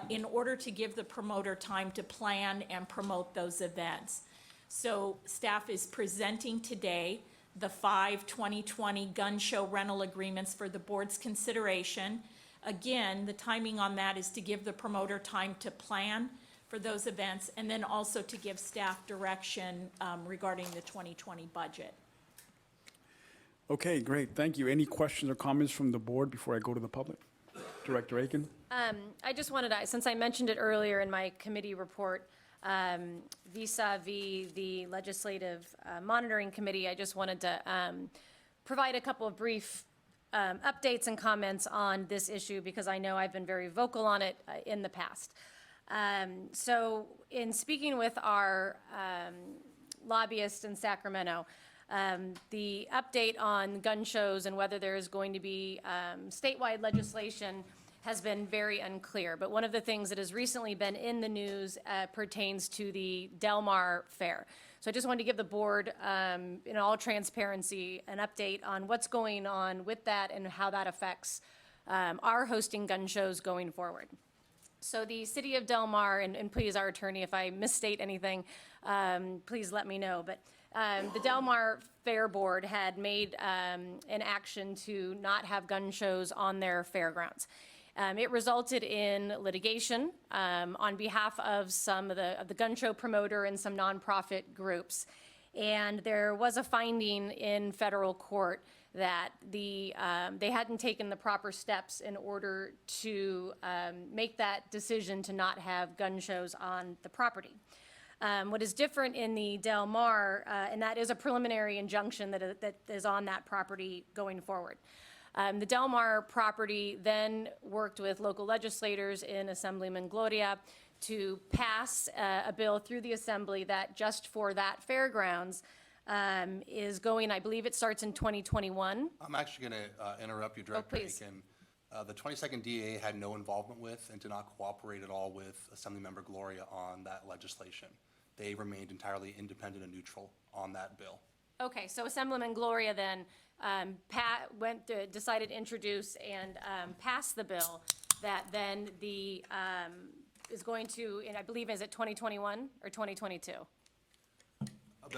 in order to give the promoter time to plan and promote those events. So staff is presenting today the 5 2020 gun show rental agreements for the board's consideration. Again, the timing on that is to give the promoter time to plan for those events and then also to give staff direction regarding the 2020 budget. Okay, great, thank you. Any questions or comments from the board before I go to the public? Director Aiken? I just wanted to, since I mentioned it earlier in my committee report, vis-a-vis the Legislative Monitoring Committee, I just wanted to provide a couple of brief updates and comments on this issue because I know I've been very vocal on it in the past. So in speaking with our lobbyist in Sacramento, the update on gun shows and whether there is going to be statewide legislation has been very unclear. But one of the things that has recently been in the news pertains to the Del Mar Fair. So I just wanted to give the board, in all transparency, an update on what's going on with that and how that affects our hosting gun shows going forward. So the city of Del Mar, and please, our attorney, if I misstate anything, please let me know, but the Del Mar Fair Board had made an action to not have gun shows on their fairgrounds. It resulted in litigation on behalf of some of the gun show promoter and some nonprofit groups. And there was a finding in federal court that they hadn't taken the proper steps in order to make that decision to not have gun shows on the property. What is different in the Del Mar, and that is a preliminary injunction that is on that property going forward. The Del Mar property then worked with local legislators in Assemblyman Gloria to pass a bill through the Assembly that just for that fairgrounds is going, I believe it starts in 2021. I'm actually going to interrupt you, Director please. Aiken. The 22nd DA had no involvement with and did not cooperate at all with Assemblymember Gloria on that legislation. They remained entirely independent and neutral on that bill. Okay, so Assemblyman Gloria then decided to introduce and pass the bill that then is going to, and I believe, is it 2021 or 2022?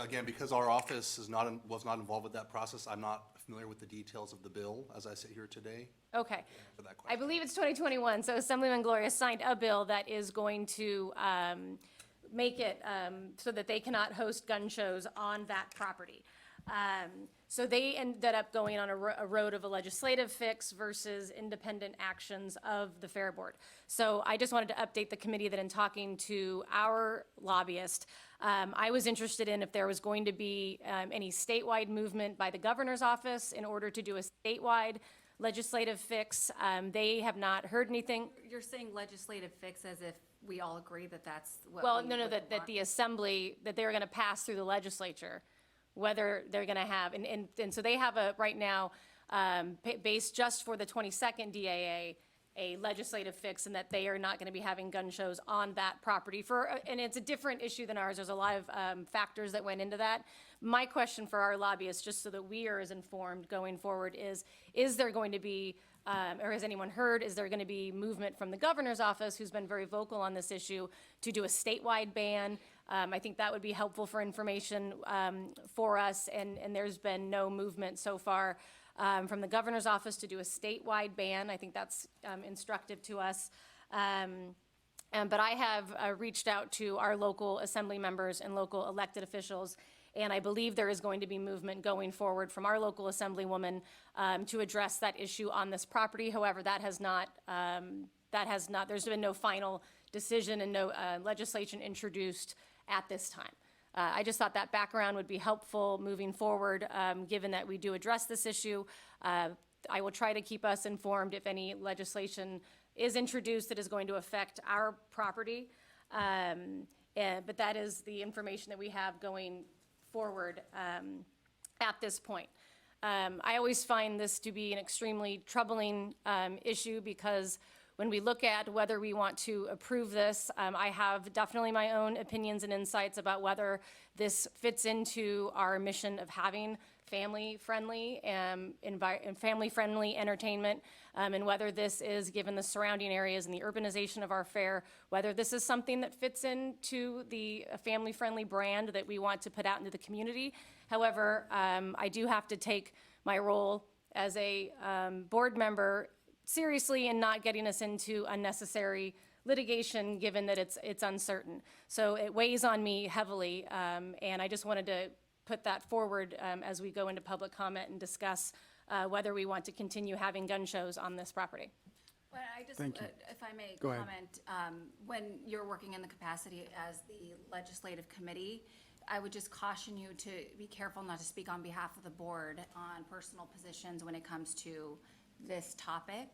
Again, because our office was not involved with that process, I'm not familiar with the details of the bill as I sit here today. Okay. For that I question. believe it's 2021, so Assemblyman Gloria signed a bill that is going to make it so that they cannot host gun shows on that property. So they ended up going on a road of a legislative fix versus independent actions of the Fair Board. So I just wanted to update the committee that in talking to our lobbyist, I was interested in if there was going to be any statewide movement by the governor's office in order to do a statewide legislative fix. They have not heard anything. You're saying legislative fix as if we all agree that that's what Well, we no, would that want? the assembly, that they're gonna pass through the legislature, whether they're gonna have, and so they have right now, based just for the 22nd DAA, a legislative fix, and that they are not gonna be having gun shows on that property and it's a different issue than ours. There's a lot of factors that went into that. My question for our lobbyists, just so that we are as informed going forward, is there going to be, or has anyone heard, is there going to be movement from the governor's office, who's been very vocal on this issue, to do a statewide ban? I think that would be helpful for information for us, and there's been no movement so far from the governor's office to do a statewide ban. I think that's instructive to us. But I have reached out to our local assembly members and local elected officials, and I believe there is going to be movement going forward from our local assemblywoman to address that issue on this property. However, there's been no final decision and no legislation introduced at this time. I just thought that background would be helpful moving forward, given that we do address this issue. I will try to keep us informed if any legislation is introduced that is going to affect our property. But that is the information that we have going forward at this point. I always find this to be an extremely troubling issue, because when we look at whether we want to approve this, I have definitely my own opinions and insights about whether this fits into our mission of having family-friendly and family-friendly entertainment, and whether this is, given the surrounding areas and the urbanization of our fair, whether this is something that fits into the family-friendly brand that we want to put out into the community. However, I do have to take my role as a board member seriously and not getting us into unnecessary litigation, given that it's uncertain. So it weighs on me heavily, and I just wanted to put that forward as we go into public comment and discuss whether we want to continue having gun shows on this property. Well, I just, Thank you. if I may Go ahead. comment, when you're working in the capacity as the legislative committee, I would just caution you to be careful not to speak on behalf of the board on personal positions when it comes to this topic,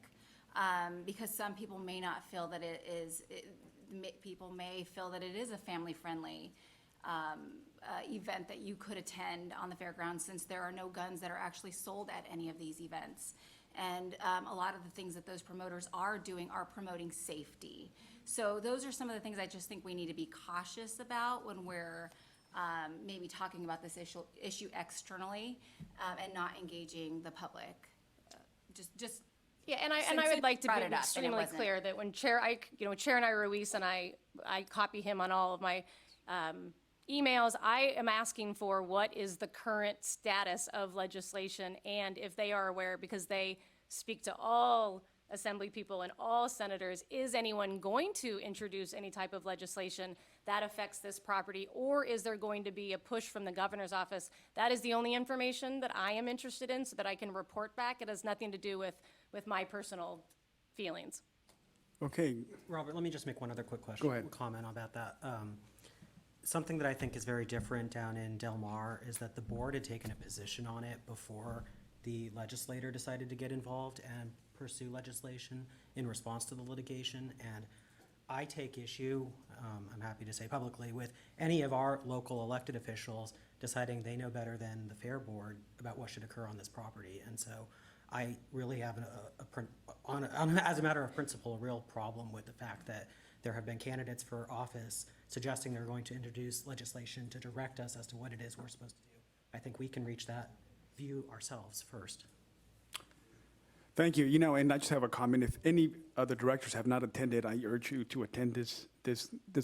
because some people may not feel that people may feel that it is a family-friendly event that you could attend on the fairgrounds, since there are no guns that are actually sold at any of these events. And a lot of the things that those promoters are doing are promoting safety. So those are some of the things I just think we need to be cautious about when we're maybe talking about this issue externally, and not engaging the public. Just Yeah, and I Since would you like to brought be it up and it extremely wasn't- clear that when Chair Ike, Chair and I Ruiz and I copy him on all of my emails, I am asking for what is the current status of legislation, and if they are aware, because they speak to all Assembly people and all senators, is anyone going to introduce any type of legislation that affects this property, or is there going to be a push from the governor's office? That is the only information that I am interested in so that I can report back. It has nothing to do with my personal feelings. Okay, Robert, let me just make one other quick Go ahead. comment about that. Something that I think is very different down in Del Mar is that the board had taken a position on it before the legislator decided to get involved and pursue legislation in response to the litigation. And I take issue, I'm happy to say publicly, with any of our local elected officials deciding they know better than the Fair Board about what should occur on this property. And so I really have, as a matter of principle, a real problem with the fact that there have been candidates for office suggesting they're going to introduce legislation to direct us as to what it is we're supposed to do. I think we can reach that view ourselves first. thank you. You know, and I just have a comment. If any other directors have not attended, I urge you to attend this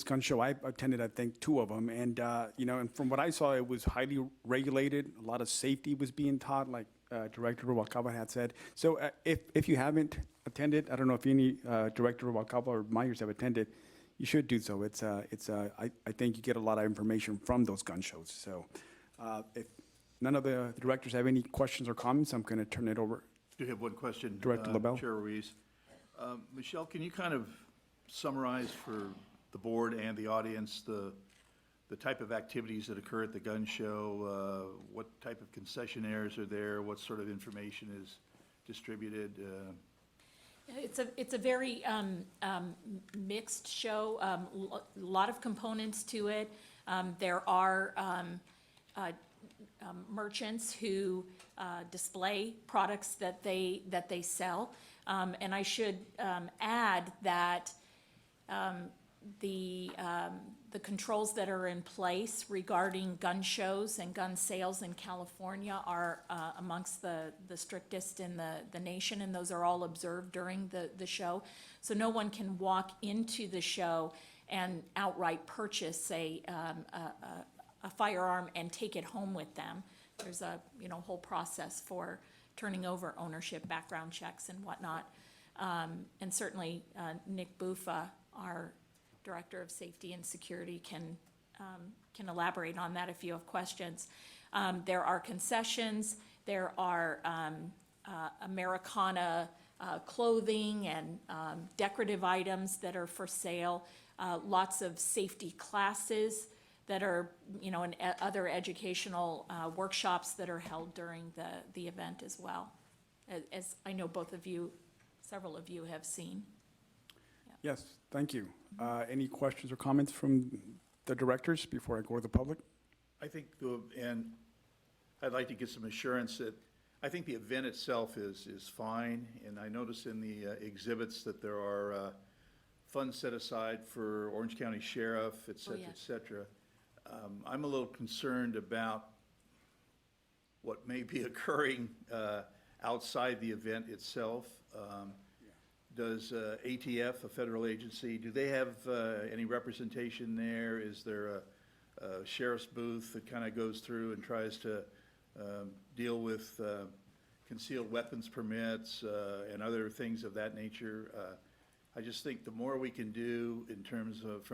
gun show. I attended, I think, 2 of them, and you know, and from what I saw, it was highly regulated. A lot of safety was being taught, like Director Rubalcaba had said. So if you haven't attended, I don't know if any Director Rubalcaba or Myers have attended, you should do so. I think you get a lot of information from those gun shows. So if none of the directors have any questions or comments, I'm going to turn it over. I do have one question. Director LaBelle. Chair Ruiz. Michelle, can you kind of summarize for the board and the audience the type of activities that occur at the gun show? What type of concessionaires are there? What sort of information is distributed? It's a very mixed show, a lot of components to it. There are merchants who display products that they sell. And I should add that the controls that are in place regarding gun shows and gun sales in California are amongst the strictest in the nation, and those are all observed during the show. So no one can walk into the show and outright purchase a firearm and take it home with them. There's a whole process for turning over ownership, background checks, and whatnot. And certainly Nick Bufa, our Director of Safety and Security, can elaborate on that if you have questions. There are concessions. There are Americana clothing and decorative items that are for sale. Lots of safety classes that are, and other educational workshops that are held during the event as well, as I know several of you have seen. Yes, thank you. Any questions or comments from the directors before I go to the public? I think, and I'd like to get some assurance that, I think the event itself is fine, and I noticed in the exhibits that there are funds set aside for Orange County Sheriff, et cetera, et cetera. I'm a little concerned about what may be occurring outside the event itself. Does ATF, a federal agency, do they have any representation there? Is there a sheriff's booth that kind of goes through and tries to deal with concealed weapons permits and other things of that nature? I just think the more we can do in terms of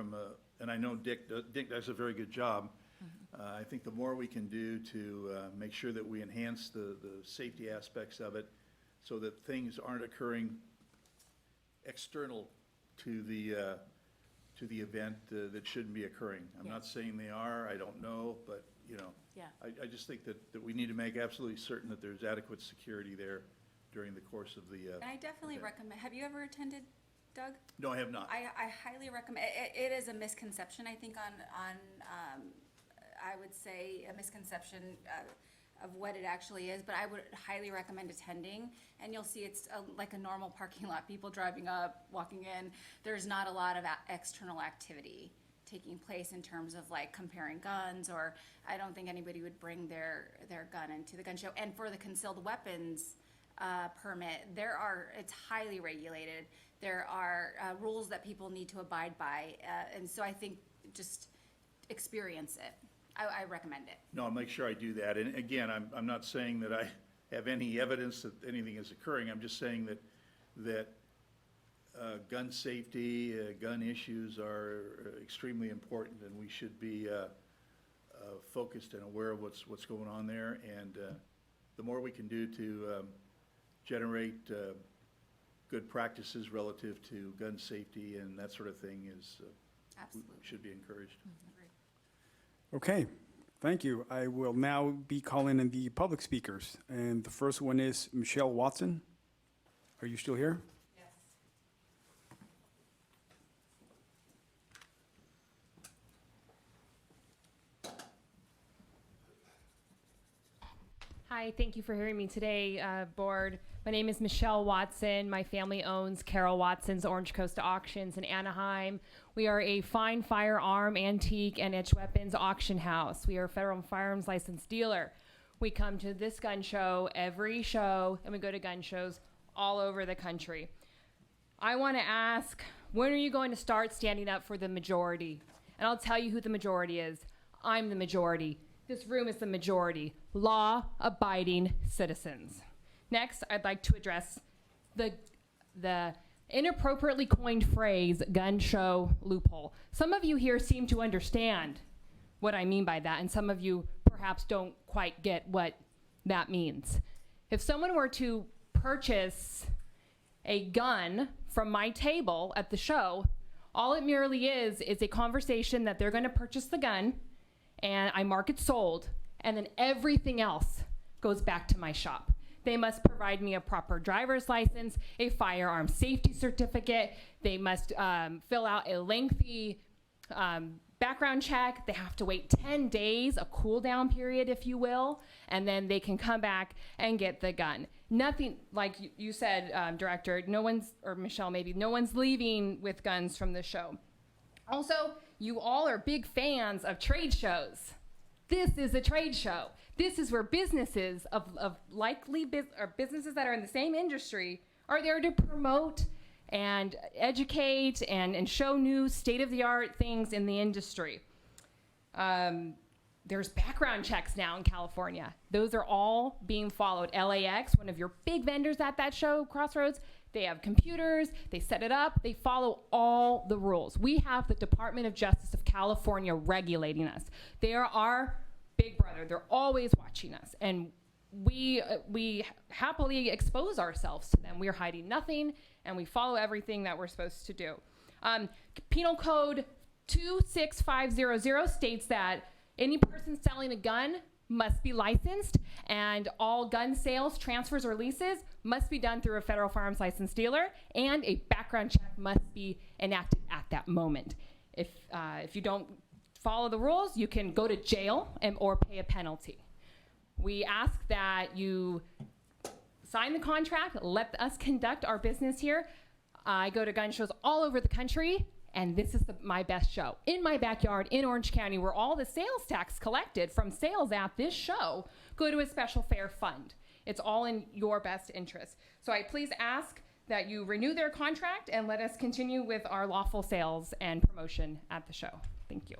and I know Dick does a very good job. I think the more we can do to make sure that we enhance the safety aspects of it so that things aren't occurring external to the event that shouldn't be occurring. I'm not saying they are, I don't know, but, I just think that we need to make absolutely certain that there's adequate security there during the course of the And I definitely recommend, have you ever attended, Doug? No, I have not. I highly recommend, it is a misconception, I think, on I would say, a misconception of what it actually is, but I would highly recommend attending, and you'll see it's like a normal parking lot, people driving up, walking in. There's not a lot of external activity taking place in terms of like comparing guns, or I don't think anybody would bring their gun into the gun show. And for the concealed weapons permit, it's highly regulated. There are rules that people need to abide by, and so I think just experience it. I recommend it. No, I'll make sure I do that. And again, I'm not saying that I have any evidence that anything is occurring. I'm just saying that gun safety, gun issues are extremely important, and we should be focused and aware of what's going on there. And the more we can do to generate good practices relative to gun safety and that sort of thing should be encouraged. Okay, thank you. I will now be calling in the public speakers. And the first one is Michelle Watson. Are you still here? Hi, thank you for hearing me today, board. My name is Michelle Watson. My family owns Carol Watson's Orange Coast Auctions in Anaheim. We are a fine firearm, antique, and etched weapons auction house. We are a federal firearms licensed dealer. We come to this gun show every show, and we go to gun shows all over the country. I want to ask, when are you going to start standing up for the majority? And I'll tell you who the majority is. I'm the majority. This room is the majority. Law-abiding citizens. Next, I'd like to address the inappropriately coined phrase, gun show loophole. Some of you here seem to understand what I mean by that, and some of you perhaps don't quite get what that means. If someone were to purchase a gun from my table at the show, all it merely is a conversation that they're going to purchase the gun, and I mark it sold, and then everything else goes back to my shop. They must provide me a proper driver's license, a firearm safety certificate. They must fill out a lengthy background check. They have to wait 10 days, a cool down period, if you will, and then they can come back and get the gun. Nothing, like you said, Director, or Michelle maybe, no one's leaving with guns from the show. Also, you all are big fans of trade shows. This is a trade show. This is where businesses or businesses that are in the same industry are there to promote and educate and show new state-of-the-art things in the industry. There's background checks now in California. Those are all being followed. LAX, one of your big vendors at that show, Crossroads, they have computers, they set it up, they follow all the rules. We have the Department of Justice of California regulating us. They are our big brother. They're always watching us, and we happily expose ourselves to them. We are hiding nothing, and we follow everything that we're supposed to do. Penal Code 26500 states that any person selling a gun must be licensed, and all gun sales, transfers, or leases must be done through a federal firearms licensed dealer, and a background check must be enacted at that moment. If you don't follow the rules, you can go to jail or pay a penalty. We ask that you sign the contract, let us conduct our business here. I go to gun shows all over the country, and this is my best show. In my backyard in Orange County, where all the sales tax collected from sales at this show go to a special fair fund. It's all in your best interest. So I please ask that you renew their contract and let us continue with our lawful sales and promotion at the show. Thank you.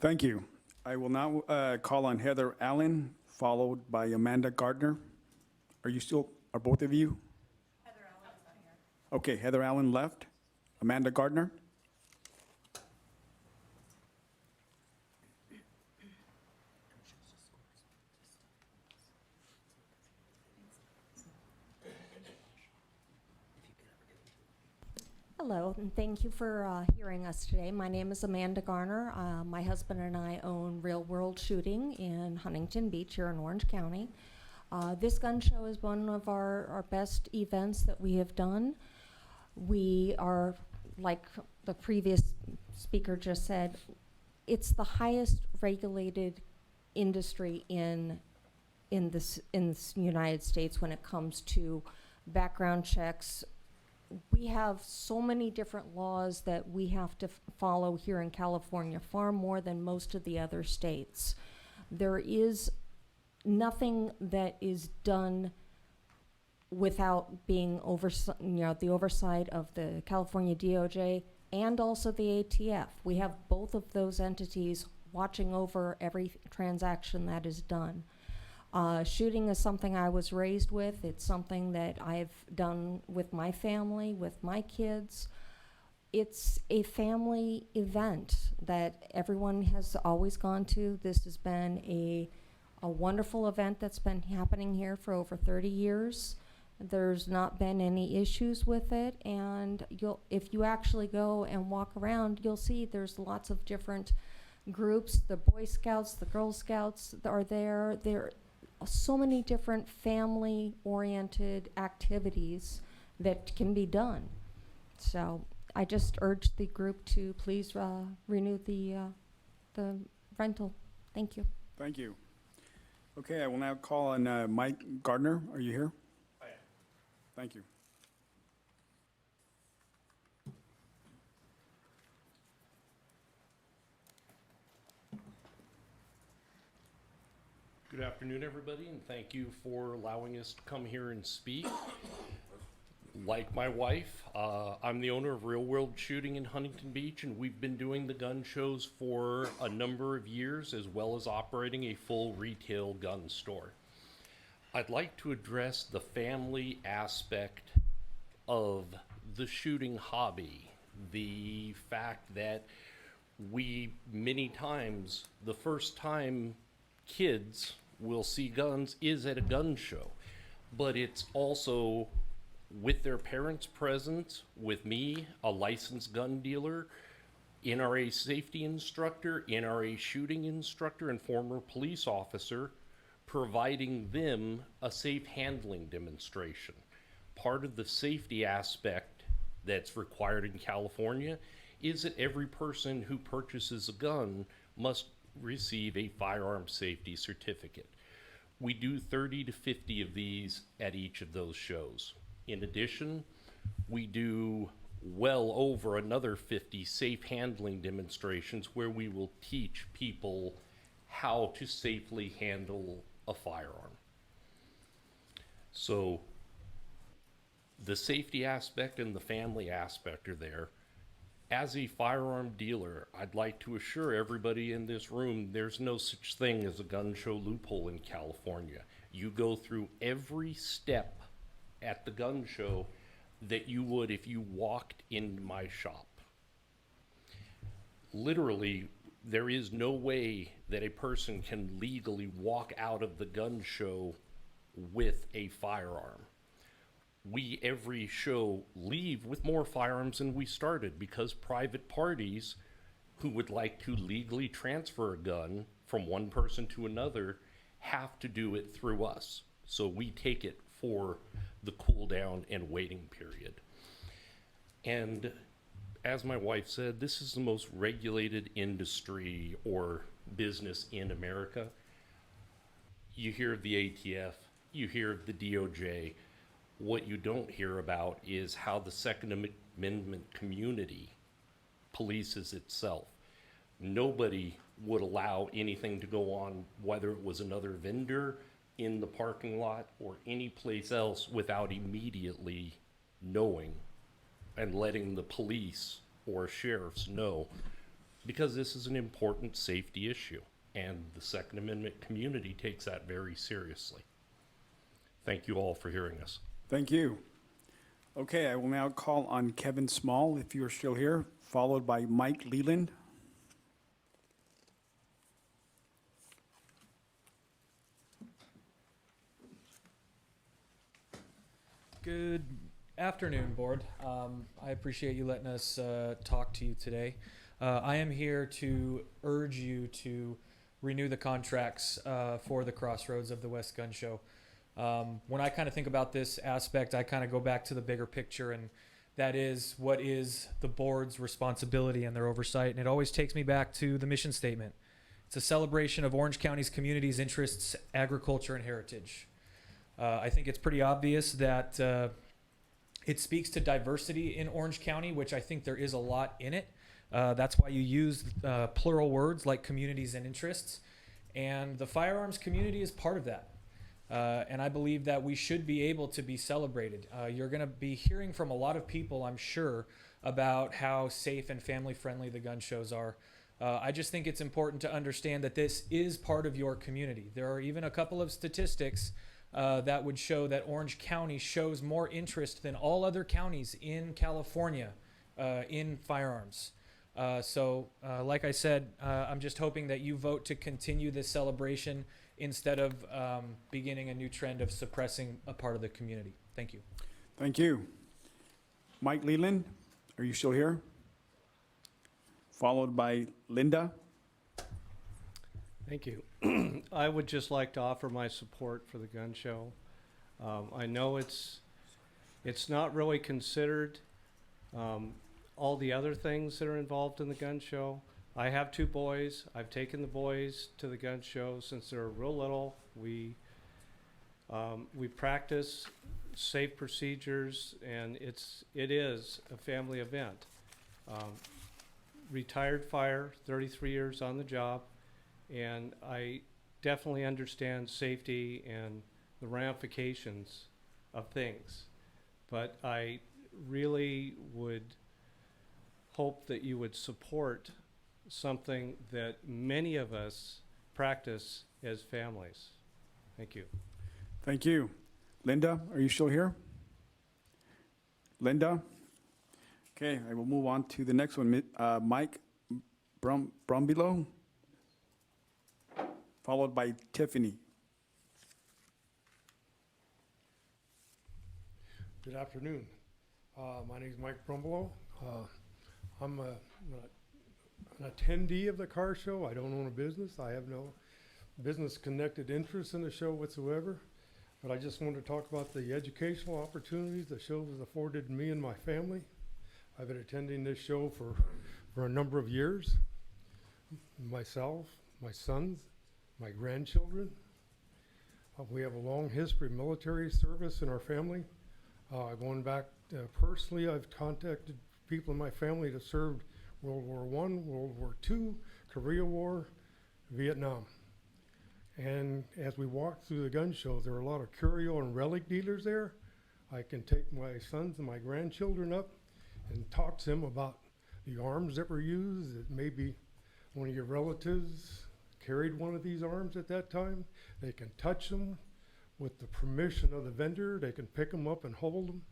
Thank you. I will now call on Heather Allen, followed by Amanda Gardner. Are both of you? Heather Allen is not here. Okay, Heather Allen left. Amanda Gardner? Hello, and thank you for hearing us today. My name is Amanda Garner. My husband and I own Real World Shooting in Huntington Beach here in Orange County. This gun show is one of our best events that we have done. We are, like the previous speaker just said, it's the highest regulated industry in the United States when it comes to background checks. We have so many different laws that we have to follow here in California, far more than most of the other states. There is nothing that is done without being the oversight of the California DOJ and also the ATF. We have both of those entities watching over every transaction that is done. Shooting is something I was raised with. It's something that I've done with my family, with my kids. It's a family event that everyone has always gone to. This has been a wonderful event that's been happening here for over 30 years. There's not been any issues with it, and if you actually go and walk around, you'll see there's lots of different groups. The Boy Scouts, the Girl Scouts are there. There are so many different family-oriented activities that can be done. So I just urge the group to please renew the rental. Thank you. Thank you. Okay, I will now call on Mike Gardner. Are you here? I am. Thank you. Good afternoon, everybody, and thank you for allowing us to come here and speak. Like my wife, I'm the owner of Real World Shooting in Huntington Beach, and we've been doing the gun shows for a number of years, as well as operating a full retail gun store. I'd like to address the family aspect of the shooting hobby. The fact that many times, the first time kids will see guns is at a gun show, but it's also with their parents present, with me, a licensed gun dealer, NRA safety instructor, NRA shooting instructor, and former police officer, providing them a safe handling demonstration. Part of the safety aspect that's required in California is that every person who purchases a gun must receive a firearm safety certificate. We do 30 to 50 of these at each of those shows. In addition, we do well over another 50 safe handling demonstrations where we will teach people how to safely handle a firearm. So the safety aspect and the family aspect are there. As a firearm dealer, I'd like to assure everybody in this room there's no such thing as a gun show loophole in California. You go through every step at the gun show that you would if you walked into my shop. Literally, there is no way that a person can legally walk out of the gun show with a firearm. We, every show, leave with more firearms than we started because private parties who would like to legally transfer a gun from one person to another have to do it through us. So we take it for the cool down and waiting period. And as my wife said, this is the most regulated industry or business in America. You hear of the ATF, you hear of the DOJ. What you don't hear about is how the Second Amendment community polices itself. Nobody would allow anything to go on, whether it was another vendor in the parking lot or any place else, without immediately knowing and letting the police or sheriffs know, because this is an important safety issue, and the Second Amendment community takes that very seriously. Thank you all for hearing us. Thank you. Okay, I will now call on Kevin Small, if you're still here, followed by Mike Leland. Good afternoon, Board. I appreciate you letting us talk to you today. I am here to urge you to renew the contracts for the Crossroads of the West Gun Show. When I kind of think about this aspect, I kind of go back to the bigger picture, and that is what is the board's responsibility and their oversight. And it always takes me back to the mission statement. It's a celebration of Orange County's communities, interests, agriculture, and heritage. I think it's pretty obvious that it speaks to diversity in Orange County, which I think there is a lot in it. That's why you use plural words like communities and interests. And the firearms community is part of that. And I believe that we should be able to be celebrated. You're going to be hearing from a lot of people, I'm sure, about how safe and family-friendly the gun shows are. I just think it's important to understand that this is part of your community. There are even a couple of statistics that would show that Orange County shows more interest than all other counties in California in firearms. Like I said, I'm just hoping that you vote to continue this celebration instead of beginning a new trend of suppressing a part of the community. Thank you. Thank you. Mike Leland, are you still here? Followed by Linda. Thank you. I would just like to offer my support for the gun show. I know it's not really considered all the other things that are involved in the gun show. I have 2 boys. I've taken the boys to the gun show since they were real little. We practice safe procedures, and it is a family event. Retired fire, 33 years on the job, and I definitely understand safety and the ramifications of things. But I really would hope that you would support something that many of us practice as families. Thank you. Thank you. Linda, are you still here? Linda? Okay, I will move on to the next one. Mike Brumbilow, followed by Tiffany. Good afternoon. My name is Mike Brumbilow. I'm an attendee of the car show. I don't own a business. I have no business-connected interest in the show whatsoever. But I just wanted to talk about the educational opportunities the show has afforded me and my family. I've been attending this show for a number of years. Myself, my sons, my grandchildren. We have a long history of military service in our family. Going back personally, I've contacted people in my family that served World War I, World War II, Korea War, Vietnam. And as we walked through the gun show, there were a lot of curio and relic dealers there. I can take my sons and my grandchildren up and talk to them about the arms that were used. That maybe one of your relatives carried one of these arms at that time. They can touch them with the permission of the vendor. They can pick them up and hold them.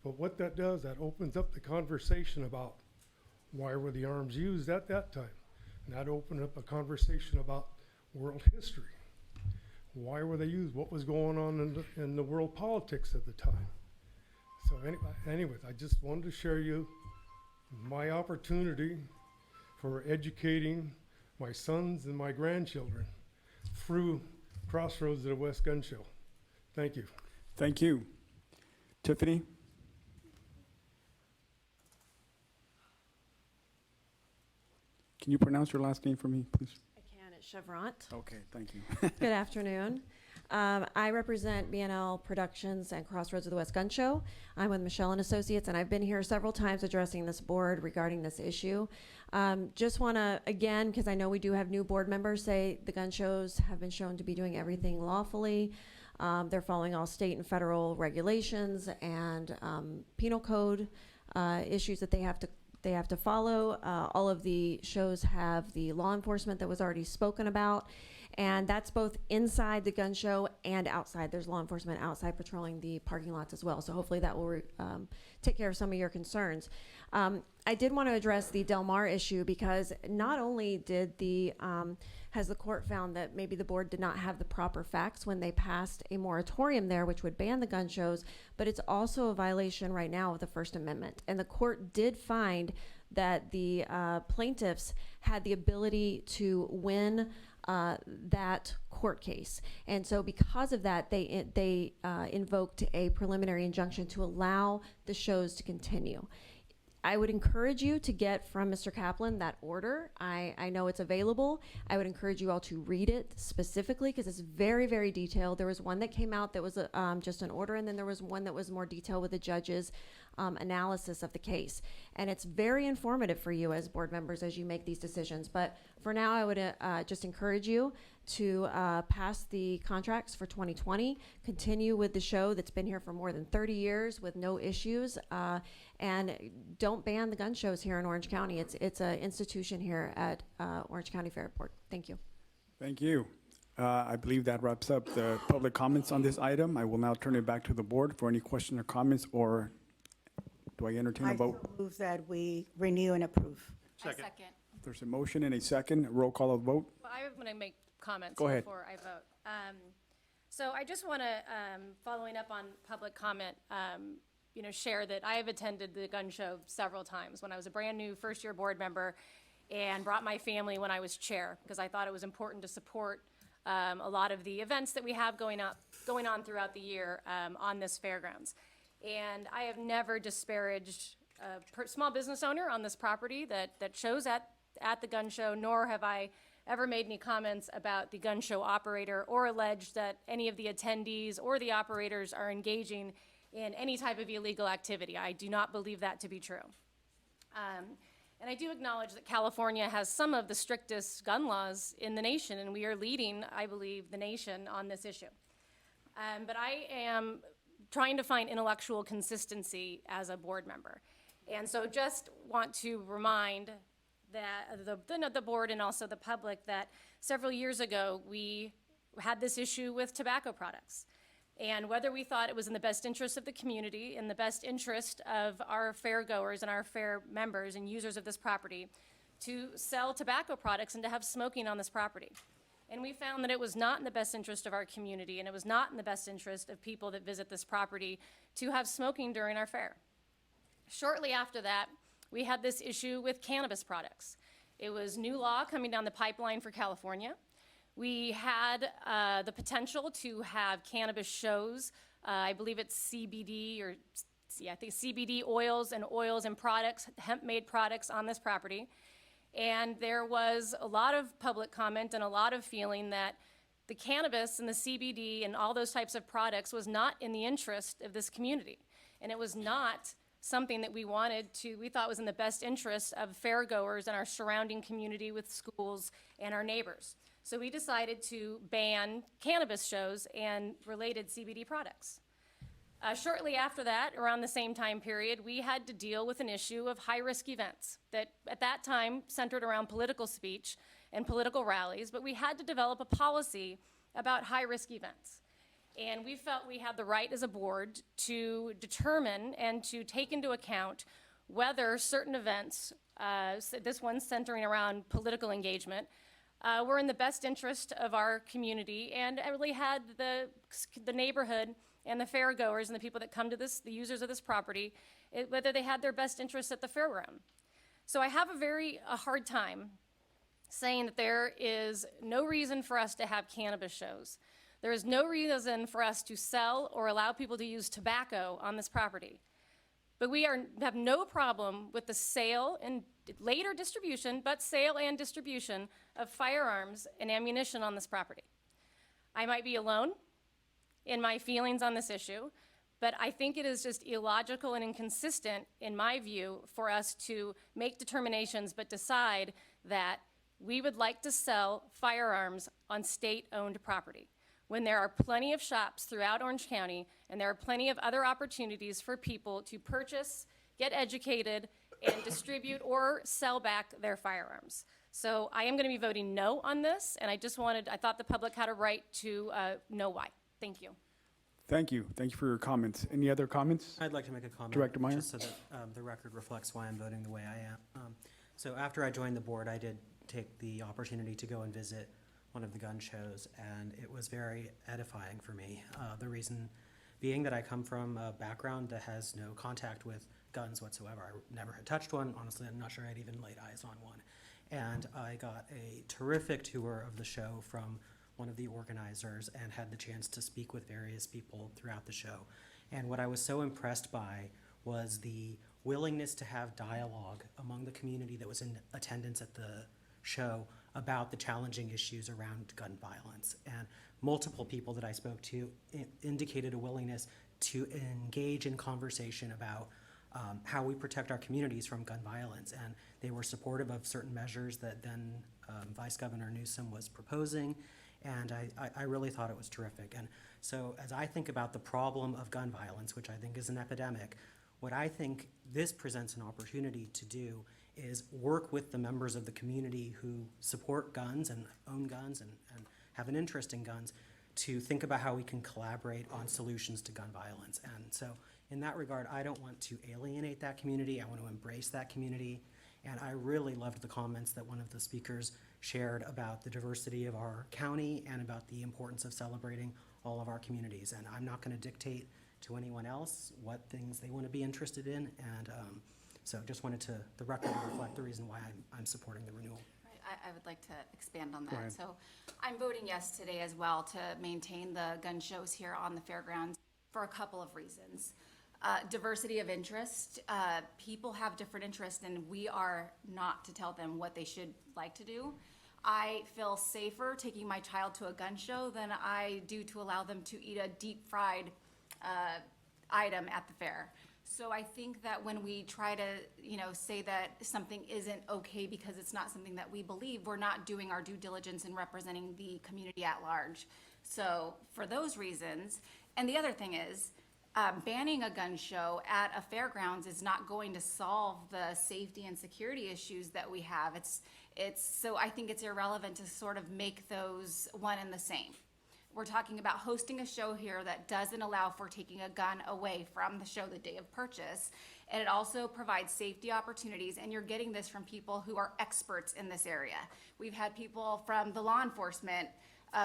But what that does, that opens up the conversation about why were the arms used at that time. And that opened up a conversation about world history. Why were they used? What was going on in the world politics at the time? So anyways, I just wanted to share you my opportunity for educating my sons and my grandchildren through Crossroads of the West Gun Show. Thank you. Thank you. Tiffany? Can you pronounce your last name for me, please? I can. It's Chevrant. Okay, thank you. Good afternoon. I represent B&L Productions and Crossroads of the West Gun Show. I'm with Michelle and Associates, and I've been here several times addressing this board regarding this issue. Just want to, again, because I know we do have new board members, say the gun shows have been shown to be doing everything lawfully. They're following all state and federal regulations and penal code issues that they have to follow. All of the shows have the law enforcement that was already spoken about, and that's both inside the gun show and outside. There's law enforcement outside patrolling the parking lots as well, so hopefully that will take care of some of your concerns. I did want to address the Del Mar issue because not only did has the court found that maybe the board did not have the proper facts when they passed a moratorium there, which would ban the gun shows, but it's also a violation right now of the First Amendment. And the court did find that the plaintiffs had the ability to win that court case. And so because of that, they invoked a preliminary injunction to allow the shows to continue. I would encourage you to get from Mr. Kaplan that order. I know it's available. I would encourage you all to read it specifically because it's very, very detailed. There was one that came out that was just an order, and then there was one that was more detailed with the judge's analysis of the case. And it's very informative for you as board members as you make these decisions. But for now, I would just encourage you to pass the contracts for 2020, continue with the show that's been here for more than 30 years with no issues, and don't ban the gun shows here in Orange County. It's an institution here at Orange County Fairport. Thank you. Thank you. I believe that wraps up the public comments on this item. I will now turn it back to the board for any questions or comments, or do I entertain a vote? I move that we renew and approve. Second. There's a motion and a second. Roll call of vote. Well, I want to make comments Go ahead. before I vote. So I just want to, following up on public comment, share that I have attended the gun show several times when I was a brand new first-year board member and brought my family when I was chair because I thought it was important to support a lot of the events that we have going on throughout the year on this fairgrounds. And I have never disparaged a small business owner on this property that shows at the gun show, nor have I ever made any comments about the gun show operator or alleged that any of the attendees or the operators are engaging in any type of illegal activity. I do not believe that to be true. And I do acknowledge that California has some of the strictest gun laws in the nation, and we are leading, I believe, the nation on this issue. But I am trying to find intellectual consistency as a board member. And so just want to remind that the board and also the public that several years ago, we had this issue with tobacco products. And whether we thought it was in the best interest of the community, in the best interest of our fairgoers and our fair members and users of this property to sell tobacco products and to have smoking on this property. And we found that it was not in the best interest of our community, and it was not in the best interest of people that visit this property to have smoking during our fair. Shortly after that, we had this issue with cannabis products. It was new law coming down the pipeline for California. We had the potential to have cannabis shows. I believe it's CBD I think CBD oils and products, hemp-made products on this property. And there was a lot of public comment and a lot of feeling that the cannabis and the CBD and all those types of products was not in the interest of this community. And it was not something that we thought was in the best interest of fairgoers and our surrounding community with schools and our neighbors. So we decided to ban cannabis shows and related CBD products. Shortly after that, around the same time period, we had to deal with an issue of high-risk events that at that time centered around political speech and political rallies, but we had to develop a policy about high-risk events. And we felt we had the right as a board to determine and to take into account whether certain events, this one centering around political engagement, were in the best interest of our community and really had the neighborhood and the fairgoers and the people that come to this, the users of this property, whether they had their best interests at the fairground. So I have a hard time saying that there is no reason for us to have cannabis shows. There is no reason for us to sell or allow people to use tobacco on this property. But we have no problem with the sale and later distribution, but sale and distribution of firearms and ammunition on this property. I might be alone in my feelings on this issue, but I think it is just illogical and inconsistent, in my view, for us to make determinations but decide that we would like to sell firearms on state-owned property, when there are plenty of shops throughout Orange County and there are plenty of other opportunities for people to purchase, get educated, and distribute or sell back their firearms. So I am going to be voting no on this, and I thought the public had a right to know why. Thank you. Thank you. Thank you for your comments. Any other comments? I'd like to make a comment. Director Meyer? Just so that the record reflects why I'm voting the way I am. So after I joined the board, I did take the opportunity to go and visit one of the gun shows, and it was very edifying for me. The reason being that I come from a background that has no contact with guns whatsoever. I never had touched one. Honestly, I'm not sure I'd even laid eyes on one. And I got a terrific tour of the show from one of the organizers and had the chance to speak with various people throughout the show. And what I was so impressed by was the willingness to have dialogue among the community that was in attendance at the show about the challenging issues around gun violence. And multiple people that I spoke to indicated a willingness to engage in conversation about how we protect our communities from gun violence. And they were supportive of certain measures that then Vice Governor Newsom was proposing. And I really thought it was terrific. And so as I think about the problem of gun violence, which I think is an epidemic, what I think this presents an opportunity to do is work with the members of the community who support guns and own guns and have an interest in guns to think about how we can collaborate on solutions to gun violence. And so in that regard, I don't want to alienate that community. I want to embrace that community. And I really loved the comments that one of the speakers shared about the diversity of our county and about the importance of celebrating all of our communities. And I'm not going to dictate to anyone else what things they want to be interested in. And so just wanted the record to reflect the reason why I'm supporting the renewal. I would like to expand on Go that. ahead. So I'm voting yes today as well to maintain the gun shows here on the fairgrounds for a couple of reasons. Diversity of interest. People have different interests, and we are not to tell them what they should like to do. I feel safer taking my child to a gun show than I do to allow them to eat a deep fried item at the fair. So I think that when we try to, say that something isn't okay because it's not something that we believe, we're not doing our due diligence in representing the community at large. So for those reasons, and the other thing is, banning a gun show at a fairgrounds is not going to solve the safety and security issues that we have. So I think it's irrelevant to sort of make those one and the same. We're talking about hosting a show here that doesn't allow for taking a gun away from the show the day of purchase. And it also provides safety opportunities, and you're getting this from people who are experts in this area. We've had people from the law enforcement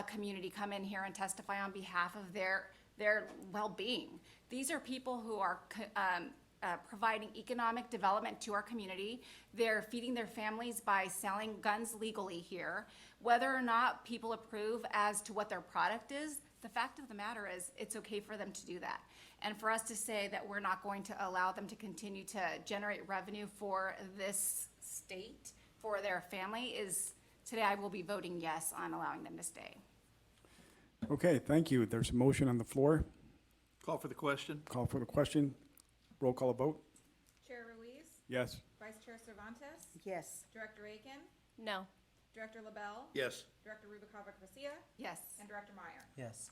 community come in here and testify on behalf of their well-being. These are people who are providing economic development to our community. They're feeding their families by selling guns legally here. Whether or not people approve as to what their product is, the fact of the matter is it's okay for them to do that. And for us to say that we're not going to allow them to continue to generate revenue for this state, for their family, is today I will be voting yes on allowing them to stay. Okay, thank you. There's a motion on the floor. Call for the question. Call for the question. Roll call a vote. Chair Ruiz? Yes. Vice Chair Cervantes? Yes. Director Aiken? No. Director LaBelle? Yes. Director Rubicava Garcia? Yes. And Director Meyer? Yes.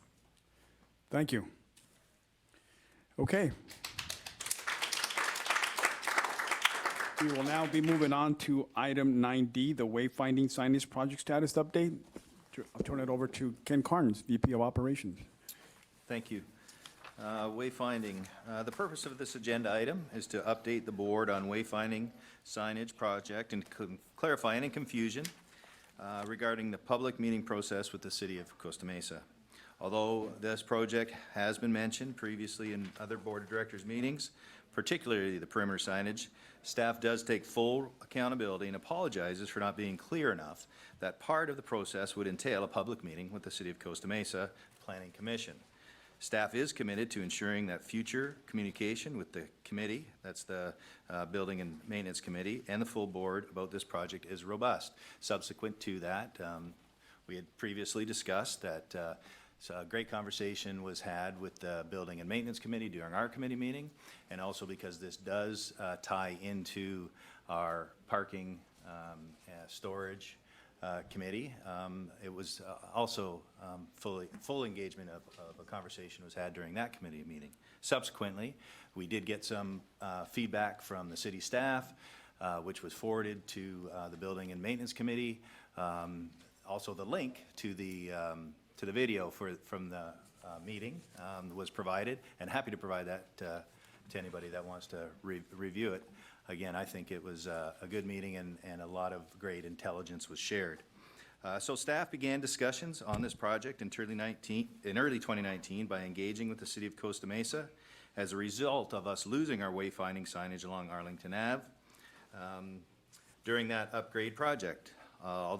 Thank you. Okay. We will now be moving on to item 9D, the wayfinding signage project status update. I'll turn it over to Ken Carnes, VP of Operations. Thank you. Wayfinding. The purpose of this agenda item is to update the board on wayfinding signage project and clarify any confusion regarding the public meeting process with the city of Costa Mesa. Although this project has been mentioned previously in other board of directors meetings, particularly the perimeter signage, staff does take full accountability and apologizes for not being clear enough that part of the process would entail a public meeting with the city of Costa Mesa Planning Commission. Staff is committed to ensuring that future communication with the committee, that's the Building and Maintenance Committee, and the full board about this project is robust. Subsequent to that, we had previously discussed that so a great conversation was had with the Building and Maintenance Committee during our committee meeting, and also because this does tie into our parking storage committee. It was also full engagement of a conversation was had during that committee meeting. Subsequently, we did get some feedback from the city staff, which was forwarded to the Building and Maintenance Committee. Also, the link to the video from the meeting was provided, and happy to provide that to anybody that wants to review it. Again, I think it was a good meeting, and a lot of great intelligence was shared. So staff began discussions on this project in early 2019 by engaging with the city of Costa Mesa as a result of us losing our wayfinding signage along Arlington Ave during that upgrade project.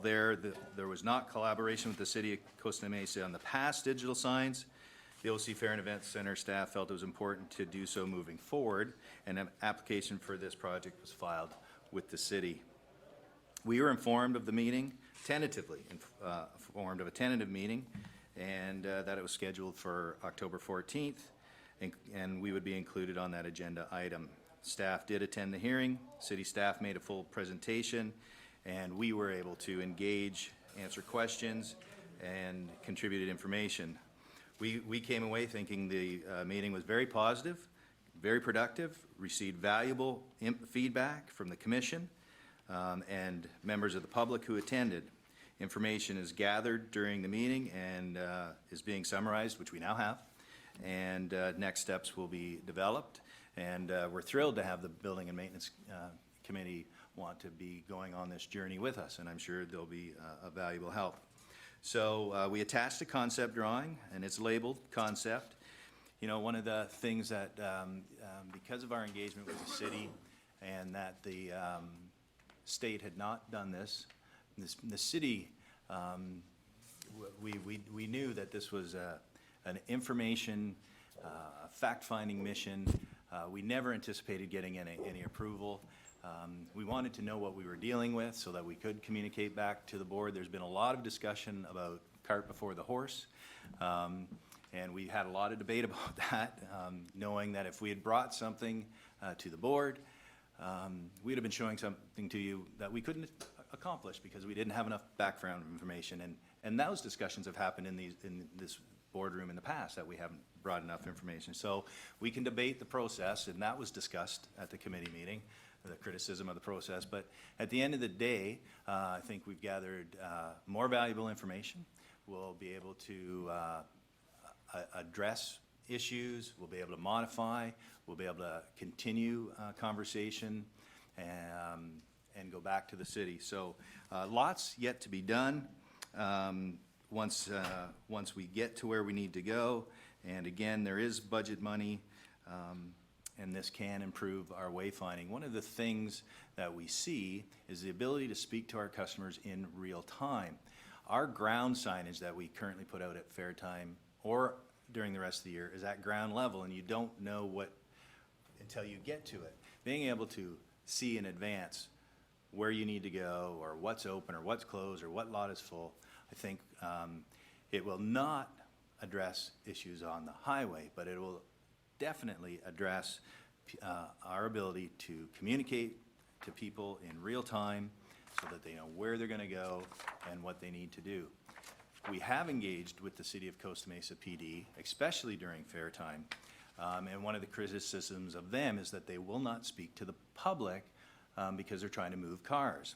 There was not collaboration with the city of Costa Mesa on the past digital signs. The OC Fair and Events Center staff felt it was important to do so moving forward, and an application for this project was filed with the city. We were informed of the meeting, tentatively informed of a tentative meeting, and that it was scheduled for October 14th, and we would be included on that agenda item. Staff did attend the hearing. City staff made a full presentation, and we were able to engage, answer questions, and contributed information. We came away thinking the meeting was very positive, very productive, received valuable feedback from the commission and members of the public who attended. Information is gathered during the meeting and is being summarized, which we now have, and next steps will be developed. And we're thrilled to have the Building and Maintenance Committee want to be going on this journey with us, and I'm sure they'll be a valuable help. So we attached a concept drawing, and it's labeled concept. You know, one of the things that, because of our engagement with the city and that the state had not done this, the city, we knew that this was an information, fact-finding mission. We never anticipated getting any approval. We wanted to know what we were dealing with so that we could communicate back to the board. There's been a lot of discussion about cart before the horse, and we had a lot of debate about that, knowing that if we had brought something to the board, we'd have been showing something to you that we couldn't accomplish because we didn't have enough background information. And those discussions have happened in this boardroom in the past, that we haven't brought enough information. So we can debate the process, and that was discussed at the committee meeting, the criticism of the process. But at the end of the day, I think we've gathered more valuable information. We'll be able to address issues. We'll be able to modify. We'll be able to continue conversation and go back to the city. So lots yet to be done once we get to where we need to go. And again, there is budget money, and this can improve our wayfinding. One of the things that we see is the ability to speak to our customers in real time. Our ground signage that we currently put out at fair time or during the rest of the year is at ground level, and you don't know what until you get to it. Being able to see in advance where you need to go, or what's open, or what's closed, or what lot is full, I think it will not address issues on the highway, but it will definitely address our ability to communicate to people in real time so that they know where they're going to go and what they need to do. We have engaged with the City of Costa Mesa PD, especially during fair time, and one of the criticisms of them is that they will not speak to the public because they're trying to move cars.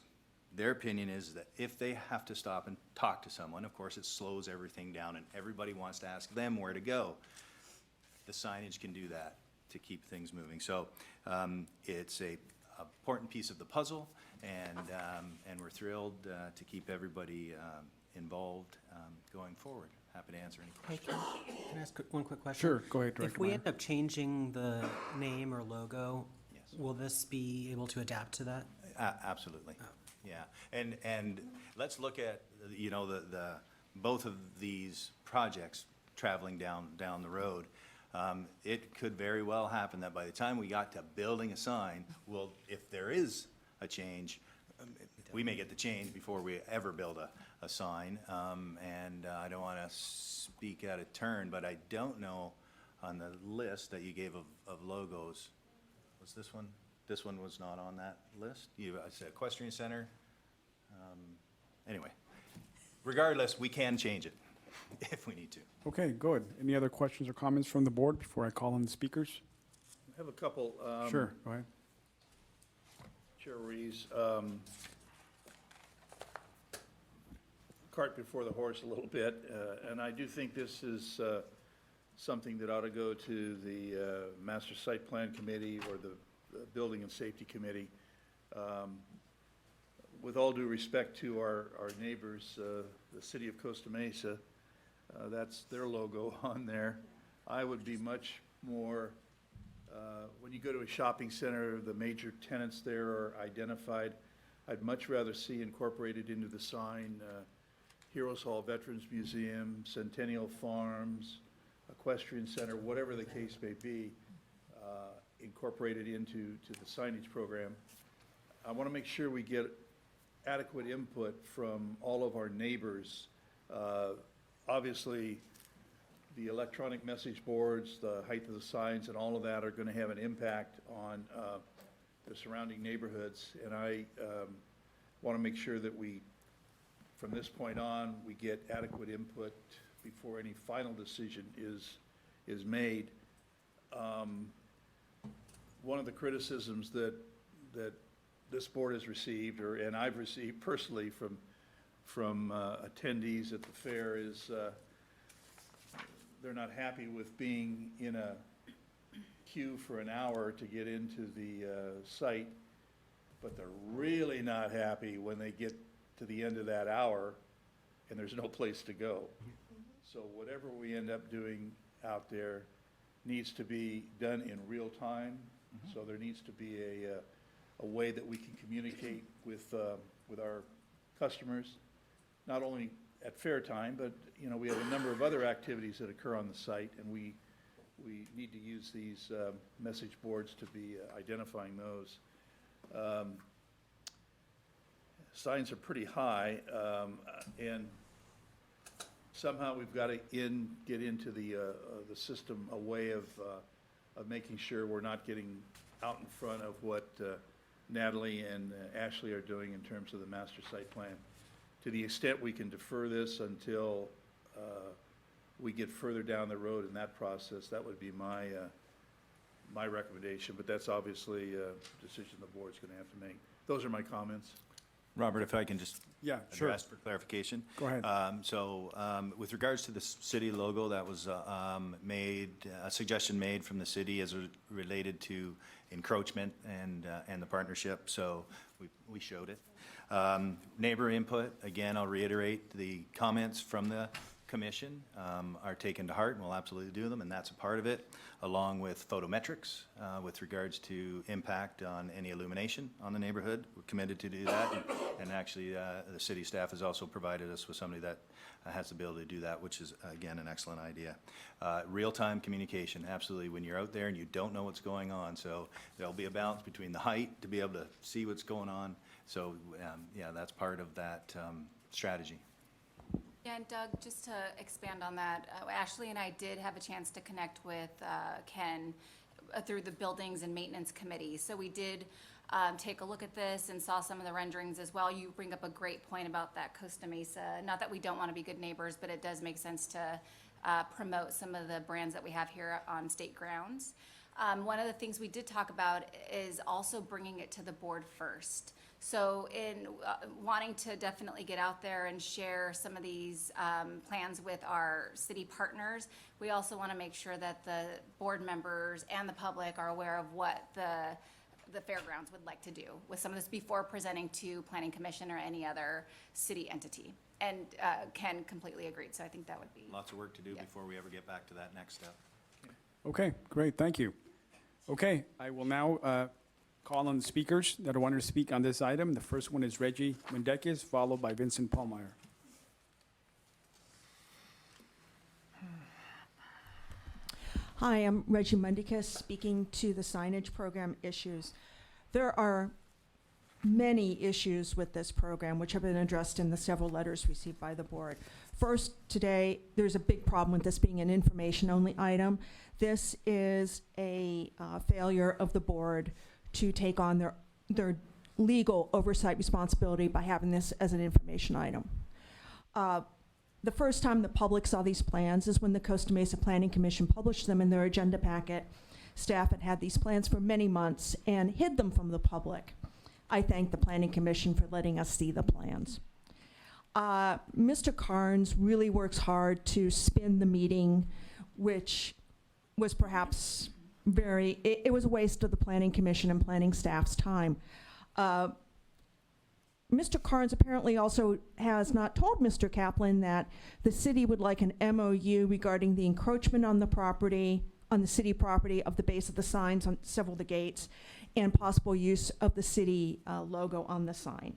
Their opinion is that if they have to stop and talk to someone, of course it slows everything down and everybody wants to ask them where to go. The signage can do that to keep things moving. So it's an important piece of the puzzle, and we're thrilled to keep everybody involved going forward. Happy to answer any questions. Can I ask one quick question? Sure, go ahead, Director If we Meyer. end up changing the name or logo, Yes. will this be able to adapt to that? Absolutely, yeah. And let's look at, you know, the both of these projects traveling down the road. It could very well happen that by the time we got to building a sign, well, if there is a change, we may get the change before we ever build a sign. And I don't want to speak out of turn, but I don't know on the list that you gave of logos, was this one? This one was not on that list? I said equestrian center. Anyway, regardless, we can change it if we need to. Okay, good. Any other questions or comments from the board before I call on the speakers? I have a couple. Sure, go ahead. Chair Reeves, cart before the horse a little bit, and I do think this is something that ought to go to the Master Site Plan Committee or the Building and Safety Committee. With all due respect to our neighbors, the City of Costa Mesa, that's their logo on there. I would be much more, when you go to a shopping center, the major tenants there are identified. I'd much rather see incorporated into the sign Heroes Hall Veterans Museum, Centennial Farms, equestrian center, whatever the case may be, incorporated into the signage program. I want to make sure we get adequate input from all of our neighbors. Obviously, the electronic message boards, the height of the signs, and all of that are going to have an impact on the surrounding neighborhoods. And I want to make sure that we, from this point on, we get adequate input before any final decision is made. One of the criticisms that this board has received, and I've received personally from attendees at the fair, is they're not happy with being in a queue for an hour to get into the site, but they're really not happy when they get to the end of that hour and there's no place to go. So whatever we end up doing out there needs to be done in real time. So there needs to be a way that we can communicate with our customers, not only at fair time, but we have a number of other activities that occur on the site, and we need to use these message boards to be identifying those. Signs are pretty high, and somehow we've got to get into the system a way of making sure we're not getting out in front of what Natalie and Ashley are doing in terms of the master site plan. To the extent we can defer this until we get further down the road in that process, that would be my recommendation, but that's obviously a decision the board's going to have to make. Those are my comments. Robert, if I can just Yeah, sure. address for clarification. Go ahead. With regards to the city logo, that was a suggestion made from the city as related to encroachment and the partnership, so we showed it. Neighbor input, again, I'll reiterate, the comments from the commission are taken to heart, and we'll absolutely do them, and that's a part of it, along with photometrics with regards to impact on any illumination on the neighborhood. We're committed to do that, and actually the city staff has also provided us with somebody that has the ability to do that, which is, again, an excellent idea. Real-time communication, absolutely, when you're out there and you don't know what's going on, so there'll be a balance between the height to be able to see what's going on, so yeah, that's part of that strategy. Yeah, and Doug, just to expand on that, Ashley and I did have a chance to connect with Ken through the Buildings and Maintenance Committee. So we did take a look at this and saw some of the renderings as well. You bring up a great point about that Costa Mesa. Not that we don't want to be good neighbors, but it does make sense to promote some of the brands that we have here on state grounds. One of the things we did talk about is also bringing it to the board first. So in wanting to definitely get out there and share some of these plans with our city partners, we also want to make sure that the board members and the public are aware of what the fairgrounds would like to do with some of this before presenting to Planning Commission or any other city entity. And Ken completely agreed, so I think that would be. Lots of work to do before we ever get back to that next step. Okay, great, thank you. Okay, I will now call on the speakers that want to speak on this item. The first one is Reggie Mendekis, followed by Vincent Pallmeyer. Hi, I'm Reggie Mendekis, speaking to the signage program issues. There are many issues with this program, which have been addressed in the several letters received by the board. First, today, there's a big problem with this being an information-only item. This is a failure of the board to take on their legal oversight responsibility by having this as an information item. The first time the public saw these plans is when the Costa Mesa Planning Commission published them in their agenda packet. Staff had had these plans for many months and hid them from the public. I thank the Planning Commission for letting us see the plans. Mr. Carnes really works hard to spin the meeting, which was perhaps it was a waste of the Planning Commission and planning staff's time. Mr. Carnes apparently also has not told Mr. Kaplan that the city would like an MOU regarding the encroachment on the property, on the city property of the base of the signs on several of the gates, and possible use of the city logo on the sign.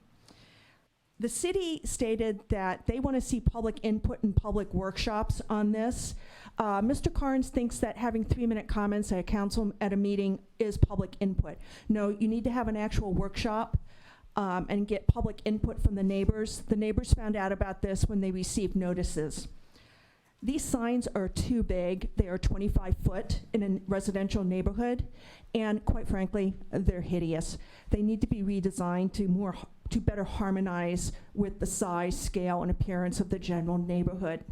The city stated that they want to see public input and public workshops on this. Mr. Carnes thinks that having 3-minute comments at a council at a meeting is public input. No, you need to have an actual workshop and get public input from the neighbors. The neighbors found out about this when they received notices. These signs are too big. They are 25 foot in a residential neighborhood, and quite frankly, they're hideous. They need to be redesigned to better harmonize with the size, scale, and appearance of the general neighborhood.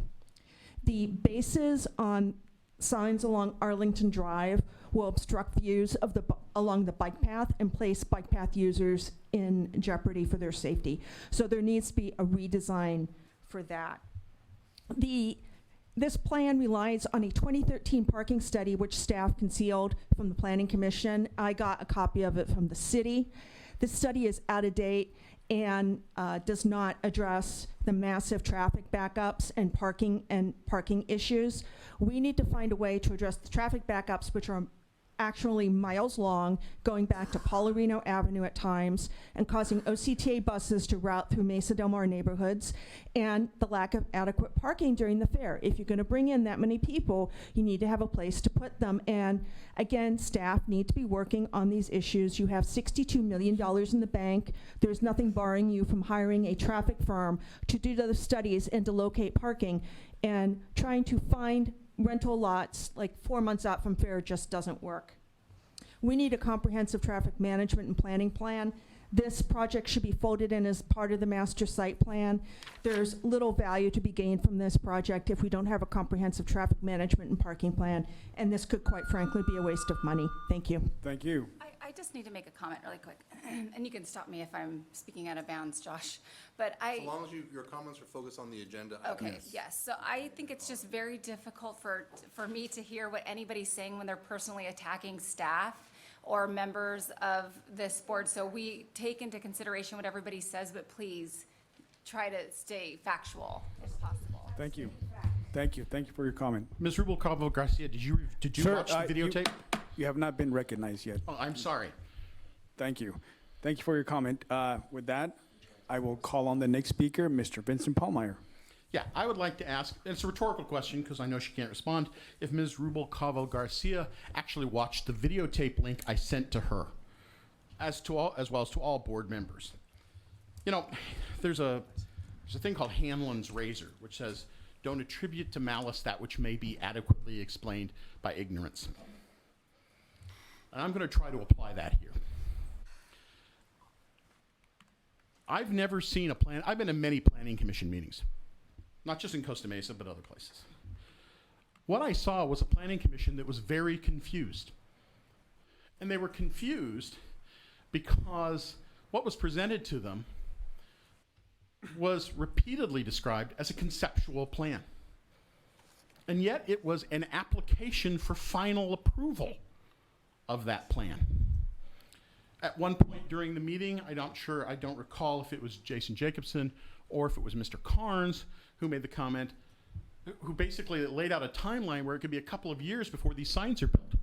The bases on signs along Arlington Drive will obstruct views of along the bike path and place bike path users in jeopardy for their safety. So there needs to be a redesign for that. This plan relies on a 2013 parking study which staff concealed from the Planning Commission. I got a copy of it from the city. This study is out of date and does not address the massive traffic backups and parking issues. We need to find a way to address the traffic backups, which are actually miles long, going back to Paularino Avenue at times, and causing OCTA buses to route through Mesa Del Mar neighborhoods, and the lack of adequate parking during the fair. If you're gonna bring in that many people, you need to have a place to put them. And again, staff need to be working on these issues. You have $62 million in the bank. There's nothing barring you from hiring a traffic firm to do the studies and to locate parking. And trying to find rental lots like 4 months out from fair just doesn't work. We need a comprehensive traffic management and planning plan. This project should be folded in as part of the master site plan. There's little value to be gained from this project if we don't have a comprehensive traffic management and parking plan, and this could quite frankly be a waste of money. Thank you. Thank you. I just need to make a comment really quick, and you can stop me if I'm speaking out of bounds, Josh. But So long as your comments are focused on the agenda. Okay, yes. So I think it's just very difficult for me to hear what anybody's saying when they're personally attacking staff or members of this board. So we take into consideration what everybody says, but please try to stay factual if possible. Thank you. Thank you. Thank you for your comment. Ms. Rubalcaba Garcia, did you Sir, watch the videotape? You have not been recognized yet. Oh, I'm sorry. Thank you. Thank you for your comment. With that, I will call on the next speaker, Mr. Vincent Pallmeyer. Yeah, I would like to ask, and it's a rhetorical question because I know she can't respond, if Ms. Rubalcaba Garcia actually watched the videotape link I sent to her, as well as to all board members. You know, there's a thing called Hanlon's razor, which says, don't attribute to malice that which may be adequately explained by ignorance. And I'm going to try to apply that here. I've never seen a plan. I've been to many planning commission meetings, not just in Costa Mesa, but other places. What I saw was a planning commission that was very confused. And they were confused because what was presented to them was repeatedly described as a conceptual plan. And yet it was an application for final approval of that plan. At one point during the meeting, I don't recall if it was Jason Jacobson or if it was Mr. Carnes who made the comment, who basically laid out a timeline where it could be a couple of years before these signs are built.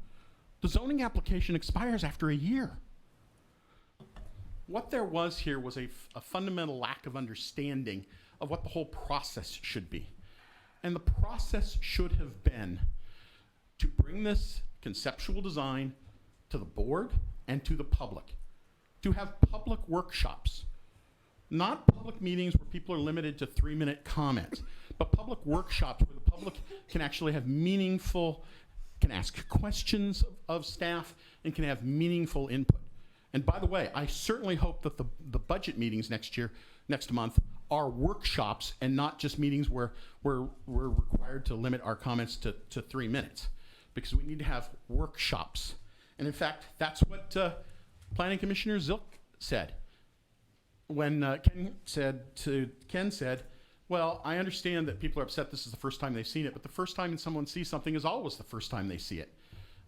The zoning application expires after a year. What there was here was a fundamental lack of understanding of what the whole process should be. And the process should have been to bring this conceptual design to the board and to the public, to have public workshops, not public meetings where people are limited to 3-minute comments, but public workshops where the public can actually have can ask questions of staff and can have meaningful input. And by the way, I certainly hope that the budget meetings next month, are workshops and not just meetings where we're required to limit our comments to 3 minutes, because we need to have workshops. And in fact, that's what Planning Commissioner Zilk said when Ken said, well, I understand that people are upset this is the first time they've seen it, but the first time someone sees something is always the first time they see it.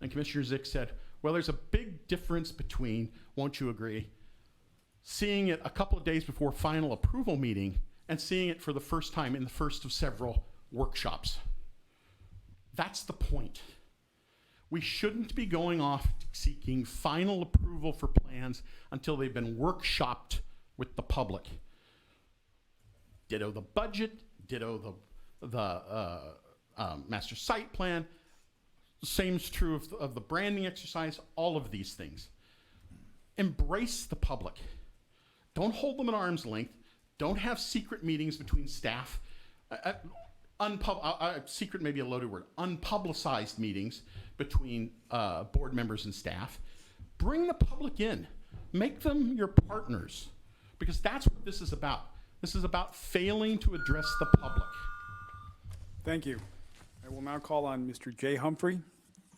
And Commissioner Zick said, well, there's a big difference between, won't you agree, seeing it a couple of days before final approval meeting and seeing it for the first time in the first of several workshops. That's the point. We shouldn't be going off seeking final approval for plans until they've been workshopped with the public. Ditto the budget, ditto the master site plan. Same's true of the branding exercise, all of these things. Embrace the public. Don't hold them at arm's length. Don't have secret meetings between staff. Secret may be a loaded word. Unpublicized meetings between board members and staff. Bring the public in. Make them your partners, because that's what this is about. This is about failing to address the public. Thank you. I will now call on Mr. Jay Humphrey,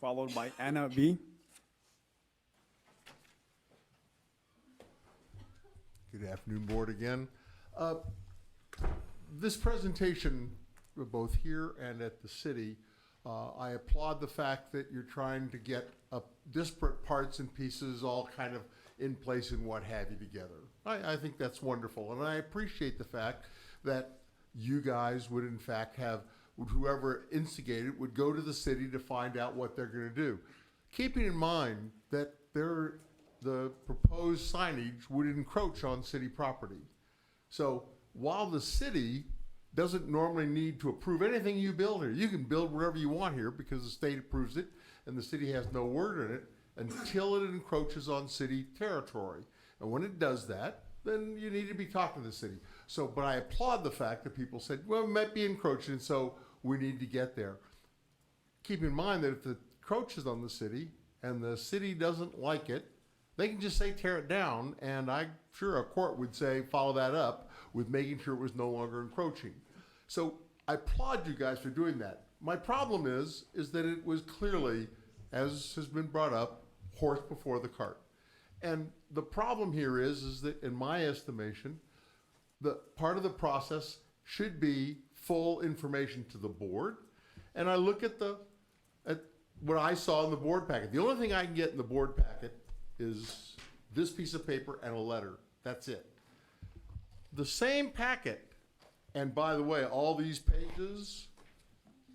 followed by Anna V. Good afternoon, board again. This presentation, both here and at the city, I applaud the fact that you're trying to get disparate parts and pieces all kind of in place and what have you together. I think that's wonderful, and I appreciate the fact that you guys would in fact have, whoever instigated would go to the city to find out what they're going to do, keeping in mind that the proposed signage would encroach on city property. So while the city doesn't normally need to approve anything you build here, you can build whatever you want here because the state approves it and the city has no word in it until it encroaches on city territory. And when it does that, then you need to be talking to the city. So, but I applaud the fact that people said, well, it might be encroaching, so we need to get there. Keep in mind that if it encroaches on the city and the city doesn't like it, they can just say tear it down, and I'm sure a court would say follow that up with making sure it was no longer encroaching. So I applaud you guys for doing that. My problem is that it was clearly, as has been brought up, horse before the cart. And the problem here is that in my estimation, the part of the process should be full information to the board. And I look at what I saw in the board packet. The only thing I can get in the board packet is this piece of paper and a letter. That's it. The same packet, and by the way, all these pages,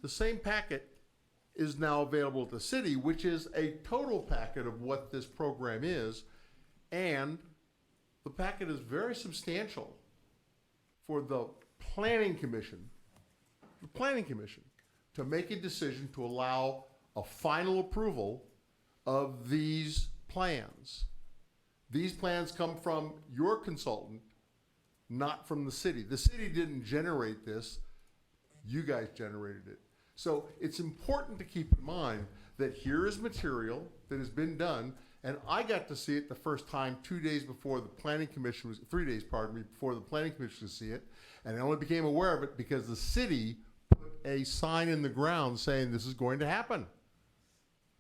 the same packet is now available at the city, which is a total packet of what this program is, and the packet is very substantial for the Planning Commission, to make a decision to allow a final approval of these plans. These plans come from your consultant, not from the city. The city didn't generate this, you guys generated it. So it's important to keep in mind that here is material that has been done, and I got to see it the first time 2 days before the Planning Commission was, 3 days, pardon me, before the Planning Commission could see it, and I only became aware of it because the city put a sign in the ground saying this is going to happen.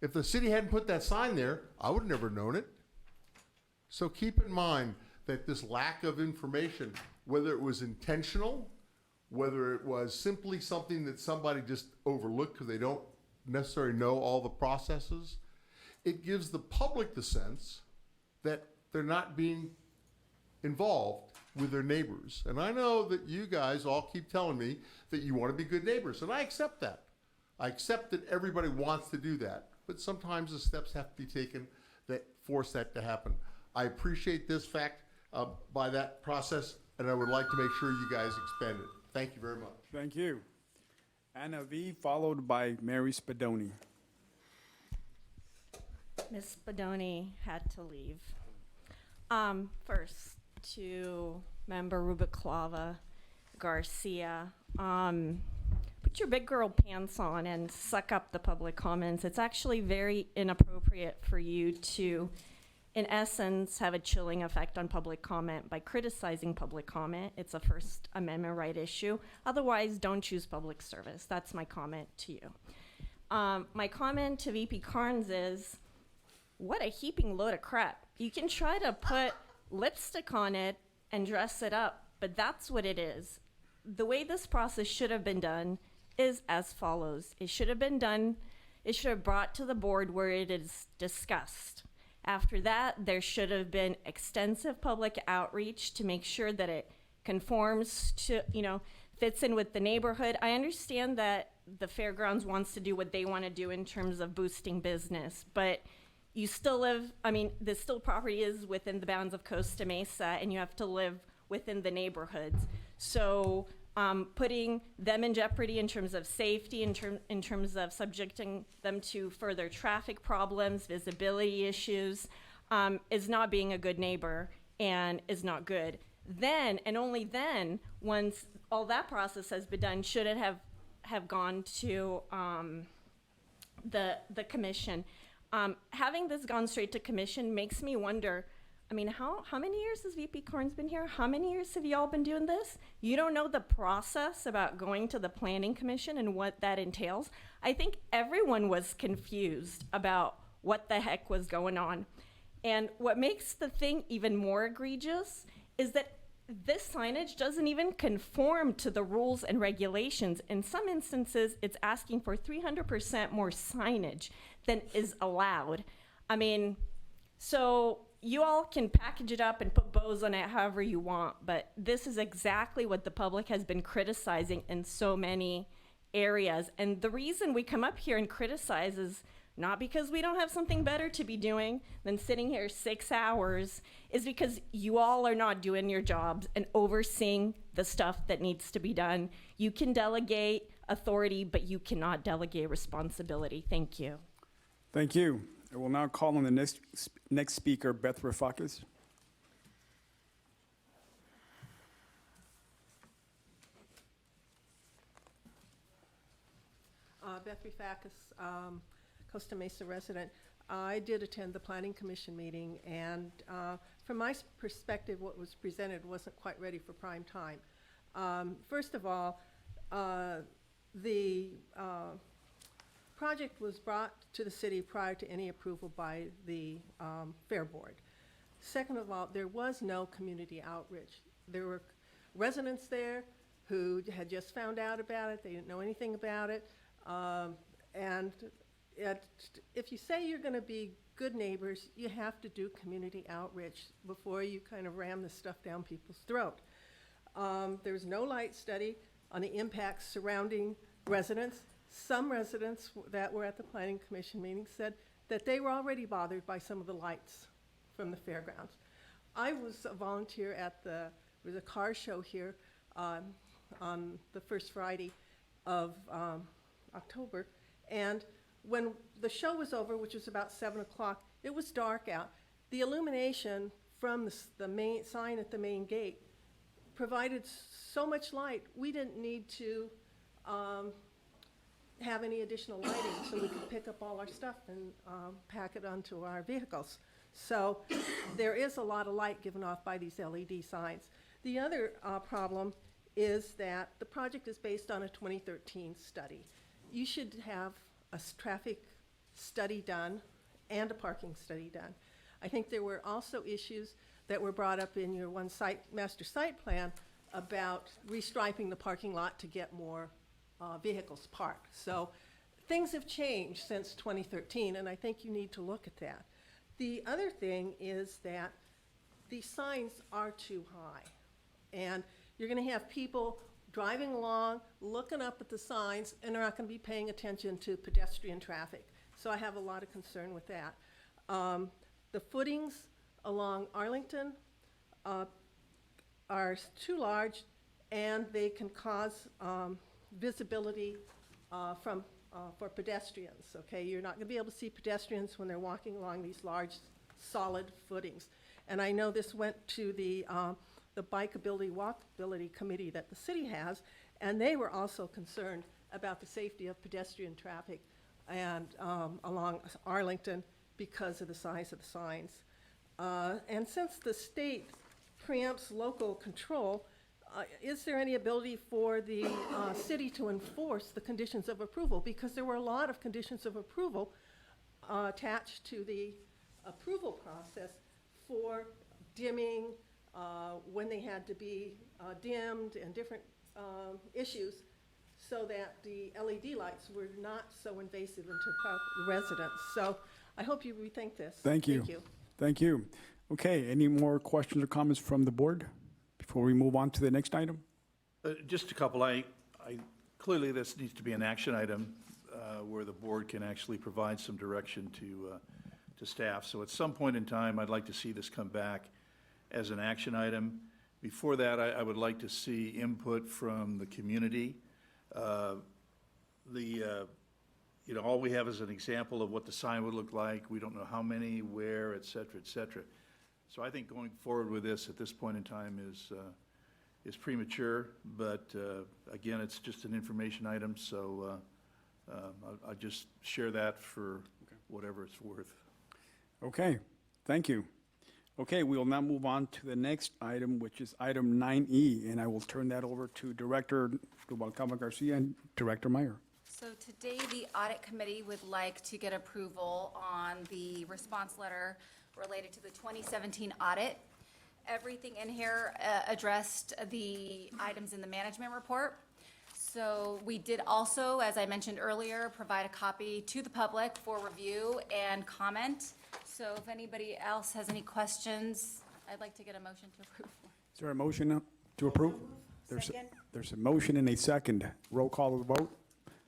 If the city hadn't put that sign there, I would have never known it. So keep in mind that this lack of information, whether it was intentional, whether it was simply something that somebody just overlooked because they don't necessarily know all the processes, it gives the public the sense that they're not being involved with their neighbors. And I know that you guys all keep telling me that you want to be good neighbors, and I accept that. I accept that everybody wants to do that, but sometimes the steps have to be taken that force that to happen. I appreciate this fact by that process, and I would like to make sure you guys expand it. Thank you very much. Thank you. Anna V, followed by Mary Spadoni. Ms. Spadoni had to leave. First, to Member Rubalcava Garcia, put your big girl pants on and suck up the public comments. It's actually very inappropriate for you to, in essence, have a chilling effect on public comment by criticizing public comment. It's a First Amendment right issue. Otherwise, don't choose public service. That's my comment to you. My comment to VP Carnes is, what a heaping load of crap. You can try to put lipstick on it and dress it up, but that's what it is. The way this process should have been done is as follows. It should have been done, it should have brought to the board where it is discussed. After that, there should have been extensive public outreach to make sure that it conforms to, fits in with the neighborhood. I understand that the fairgrounds wants to do what they want to do in terms of boosting business, but you still live, the still property is within the bounds of Costa Mesa, and you have to live within the neighborhoods. So putting them in jeopardy in terms of safety, in terms of subjecting them to further traffic problems, visibility issues, is not being a good neighbor and is not good. Then, and only then, once all that process has been done, should it have gone to the commission. Having this gone straight to commission makes me wonder, I mean, how many years has VP Carnes been here? How many years have y'all been doing this? You don't know the process about going to the planning commission and what that entails? I think everyone was confused about what the heck was going on. And what makes the thing even more egregious is that this signage doesn't even conform to the rules and regulations. In some instances, it's asking for 300% more signage than is allowed. I mean, so you all can package it up and put bows on it however you want, but this is exactly what the public has been criticizing in so many areas. And the reason we come up here and criticize is not because we don't have something better to be doing than sitting here 6 hours, is because you all are not doing your jobs and overseeing the stuff that needs to be done. You can delegate authority, but you cannot delegate responsibility. Thank you. Thank you. I will now call on the next speaker, Beth Rafakis. Beth Rafakis, Costa Mesa resident. I did attend the Planning Commission meeting, and from my perspective, what was presented wasn't quite ready for prime time. First of all, the project was brought to the city prior to any approval by the Fair Board. Second of all, there was no community outreach. There were residents there who had just found out about it. They didn't know anything about it. And if you say you're going to be good neighbors, you have to do community outreach before you kind of ram this stuff down people's throat. There was no light study on the impacts surrounding residents. Some residents that were at the Planning Commission meeting said that they were already bothered by some of the lights from the fairgrounds. I was a volunteer at there was a car show here on the first Friday of October, and when the show was over, which was about 7 o'clock, it was dark out. The illumination from the main sign at the main gate provided so much light, we didn't need to have any additional lighting, so we could pick up all our stuff and pack it onto our vehicles. So there is a lot of light given off by these LED signs. The other problem is that the project is based on a 2013 study. You should have a traffic study done and a parking study done. I think there were also issues that were brought up in your master site plan about restriping the parking lot to get more vehicles parked. So things have changed since 2013, and I think you need to look at that. The other thing is that these signs are too high, and you're going to have people driving along, looking up at the signs, and they're not going to be paying attention to pedestrian traffic. So I have a lot of concern with that. The footings along Arlington are too large, and they can cause visibility for pedestrians, okay? You're not gonna be able to see pedestrians when they're walking along these large, solid footings. And I know this went to the Bikeability, Walkability Committee that the city has, and they were also concerned about the safety of pedestrian traffic and along Arlington because of the size of the signs. And since the state preempts local control, is there any ability for the city to enforce the conditions of approval? Because there were a lot of conditions of approval attached to the approval process for dimming, when they had to be dimmed, and different issues, so that the LED lights were not so invasive into residents. So I hope you rethink this. Thank you. Thank you. Thank you. Okay, any more questions or comments from the board before we move on to the next item? Just a couple. Clearly this needs to be an action item where the board can actually provide some direction to staff. So at some point in time, I'd like to see this come back as an action item, Before that, I would like to see input from the community. You know, all we have is an example of what the sign would look like. We don't know how many, where, et cetera, et cetera. So I think going forward with this at this point in time is premature, but again, it's just an information item, so I'll just share that for whatever it's worth. Okay, thank you. Okay, we will now move on to the next item, which is item 9E, and I will turn that over to Director Rubalcaba Garcia and Director Meyer. So today, the Audit Committee would like to get approval on the response letter related to the 2017 audit. Everything in here addressed the items in the management report. So we did also, as I mentioned earlier, provide a copy to the public for review and comment. So if anybody else has any questions, I'd like to get a motion to approve. Is there a motion to approve? There's a motion and a second. Roll call of the vote.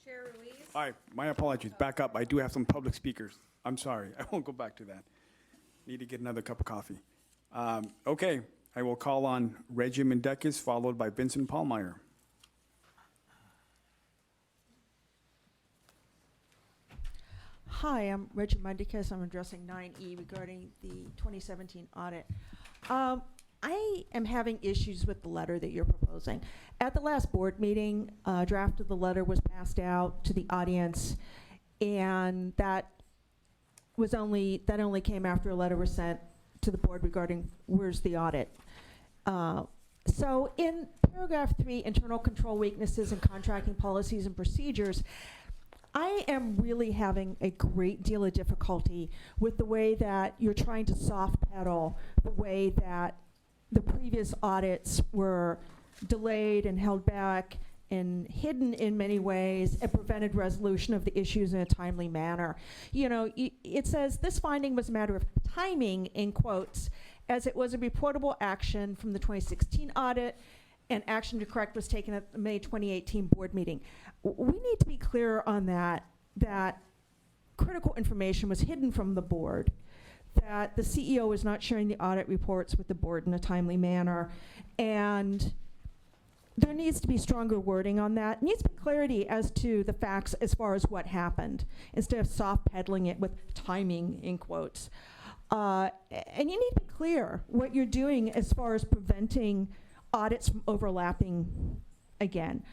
Chair Ruiz, All right, my apologies. Back up. I do have some public speakers. I'm sorry. I won't go back to that. Need to get another cup of coffee. Okay, I will call on Reggie Mendekis, followed by Vincent Paulmeyer. Hi, I'm Reggie Mendekis. I'm addressing 9E regarding the 2017 audit. I am having issues with the letter that you're proposing. At the last board meeting, a draft of the letter was passed out to the audience, and that only came after a letter was sent to the board regarding where's the audit. So in paragraph 3, internal control weaknesses and contracting policies and procedures, I am really having a great deal of difficulty with the way that you're trying to soft pedal the way that the previous audits were delayed and held back and hidden in many ways and prevented resolution of the issues in a timely manner. You know, it says this finding was a matter of timing, in quotes, as it was a reportable action from the 2016 audit, and action to correct was taken at the May 2018 board meeting. We need to be clear on that critical information was hidden from the board, that the CEO is not sharing the audit reports with the board in a timely manner, and there needs to be stronger wording on that. Needs to be clarity as to the facts as far as what happened, instead of soft peddling it with timing, in quotes. And you need to be clear what you're doing as far as preventing audits from overlapping again.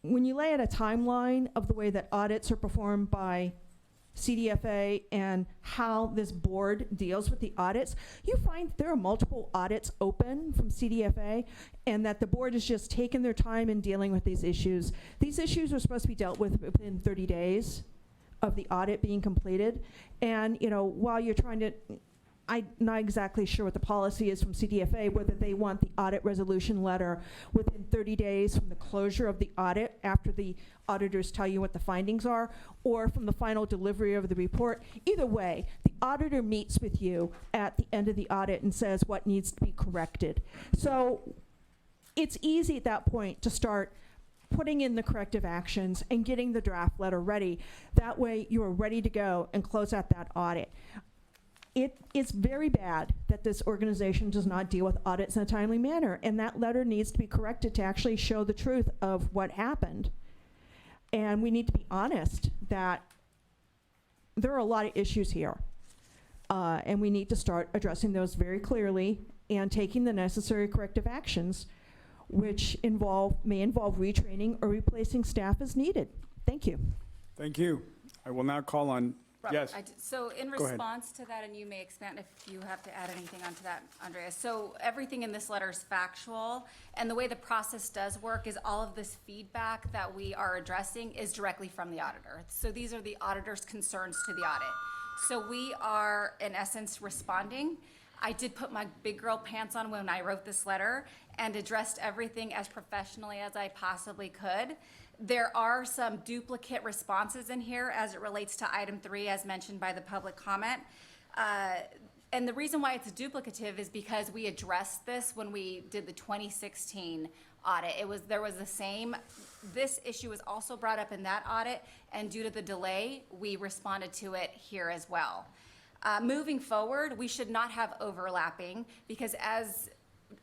When you lay out a timeline of the way that audits are performed by CDFA and how this board deals with the audits, you find there are multiple audits open from CDFA, and that the board has just taken their time in dealing with these issues. These issues are supposed to be dealt with within 30 days of the audit being completed. And, you know, while you're trying to, I'm not exactly sure what the policy is from CDFA, whether they want the audit resolution letter within 30 days from the closure of the audit after the auditors tell you what the findings are, or from the final delivery of the report. Either way, the auditor meets with you at the end of the audit and says what needs to be corrected. So it's easy at that point to start putting in the corrective actions and getting the draft letter ready. That way you are ready to go and close out that audit. It's very bad that this organization does not deal with audits in a timely manner, and that letter needs to be corrected to actually show the truth of what happened. And we need to be honest that there are a lot of issues here, and we need to start addressing those very clearly and taking the necessary corrective actions, which may involve retraining or replacing staff as needed. Thank you. Thank you. I will now call on, yes. So in Go ahead. response to that, and you may expand if you have to add anything onto that, Andrea. So everything in this letter is factual, and the way the process does work is all of this feedback that we are addressing is directly from the auditor. So these are the auditor's concerns to the audit. So we are, in essence, responding. I did put my big girl pants on when I wrote this letter and addressed everything as professionally as I possibly could. There are some duplicate responses in here as it relates to item 3, as mentioned by the public comment. And the reason why it's duplicative is because we addressed this when we did the 2016 audit. There was the same, this issue was also brought up in that audit, and due to the delay, we responded to it here as well. Moving forward, we should not have overlapping, because as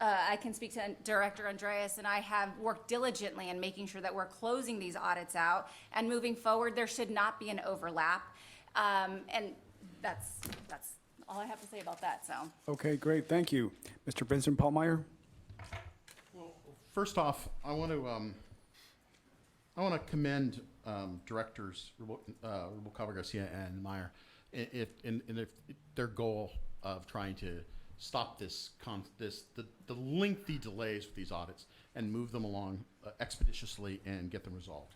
I can speak to Director Andreas, and I have worked diligently in making sure that we're closing these audits out, and moving forward, there should not be an overlap. And that's all I have to say about that, so. Okay, great, thank you. Mr. Vincent Paulmeyer? First off, I want to commend directors Rubalcaba Garcia and Meyer in their goal of trying to stop the lengthy delays with these audits and move them along expeditiously and get them resolved.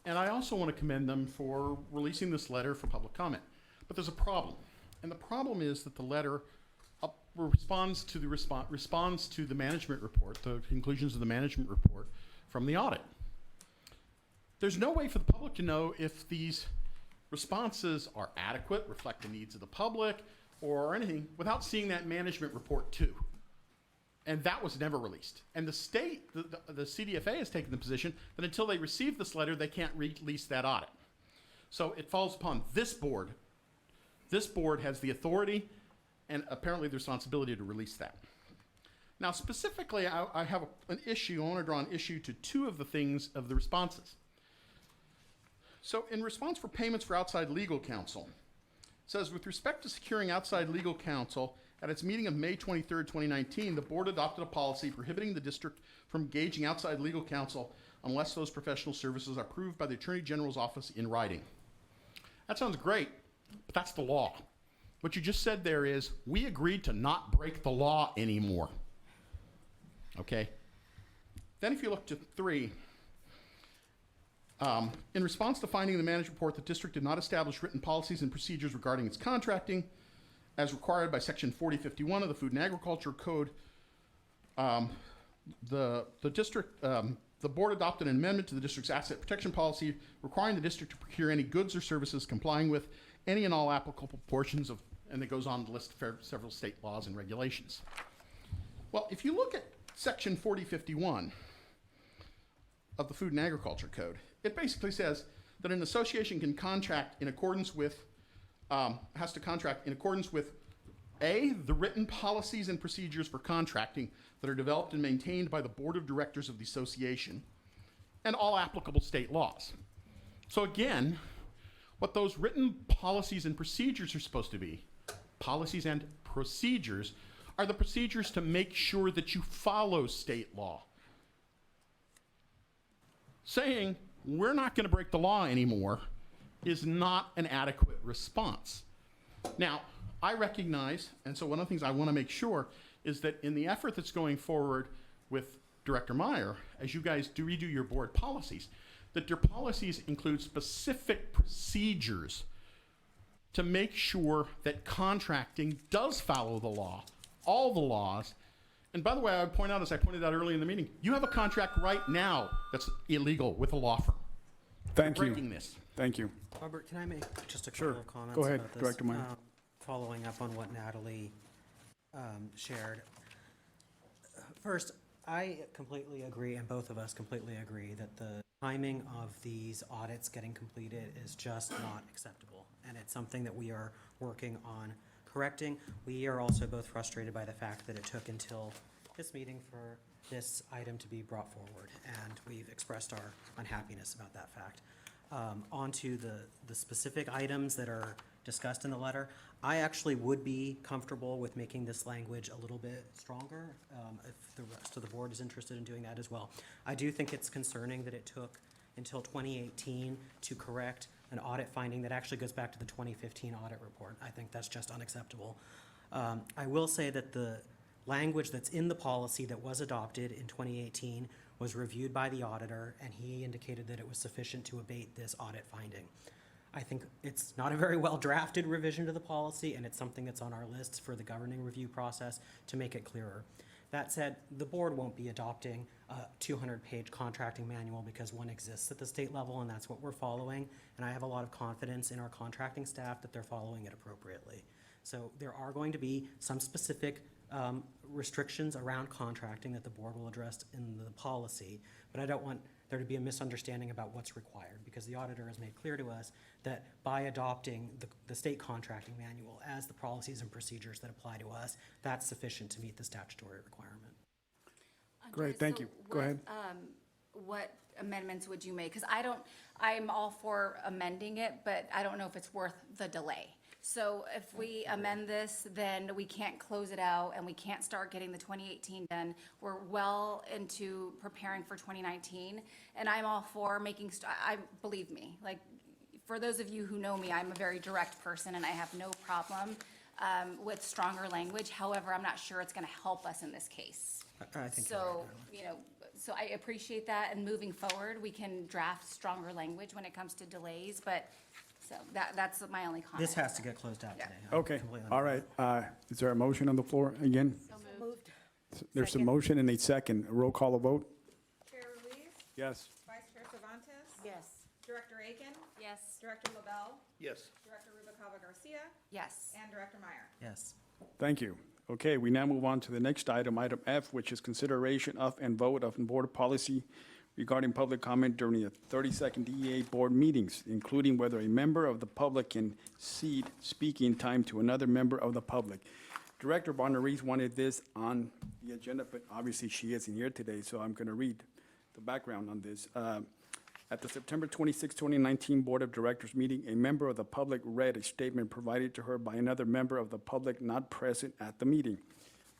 And I also want to commend them for releasing this letter for public comment. But there's a problem, and the problem is that the letter responds to the management report, the conclusions of the management report from the audit. There's no way for the public to know if these responses are adequate, reflect the needs of the public, or anything without seeing that management report too. And that was never released. And the state, the CDFA has taken the position that until they receive this letter, they can't release that audit. So it falls upon this board. This board has the authority and apparently the responsibility to release that. Now, specifically, I have an issue. I want to draw an issue to two of the things of the responses. So in response for payments for outside legal counsel, it says, with respect to securing outside legal counsel, at its meeting of May 23rd, 2019, the board adopted a policy prohibiting the district from engaging outside legal counsel unless those professional services are approved by the Attorney General's office in writing. That sounds great, but that's the law. What you just said there is, we agreed to not break the law anymore. Okay? Then if you look to 3, in response to finding in the management report, the district did not establish written policies and procedures regarding its contracting as required by Section 4051 of the Food and Agriculture Code. The board adopted an amendment to the district's asset protection policy requiring the district to procure any goods or services complying with any and all applicable portions of, and it goes on to list several state laws and regulations. Well, if you look at Section 4051 of the Food and Agriculture Code, it basically says that an association can contract in accordance with, has to contract in accordance with A, the written policies and procedures for contracting that are developed and maintained by the board of directors of the association, and all applicable state laws. So again, what those written policies and procedures are supposed to be, policies and procedures, are the procedures to make sure that you follow state law. Saying, we're not going to break the law anymore is not an adequate response. Now, I recognize, and so one of the things I want to make sure is that in the effort that's going forward with Director Meyer, as you guys redo your board policies, that your policies include specific procedures to make sure that contracting does follow the law, all the laws. And by the way, I would point out, as I pointed out earlier in the meeting, you have a contract right now that's illegal with a law firm. Thank you. Breaking this. Thank you. Robert, can I make just a Sure. couple of comments Go ahead, about this? Director Meyer. Following up on what Natalie shared. First, I completely agree, and both of us completely agree, that the timing of these audits getting completed is just not acceptable. And it's something that we are working on correcting. We are also both frustrated by the fact that it took until this meeting for this item to be brought forward, and we've expressed our unhappiness about that fact. On to the specific items that are discussed in the letter, I actually would be comfortable with making this language a little bit stronger, if the rest of the board is interested in doing that as well. I do think it's concerning that it took until 2018 to correct an audit finding that actually goes back to the 2015 audit report. I think that's just unacceptable. I will say that the language that's in the policy that was adopted in 2018 was reviewed by the auditor, and he indicated that it was sufficient to abate this audit finding. I think it's not a very well drafted revision to the policy, and it's something that's on our lists for the governing review process to make it clearer. That said, the board won't be adopting a 200-page contracting manual because one exists at the state level, and that's what we're following. And I have a lot of confidence in our contracting staff that they're following it appropriately. So there are going to be some specific restrictions around contracting that the board will address in the policy, but I don't want there to be a misunderstanding about what's required, because the auditor has made clear to us that by adopting the state contracting manual as the policies and procedures that apply to us, that's sufficient to meet the statutory requirement. Great, thank you. Go ahead. What amendments would you make? Because I'm all for amending it, but I don't know if it's worth the delay. So if we amend this, then we can't close it out and we can't start getting the 2018 done. We're well into preparing for 2019, and I'm all for making, believe me, like, for those of you who know me, I'm a very direct person and I have no problem with stronger language. However, I'm not sure it's going to help us in this case. I think you're So, right. So I appreciate that, and moving forward, we can draft stronger language when it comes to delays, but, so that's my only comment. This has to get closed out Yeah. today. I'm Okay, completely all right. Is there a motion on the floor again? So moved. There's a motion and a second. Roll call a vote? Chair Ruiz, Yes. Vice Chair Cervantes, Yes. Director Aiken, Yes. Director LaBelle, Yes. Director Rubicava Garcia, Yes. and Director Meyer. Yes. Thank you. Okay, we now move on to the next item, item F, which is consideration of and vote of board policy regarding public comment during the 32nd DEA board meetings, including whether a member of the public can cede speaking time to another member of the public. Director Bonner-Reese wanted this on the agenda, but obviously she isn't here today, so I'm going to read the background on this. At the September 26, 2019 Board of Directors meeting, a member of the public read a statement provided to her by another member of the public not present at the meeting.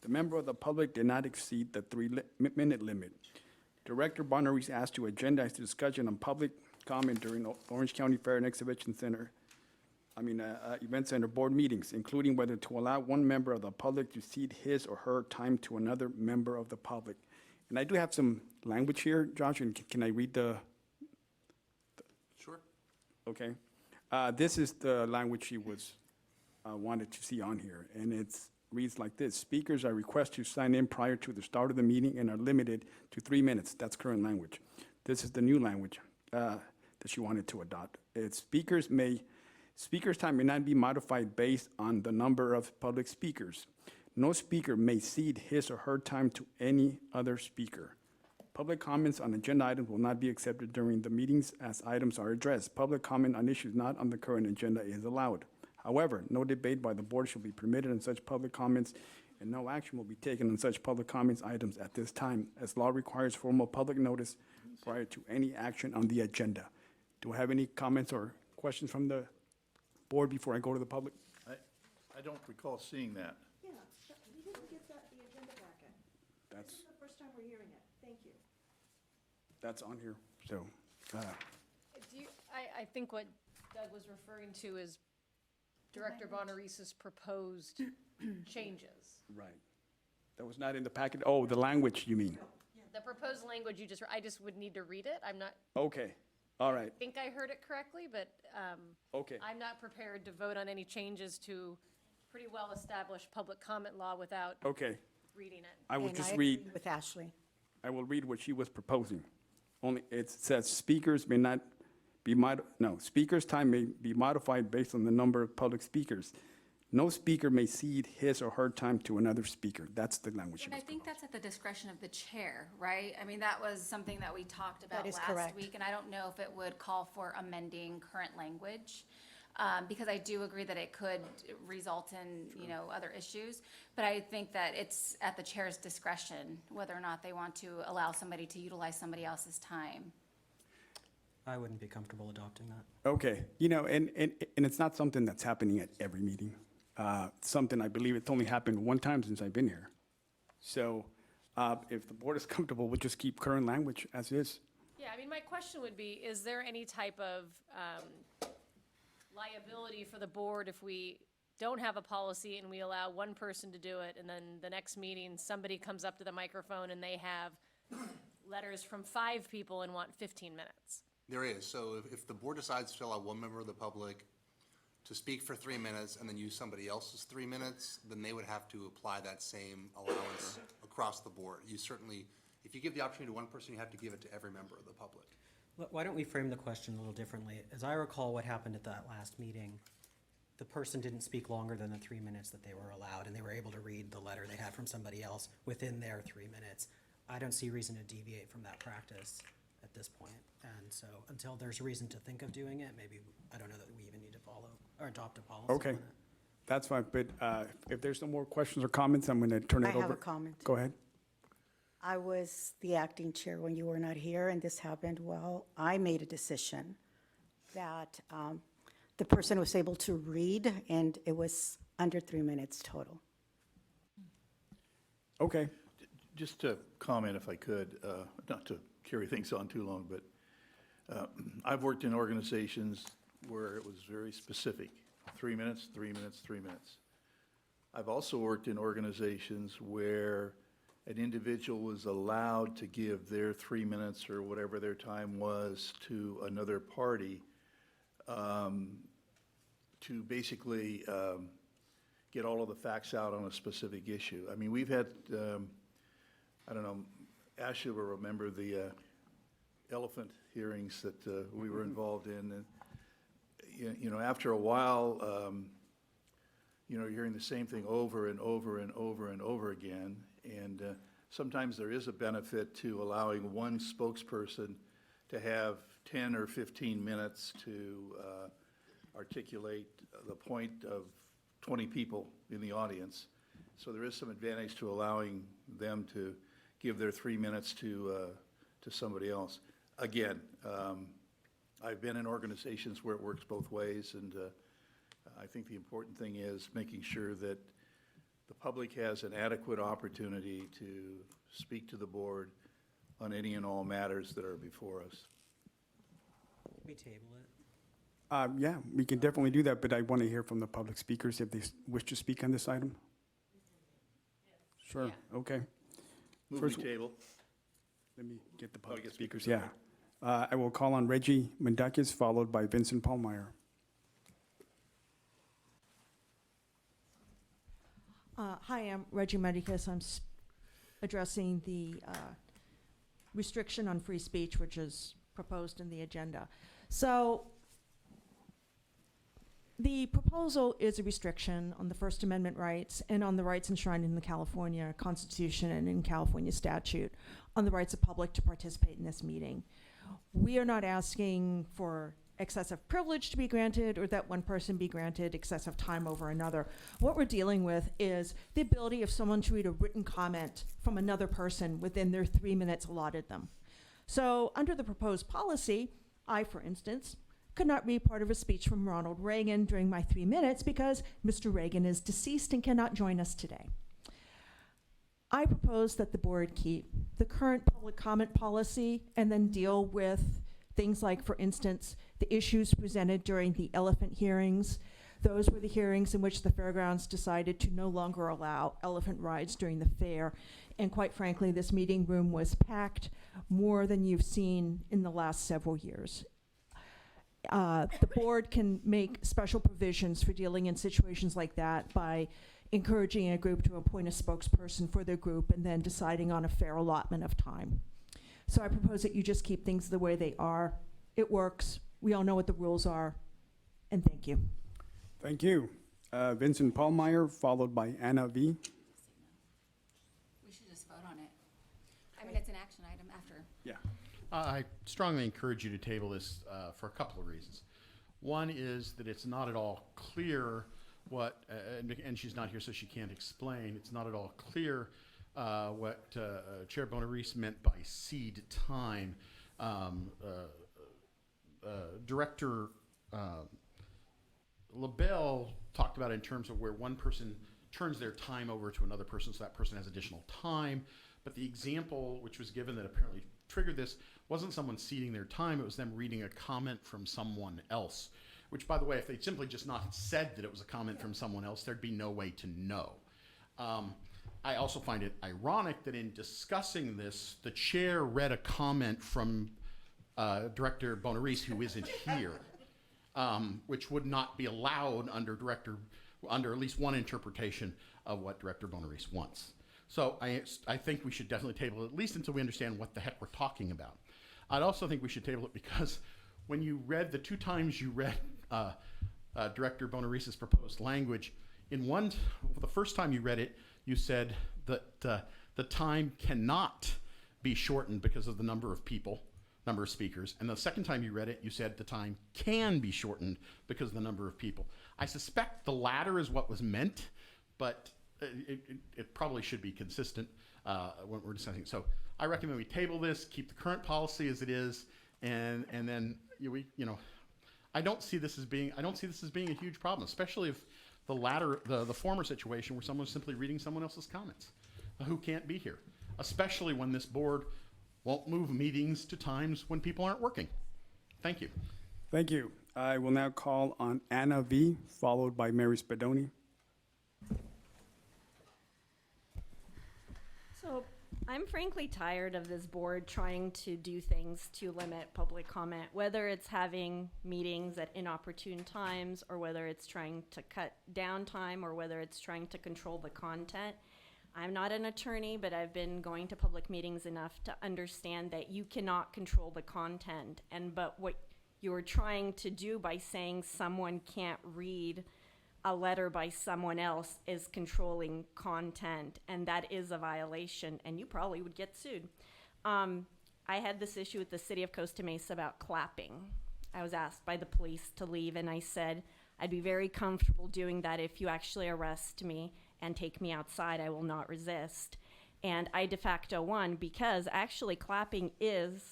The member of the public did not exceed the 3-minute limit. Director Bonner-Reese asked to agendize the discussion on public comment during Orange County Fair and Exhibition Center, Event Center board meetings, including whether to allow one member of the public to cede his or her time to another member of the public. And I do have some language here, Josh, and can I read the? Sure. Okay. This is the language she was, wanted to see on here, and it reads like this. Speakers are requested to sign in prior to the start of the meeting and are limited to 3 minutes. That's current language. This is the new language that she wanted to adopt. Speakers' time may not be modified based on the number of public speakers. No speaker may cede his or her time to any other speaker. Public comments on agenda items will not be accepted during the meetings as items are addressed. Public comment on issues not on the current agenda is allowed. However, no debate by the board shall be permitted on such public comments, and no action will be taken on such public comments items at this time, as law requires formal public notice prior to any action on the agenda. Do I have any comments or questions from the board before I go to the public? I don't recall seeing that. Yeah, we didn't get the agenda packet. That's, This is the first time we're hearing it. Thank you. that's on here, so. I think what Doug was referring to is Director Bonner-Reese's proposed changes. Right. That was not in the packet. Oh, the language, you mean? The proposed language I just would need to read it. I'm not, Okay, all right, I think I heard it correctly, but okay. I'm not prepared to vote on any changes to pretty well-established public comment law without Okay, reading it. I will And just I read, agree with Ashley. I will read what she was proposing. Only, it says speakers may not be speakers' time may be modified based on the number of public speakers. No speaker may cede his or her time to another speaker. That's the language she And I was think that's at the discretion of the chair, right? I mean, that was something that we talked about That is last correct. week, and I don't know if it would call for amending current language, because I do agree that it could result in, other issues. But I think that it's at the chair's discretion whether or not they want to allow somebody to utilize somebody else's time. I wouldn't be comfortable adopting that. Okay, and it's not something that's happening at every meeting. Something I believe it's only happened one time since I've been here. So if the board is comfortable, we'll just keep current language as is. Yeah, my question would be, is there any type of liability for the board if we don't have a policy and we allow one person to do it, and then the next meeting, somebody comes up to the microphone and they have letters from 5 people and want 15 minutes? There is. So if the board decides to allow one member of the public to speak for 3 minutes and then use somebody else's 3 minutes, then they would have to apply that same allowance across the board. You certainly, if you give the opportunity to one person, you have to give it to every member of the public. Why don't we frame the question a little differently? As I recall what happened at that last meeting, the person didn't speak longer than the 3 minutes that they were allowed, and they were able to read the letter they had from somebody else within their 3 minutes. I don't see reason to deviate from that practice at this point. And so until there's reason to think of doing it, maybe, I don't know that we even need to follow or adopt a policy. Okay, on it. that's fine, but if there's no more questions or comments, I'm going to turn I it over. have a comment. Go ahead. I was the acting chair when you were not here, and this happened while I made a decision that the person was able to read, and it was under 3 minutes total. Okay. Just to comment if I could, not to carry things on too long, but I've worked in organizations where it was very specific, 3 minutes, 3 minutes, 3 minutes. I've also worked in organizations where an individual was allowed to give their 3 minutes or whatever their time was to another party to basically get all of the facts out on a specific issue. I mean, we've had, I don't know, Ashley will remember the elephant hearings that we were involved in. And, you know, after a while, you know, you're hearing the same thing over and over and over and over again. And sometimes there is a benefit to allowing one spokesperson to have 10 or 15 minutes to articulate the point of 20 people in the audience. So there is some advantage to allowing them to give their 3 minutes to somebody else. Again, I've been in organizations where it works both ways, and I think the important thing is making sure that the public has an adequate opportunity to speak to the board on any and all matters that are before us. Can we table it? Yeah, we can definitely do that, but I want to hear from the public speakers if they wish to speak on this item. Sure, okay. Move First- the table. Let me get the Oh, public get speakers, speakers, yeah. I will call on Reggie Mendakis, followed by Vincent Paulmeyer. Hi, I'm Reggie Medicus. I'm addressing the restriction on free speech, which is proposed in the agenda. So the proposal is a restriction on the First Amendment rights and on the rights enshrined in the California Constitution and in California statute on the rights of public to participate in this meeting. We are not asking for excessive privilege to be granted or that one person be granted excessive time over another. What we're dealing with is the ability of someone to read a written comment from another person within their 3 minutes allotted them. So under the proposed policy, I, for instance, could not read part of a speech from Ronald Reagan during my 3 minutes because Mr. Reagan is deceased and cannot join us today. I propose that the board keep the current public comment policy and then deal with things like, for instance, the issues presented during the elephant hearings. Those were the hearings in which the fairgrounds decided to no longer allow elephant rides during the fair. And quite frankly, this meeting room was packed more than you've seen in the last several years. The board can make special provisions for dealing in situations like that by encouraging a group to appoint a spokesperson for their group and then deciding on a fair allotment of time. So I propose that you just keep things the way they are. It works. We all know what the rules are. And thank you. Thank you. Vincent Paulmeyer, followed by Anna V. We should just vote on it. I mean, it's an action item after. Yeah. I strongly encourage you to table this for a couple of reasons. One is that it's not at all clear what, and she's not here so she can't explain, it's not at all clear what Chair Bonaris meant by seed time. Director LaBelle talked about it in terms of where one person turns their time over to another person so that person has additional time. But the example which was given that apparently triggered this wasn't someone ceding their time, it was them reading a comment from someone else. Which, by the way, if they simply just not said that it was a comment from someone else, there'd be no way to know. I also find it ironic that in discussing this, the chair read a comment from Director Bonaris, who isn't here, which would not be allowed under at least one interpretation of what Director Bonaris wants. So I think we should definitely table it, at least until we understand what the heck we're talking about. I'd also think we should table it because when you read, the two times you read Director Bonaris's proposed language. The first time you read it, you said that the time cannot be shortened because of the number of speakers. And the second time you read it, you said the time can be shortened because of the number of people. I suspect the latter is what was meant, but it probably should be consistent when we're discussing. So I recommend we table this, keep the current policy as it is, and then I don't see this as being a huge problem, especially if the former situation where someone's simply reading someone else's comments who can't be here, especially when this board won't move meetings to times when people aren't working. Thank you. Thank you. I will now call on Anna V., followed by Mary Spadoni. So I'm frankly tired of this board trying to do things to limit public comment, whether it's having meetings at inopportune times, or whether it's trying to cut down time, or whether it's trying to control the content. I'm not an attorney, but I've been going to public meetings enough to understand that you cannot control the content. But what you're trying to do by saying someone can't read a letter by someone else is controlling content, and that is a violation, and you probably would get sued. I had this issue with the city of Costa Mesa about clapping. I was asked by the police to leave, and I said, I'd be very comfortable doing that if you actually arrest me and take me outside. I will not resist. And I de facto won, because actually clapping is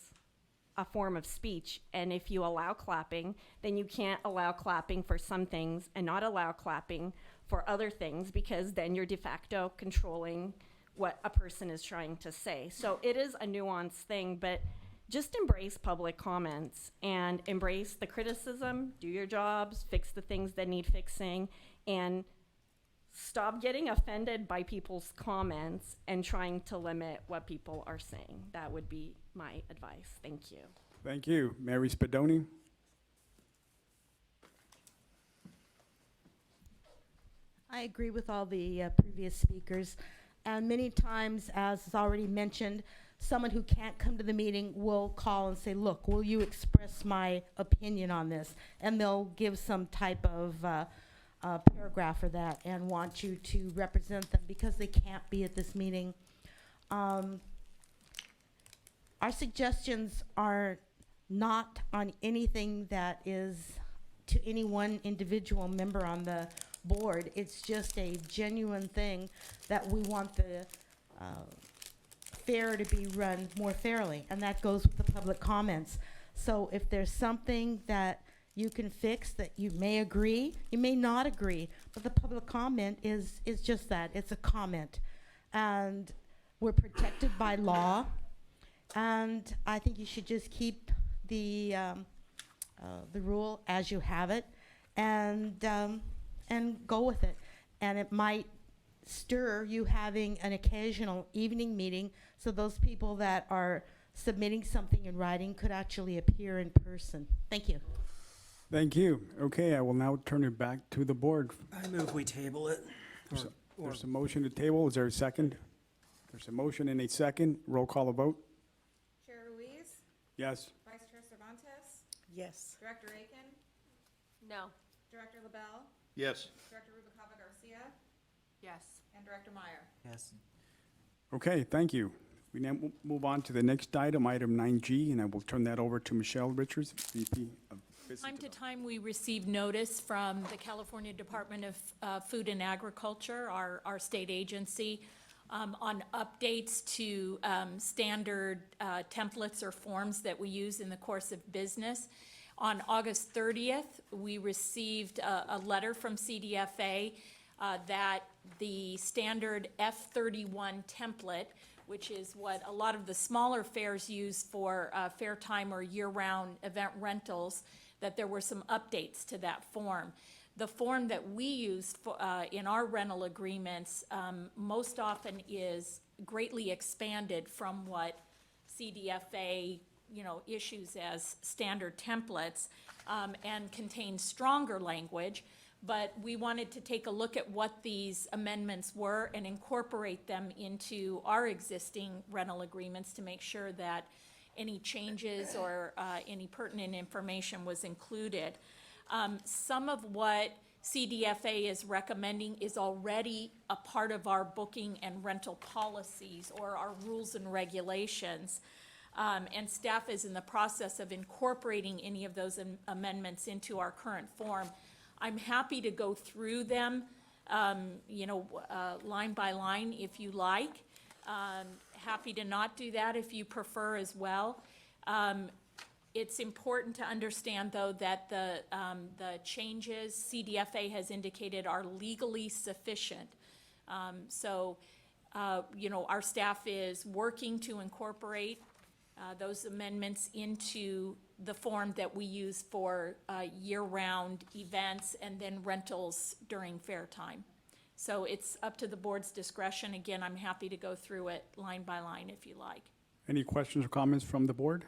a form of speech, and if you allow clapping, then you can't allow clapping for some things and not allow clapping for other things, because then you're de facto controlling what a person is trying to say. So it is a nuanced thing, but just embrace public comments and embrace the criticism, do your jobs, fix the things that need fixing, and stop getting offended by people's comments and trying to limit what people are saying. That would be my advice. Thank you. Thank you. Mary Spadoni. I agree with all the previous speakers. And many times, as is already mentioned, someone who can't come to the meeting will call and say, look, will you express my opinion on this? And they'll give some type of paragraph for that and want you to represent them because they can't be at this meeting. Our suggestions are not on anything that is to any one individual member on the board. It's just a genuine thing that we want the fair to be run more fairly, and that goes with the public comments. So if there's something that you can fix that you may agree, you may not agree, but the public comment is just that, it's a comment. And we're protected by law, and I think you should just keep the rule as you have it, and go with it. And it might stir you having an occasional evening meeting, so those people that are submitting something in writing could actually appear in person. Thank you. Thank you. Okay, I will now turn it back to the board. I move we table it. There's a motion to table. Is there a second? There's a motion and a second. Roll call a vote. Chair Ruiz, Yes. Vice Chair Cervantes, Yes. Director Aiken, No. Director LaBelle, Yes. Director Rubalcaba Garcia, Yes. and Director Meyer. Yes. Okay, thank you. We now move on to the next item, item 9G, and I will turn that over to Michelle Richards, VP of Business Time to Development. time, we receive notice from the California Department of Food and Agriculture, our state agency, on updates to standard templates or forms that we use in the course of business. On August 30th, we received a letter from CDFA that the standard F31 template, which is what a lot of the smaller fairs use for fair time or year-round event rentals, that there were some updates to that form. The form that we use for, in our rental agreements most often is greatly expanded from what CDFA issues as standard templates, and contains stronger language. But we wanted to take a look at what these amendments were and incorporate them into our existing rental agreements to make sure that any changes or any pertinent information was included. Some of what CDFA is recommending is already a part of our booking and rental policies or our rules and regulations. And staff is in the process of incorporating any of those amendments into our current form. I'm happy to go through them, line by line if you like. Happy to not do that if you prefer as well. It's important to understand, though, that the changes CDFA has indicated are legally sufficient. Our staff is working to incorporate those amendments into the form that we use for year-round events and then rentals during fair time. So it's up to the board's discretion. Again, I'm happy to go through it line by line if you like. Any questions or comments from the board?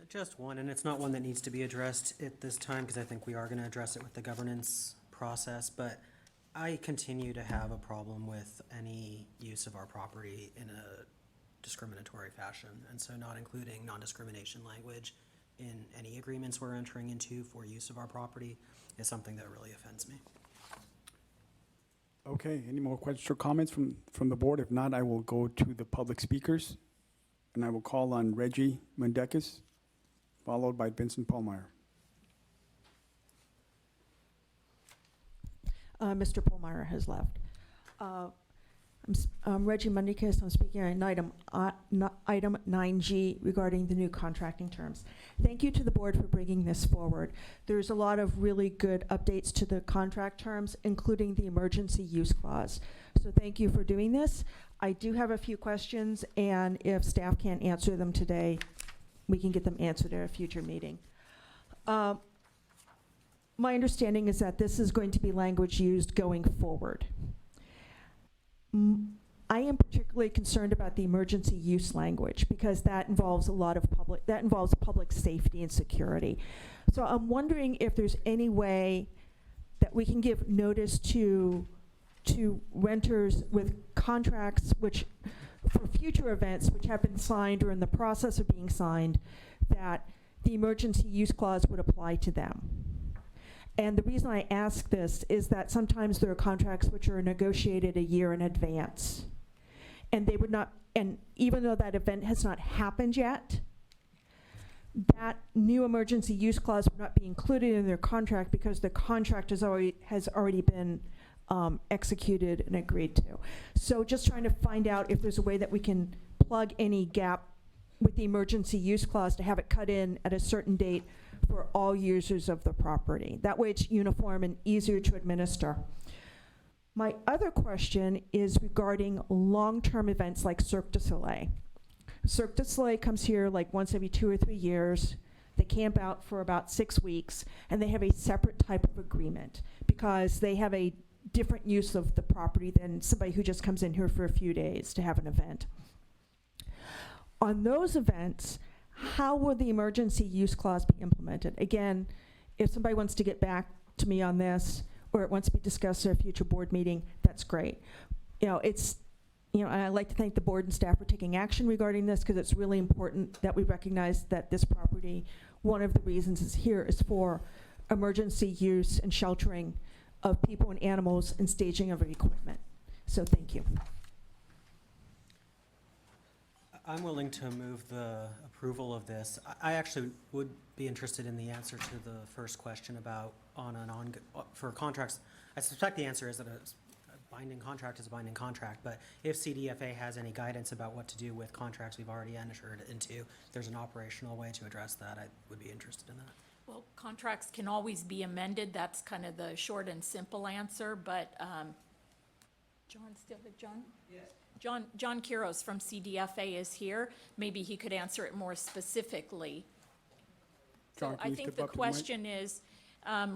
Just one, and it's not one that needs to be addressed at this time, because I think we are going to address it with the governance process, but I continue to have a problem with any use of our property in a discriminatory fashion, and so not including non-discrimination language in any agreements we're entering into for use of our property is something that really offends me. Okay, any more questions or comments from the board? If not, I will go to the public speakers, and I will call on Reggie Mendekis, followed by Vincent Paulmeyer. Mr. Paulmeyer has left. I'm Reggie Mendekis. I'm speaking on item 9G regarding the new contracting terms. Thank you to the board for bringing this forward. There's a lot of really good updates to the contract terms, including the emergency use clause. So thank you for doing this. I do have a few questions, and if staff can't answer them today, we can get them answered at a future meeting. My understanding is that this is going to be language used going forward. I am particularly concerned about the emergency use language because that involves public safety and security. So I'm wondering if there's any way that we can give notice to renters with contracts for future events which have been signed or in the process of being signed, that the emergency use clause would apply to them. And the reason I ask this is that sometimes there are contracts which are negotiated a year in advance. And they would not, and even though that event has not happened yet, that new emergency use clause would not be included in their contract because the contract has already been executed and agreed to. So just trying to find out if there's a way that we can plug any gap with the emergency use clause to have it cut in at a certain date for all users of the property. That way it's uniform and easier to administer. My other question is regarding long-term events like Cirque du Soleil. Cirque du Soleil comes here like once every 2 or 3 years. They camp out for about 6 weeks, and they have a separate type of agreement because they have a different use of the property than somebody who just comes in here for a few days to have an event. On those events, how will the emergency use clause be implemented? Again, if somebody wants to get back to me on this, or it wants to be discussed at a future board meeting, that's great. I'd like to thank the board and staff for taking action regarding this because it's really important that we recognize that this property, one of the reasons it's here is for emergency use and sheltering of people and animals and staging of equipment. So thank you. I'm willing to move the approval of this. I actually would be interested in the answer to the first question about for contracts. I suspect the answer is that a binding contract is a binding contract, but if CDFA has any guidance about what to do with contracts we've already entered into, if there's an operational way to address that, I would be interested in that. Well, contracts can always be amended. That's kind of the short and simple answer, but, John? Yes. John Quiros from CDFA is here. Maybe he could answer it more specifically. John, So I think the question is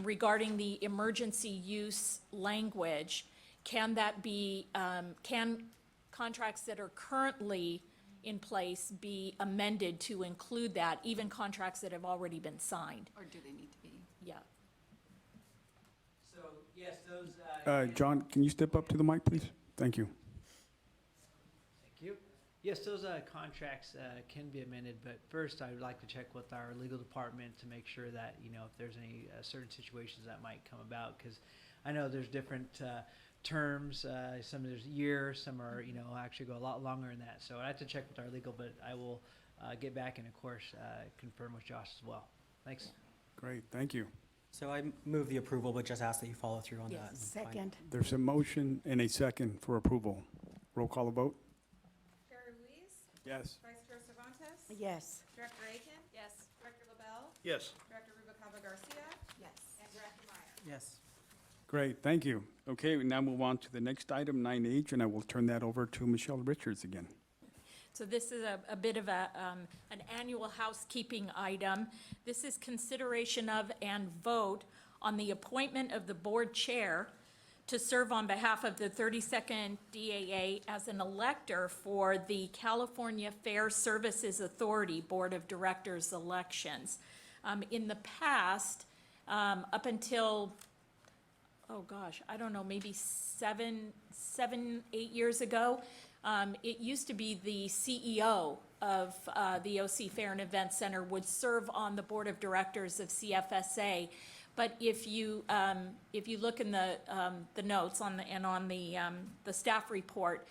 regarding the emergency use language, can that be, can contracts that are currently in place be amended to include that, even contracts that have already been signed? Or do they need to be? Yeah. So, yes, those... John, can you step up to the mic, please? Thank you. Thank you. Yes, those contracts can be amended, but first I would like to check with our legal department to make sure that, if there's any certain situations that might come about, because I know there's different terms, some there's years, some are, actually go a lot longer than that. So I have to check with our legal, but I will get back and, of course, confirm with Josh as well. Thanks. Great, thank you. So I move the approval, but just ask that you follow through on Yes. that. and Second. There's a motion and a second for approval. Roll call a vote? Chair Ruiz, Yes. Vice Chair Cervantes, Yes. Director Aiken, Yes. Director LaBelle, Yes. Director Rubicava Garcia, Yes. and Director Meyer. Yes. Great, thank you. Okay, we now move on to the next item, 9H, and I will turn that over to Michelle Richards again. So this is a bit of an annual housekeeping item. This is consideration of and vote on the appointment of the board chair to serve on behalf of the 32nd DAA as an elector for the California Fair Services Authority Board of Directors elections. In the past, up until, oh gosh, I don't know, maybe 8 years ago, it used to be the CEO of the OC Fair and Event Center would serve on the board of directors of CFSA. But if you look in the notes on the staff report,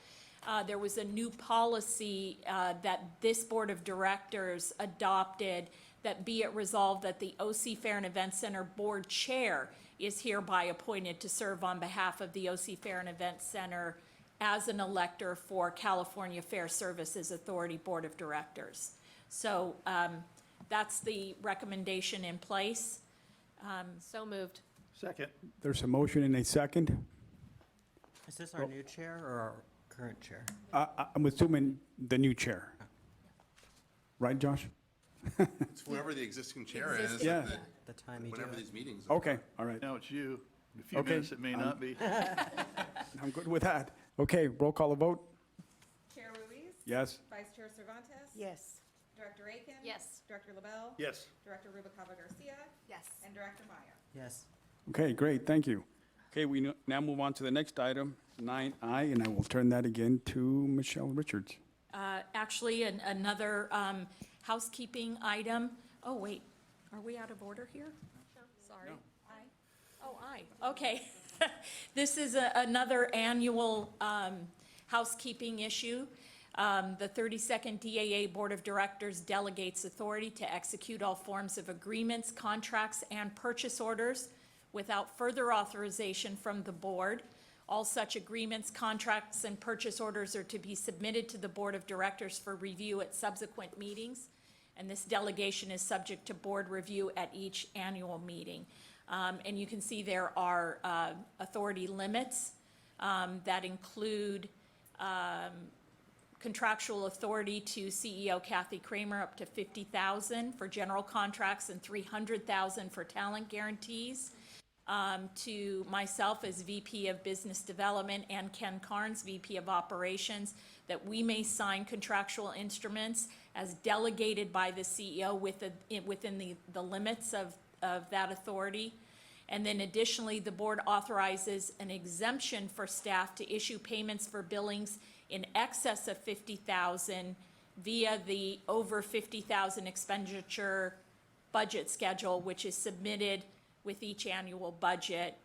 there was a new policy that this board of directors adopted, that be it resolved that the OC Fair and Event Center board chair is hereby appointed to serve on behalf of the OC Fair and Event Center as an elector for California Fair Services Authority Board of Directors. So that's the recommendation in place. So moved. Second. There's a motion and a second. Is this our new chair or our current chair? I'm assuming the new chair. Right, Josh? It's whoever the existing chair is. Existing. Yeah. The time you do Whenever it. these meetings are. Okay, all right. Now it's you. In a few Okay, minutes, it may not be. I'm good with that. Okay, roll call a vote? Chair Ruiz, Yes. Vice Chair Cervantes, Yes. Director Aiken, Yes. Director LaBelle, Yes. Director Rubicava Garcia, Yes. and Director Meyer. Yes. Okay, great, thank you. Okay, we now move on to the next item, 9I, and I will turn that again to Michelle Richards. Actually, another housekeeping item. Oh, wait, are we out of order here? Sorry. Aye. Oh, aye, okay. This is another annual housekeeping issue. The 32nd DAA Board of Directors delegates authority to execute all forms of agreements, contracts, and purchase orders without further authorization from the board. All such agreements, contracts, and purchase orders are to be submitted to the Board of Directors for review at subsequent meetings, and this delegation is subject to board review at each annual meeting. And you can see there are authority limits that include contractual authority to CEO Kathy Kramer up to $50,000 for general contracts and $300,000 for talent guarantees. To myself as VP of Business Development and Ken Carnes, VP of Operations, that we may sign contractual instruments as delegated by the CEO within the limits of that authority. And then additionally, the board authorizes an exemption for staff to issue payments for billings in excess of $50,000 via the over $50,000 expenditure budget schedule, which is submitted with each annual budget,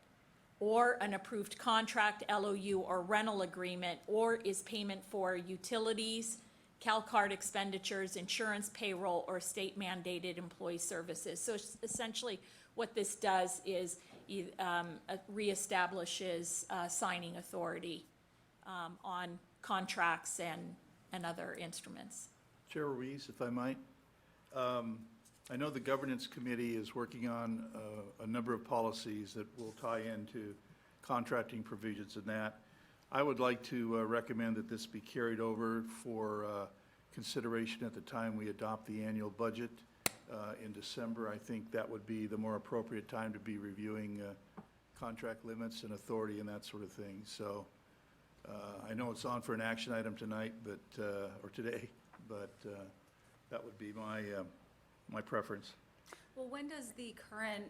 or an approved contract, LOU, or rental agreement, or is payment for utilities, CalCard expenditures, insurance, payroll, or state mandated employee services. So essentially, what this does is reestablishes signing authority on contracts and other instruments. Chair Ruiz, if I might. I know the governance committee is working on a number of policies that will tie into contracting provisions and that. I would like to recommend that this be carried over for consideration at the time we adopt the annual budget in December. I think that would be the more appropriate time to be reviewing contract limits and authority and that sort of thing. So I know it's on for an action item tonight, but or today, but that would be my preference. Well, when does the current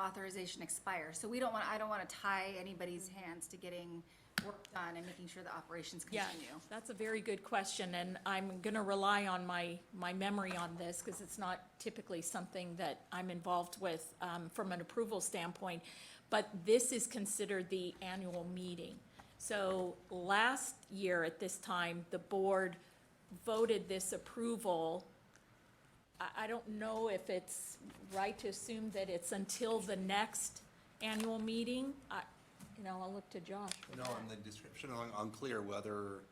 authorization expire? So I don't want to tie anybody's hands to getting work done and making sure the operations Yeah, continue? that's a very good question, and I'm gonna rely on my memory on this, because it's not typically something that I'm involved with, from an approval standpoint. But this is considered the annual meeting. So last year at this time, the board voted this approval. I don't know if it's right to assume that it's until the next annual meeting. I'll look to Josh for No, that. in the description, unclear whether,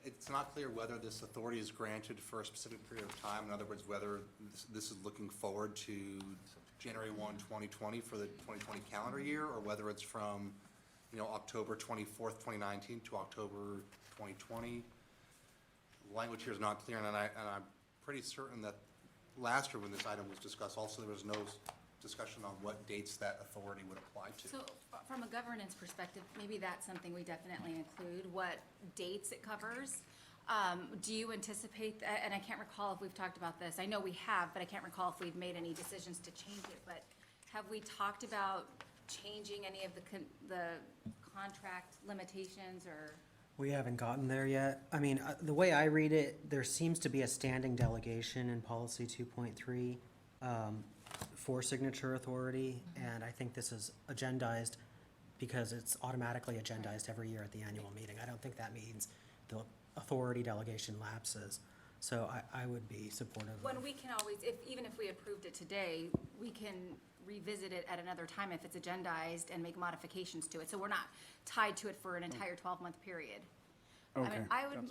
it's not clear whether this authority is granted for a specific period of time. In other words, whether this is looking forward to January 1, 2020 for the 2020 calendar year, or whether it's from, October 24th, 2019 to October 2020. Language here is not clear, and I'm pretty certain that last year when this item was discussed, also there was no discussion on what dates that authority would apply to. So from a governance perspective, maybe that's something we definitely include, what dates it covers. Do you anticipate, and I can't recall if we've talked about this, I know we have, but I can't recall if we've made any decisions to change it, but have we talked about changing any of the contract limitations or? We haven't gotten there yet. I mean, the way I read it, there seems to be a standing delegation in policy 2.3 for signature authority, and I think this is agendized because it's automatically agendized every year at the annual meeting. I don't think that means the authority delegation lapses. So I would be supportive of. When we can always, even if we approved it today, we can revisit it at another time if it's agendized and make modifications to it. So we're not tied to it for an entire 12-month period. Okay. I would,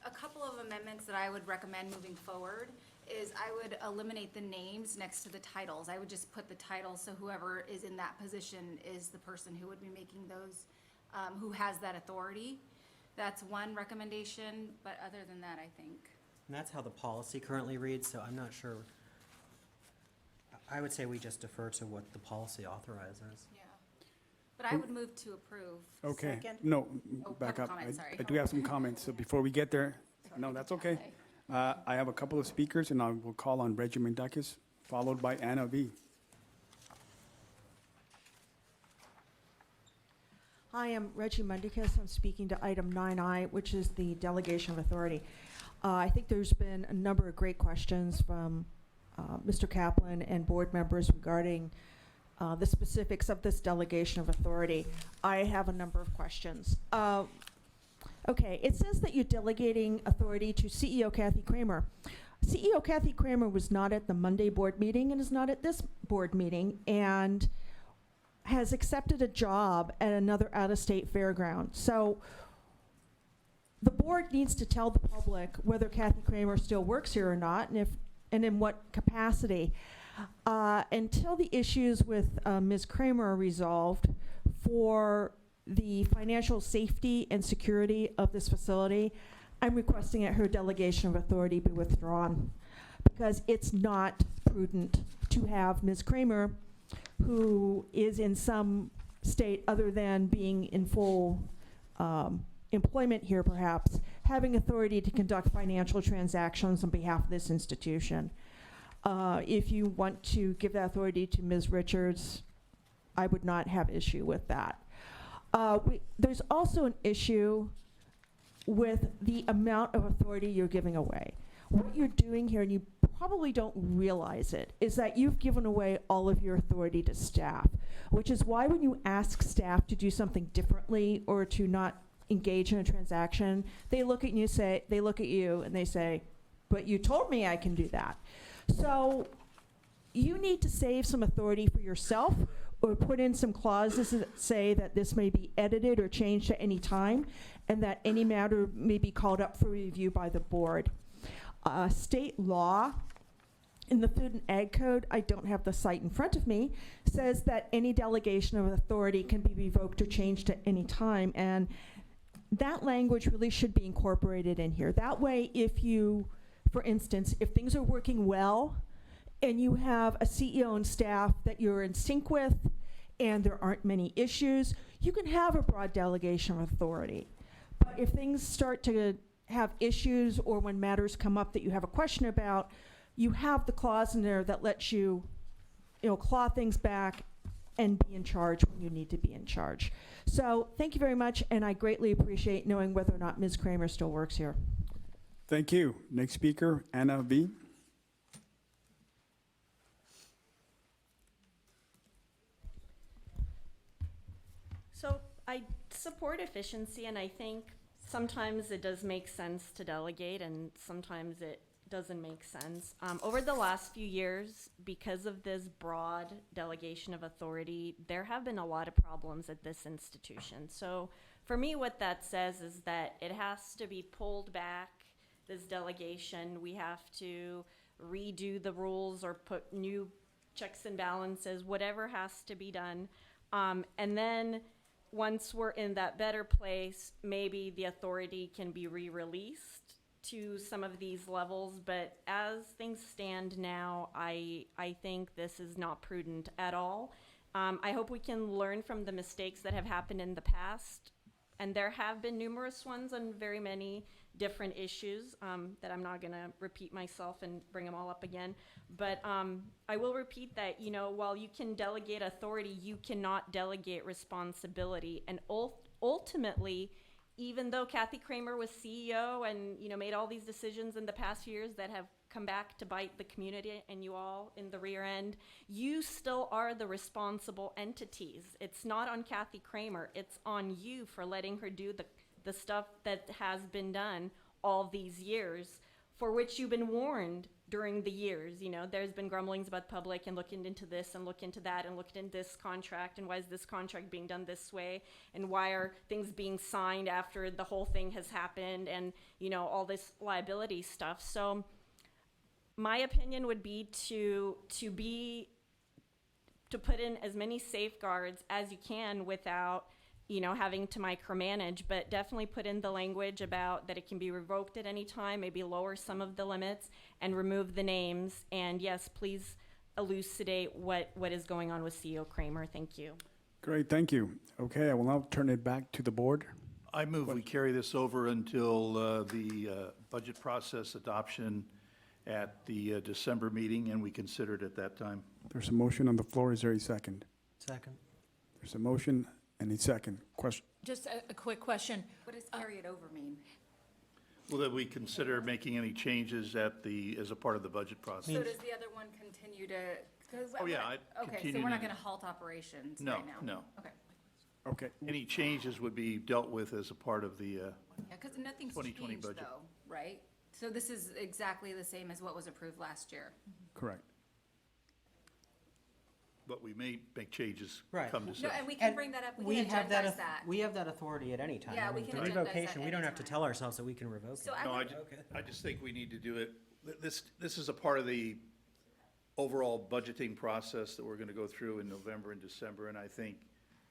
a couple of amendments that I would recommend moving forward is I would eliminate the names next to the titles. I would just put the titles, so whoever is in that position is the person who would be making those, who has that authority. That's one recommendation, but other than that, I think. And that's how the policy currently reads, so I'm not sure. I would say we just defer to what the policy authorizes. Yeah. But I would move to approve. Okay, Second. no, Oh, back have up. a comment, sorry. I do have some comments, so before we get there, no, that's okay. I have a couple of speakers, and I will call on Reggie Mendakis, followed by Anna V. Hi, I'm Reggie Mendicus. I'm speaking to item 9I, which is the delegation of authority. I think there's been a number of great questions from Mr. Kaplan and board members regarding the specifics of this delegation of authority. I have a number of questions. Okay, it says that you're delegating authority to CEO Kathy Kramer. CEO Kathy Kramer was not at the Monday board meeting and is not at this board meeting, and has accepted a job at another out-of-state fairground. So the board needs to tell the public whether Kathy Kramer still works here or not, and in what capacity. Until the issues with Ms. Kramer are resolved for the financial safety and security of this facility, I'm requesting that her delegation of authority be withdrawn, because it's not prudent to have Ms. Kramer, who is in some state other than being in full employment here perhaps, having authority to conduct financial transactions on behalf of this institution. If you want to give that authority to Ms. Richards, I would not have issue with that. There's also an issue with the amount of authority you're giving away. What you're doing here, and you probably don't realize it, is that you've given away all of your authority to staff, which is why when you ask staff to do something differently or to not engage in a transaction, they look at you and they say, but you told me I can do that. So you need to save some authority for yourself, or put in some clauses that say that this may be edited or changed at any time, and that any matter may be called up for review by the board. State law in the Food and Ag Code, I don't have the site in front of me, says that any delegation of authority can be revoked or changed at any time, and that language really should be incorporated in here. That way, if you, for instance, if things are working well and you have a CEO and staff that you're in sync with and there aren't many issues, you can have a broad delegation of authority. But if things start to have issues, or when matters come up that you have a question about, you have the clause in there that lets you, claw things back and be in charge when you need to be in charge. So thank you very much, and I greatly appreciate knowing whether or not Ms. Kramer still works here. Thank you. Next speaker, Anna V. So I support efficiency, and I think sometimes it does make sense to delegate, and sometimes it doesn't make sense. Over the last few years, because of this broad delegation of authority, there have been a lot of problems at this institution. So for me, what that says is that it has to be pulled back, this delegation. We have to redo the rules or put new checks and balances, whatever has to be done. And then once we're in that better place, maybe the authority can be re-released to some of these levels. But as things stand now, I think this is not prudent at all. I hope we can learn from the mistakes that have happened in the past. And there have been numerous ones on very many different issues that I'm not going to repeat myself and bring them all up again. But I will repeat that, you know, while you can delegate authority, you cannot delegate responsibility. And ultimately, even though Kathy Kramer was CEO and, you know, made all these decisions in the past few years that have come back to bite the community and you all in the rear end, you still are the responsible entities. It's not on Kathy Kramer. It's on you for letting her do the stuff that has been done all these years, for which you've been warned during the years. You know, there's been grumblings about the public and looking into this and look into that and looked into this contract and why is this contract being done this way and why are things being signed after the whole thing has happened and, you know, all this liability stuff. So my opinion would be to put in as many safeguards as you can without, you know, having to micromanage, but definitely put in the language about that it can be revoked at any time, maybe lower some of the limits and remove the names. And yes, please elucidate what is going on with CEO Kramer. Thank you. Great, thank you. Okay, I will now turn it back to the board. I move we carry this over until the budget process adoption at the December meeting, and we consider it at that time. There's a motion on the floor. Is there a second? Second. There's a motion and a second. Question? Just a quick question. What does carry it over mean? Well, that we consider making any changes as a part of the budget process. So does the other one continue to? Oh, yeah, I'd Okay, so continue we're not to- going to halt operations No, right now? no. Okay. Okay. Any changes would be dealt with as a part of the, Yeah, because nothing's 2020 changed budget. though, right? So this is exactly the same as what was approved last year. Correct. but we may make changes Right. come No, December. and we can bring that up, we can agendize that. We have that authority at any time. Yeah, I we mean, can the agendize that revocation, we don't have to anytime. tell ourselves that we can revoke it. So No, I I just think we need to do it, this is a part of the overall budgeting process that we're gonna go through in November and December, and I think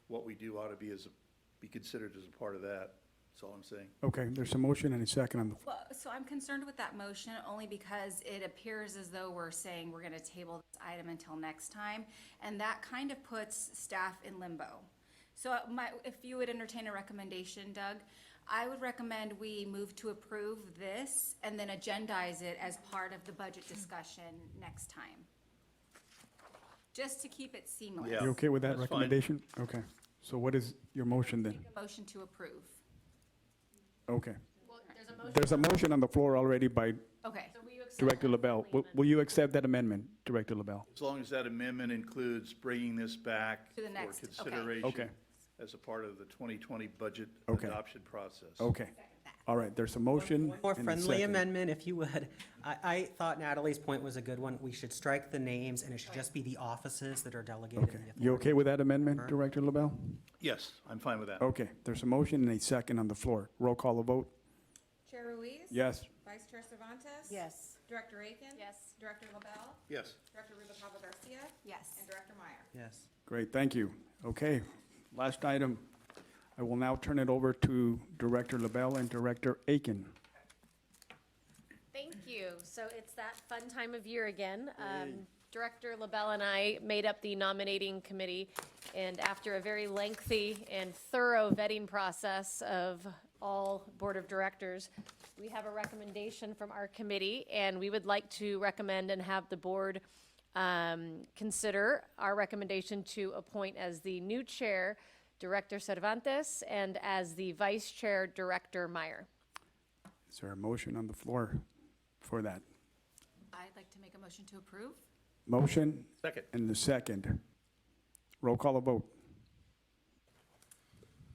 what we do ought to be considered as a part of that, that's all I'm saying. Okay, there's a motion and a second on the, Well, so I'm concerned with that motion only because it appears as though we're saying we're gonna table this item until next time, and that kind of puts staff in limbo. So if you would entertain a recommendation, Doug, I would recommend we move to approve this and then agendize it as part of the budget discussion next time. Just to keep it seamless. Yeah. you okay with that that's fine. recommendation? Okay, so what is your motion then? Make a motion to approve. Okay. Well, there's a motion. There's a motion on the floor already by Okay. So will you accept Director that LaBelle. friendly Will you accept that amendment, Director LaBelle? As long as that amendment includes bringing this back To the for next, okay. consideration Okay. as a part of the 2020 budget Okay. adoption process. Okay. All right, there's a motion. One more and a friendly second. amendment, if you would. I thought Natalie's point was a good one. We should strike the names, and it should just be the offices that are delegated. Okay, the you authority. okay with that amendment, Director LaBelle? Yes, I'm fine with that. Okay, there's a motion and a second on the floor. Roll call a vote? Chair Ruiz? Yes. Vice Chair Cervantes? Yes. Director Aiken? Yes. Director LaBelle? Yes. Director Rubicava Garcia? Yes. And Director Meyer? Yes. Great, thank you. Okay, last item. I will now turn it over to Director LaBelle and Director Aiken. Thank you. So it's that fun time of year again. Director LaBelle and I made up the nominating committee, and after a very lengthy and thorough vetting process of all board of directors, we have a recommendation from our committee, and we would like to recommend and have the board consider our recommendation to appoint as the new chair, Director Cervantes, and as the vice chair, Director Meyer. Is there a motion on the floor for that? I'd like to make a motion to approve. Motion? Second. And the second. Roll call a vote.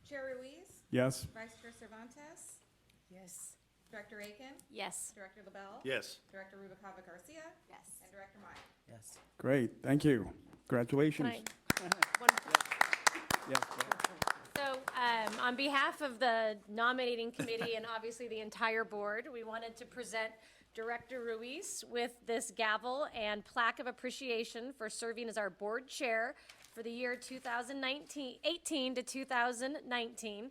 Chair Ruiz, Yes? Vice Chair Cervantes, Yes. Director Aiken, Yes. Director LaBelle, Yes. Director Rubicava Garcia, Yes. and Director Meyer. Yes. Great, thank you. Congratulations. Yes, So, on behalf of the nominating committee and obviously the entire board, we wanted to present Director Ruiz with this gavel and plaque of appreciation for serving as our board chair for the year 2018 to 2019.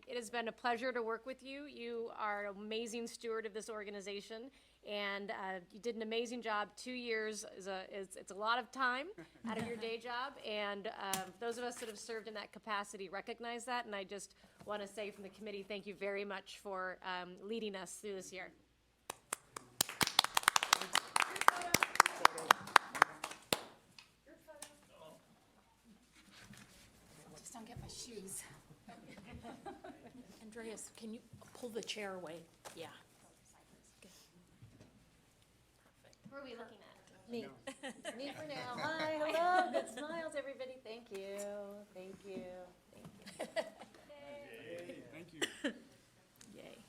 It has been a pleasure to work with you. You are an amazing steward of this organization, and you did an amazing job. 2 years it's a lot of time out of your day job, and those of us that have served in that capacity recognize that, and I just want to say from the committee, thank you very much for leading us through this year. Just don't get my shoes. Andreas, can you pull the chair away? Yeah. Who are we looking at? Me. Me for now. Hi, hello, good smiles, everybody. Thank you, thank you, thank you. thank you. Yay.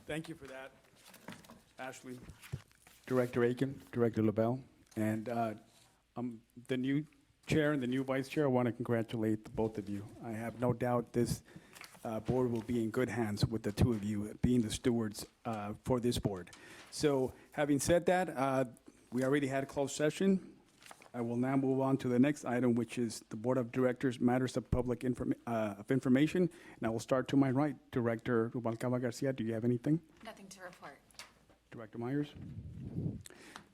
Thank you for that, Ashley. Director Aiken, Director LaBelle, and the new chair and the new vice chair. I want to congratulate the both of you. I have no doubt this board will be in good hands with the two of you being the stewards for this board. So having said that, we already had a closed session. I will now move on to the next item, which is the Board of Directors Matters of Public Information. And I will start to my right. Director Rubalcaba Garcia, do you have anything? Nothing to report. Director Myers?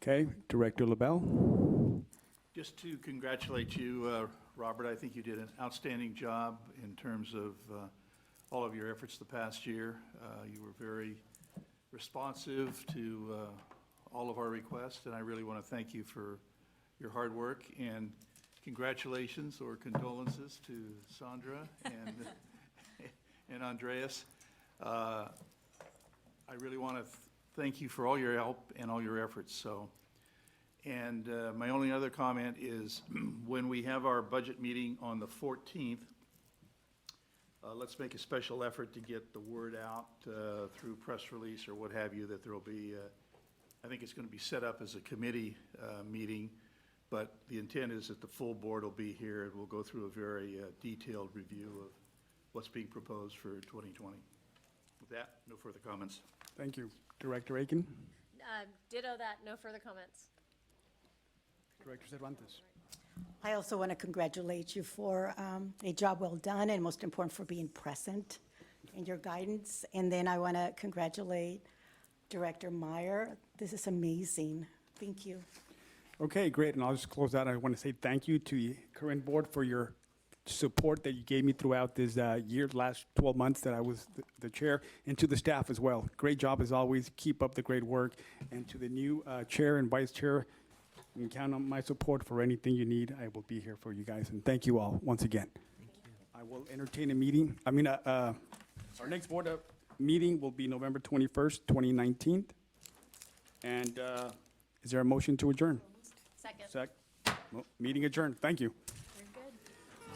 Okay, Director LaBelle? Just to congratulate you, Robert, I think you did an outstanding job in terms of all of your efforts the past year. You were very responsive to all of our requests, and I really want to thank you for your hard work, and congratulations or condolences to Sandra and Andreas. I really want to thank you for all your help and all your efforts. So, and my only other comment is when we have our budget meeting on the 14th, let's make a special effort to get the word out through press release or what have you, that there will be, I think it's going to be set up as a committee meeting, but the intent is that the full board will be here and we'll go through a very detailed review of what's being proposed for 2020. With that, no further comments. Thank you. Director Aiken? Ditto that, no further comments. Director Cervantes? I also want to congratulate you for a job well done, and most important, for being present in your guidance. And then I want to congratulate Director Meyer. This is amazing. Thank you. Okay, great, and I'll just close out. I want to say thank you to the current board for your support that you gave me throughout this year, last 12 months that I was the chair, and to the staff as well. Great job as always. Keep up the great work. And to the new chair and vice chair, you can count on my support for anything you need. I will be here for you guys, and thank you all once again. Thank you. I will entertain a meeting. Our next board meeting will be November 21st, 2019. And is there a motion to adjourn? Second. Meeting adjourned. Thank you.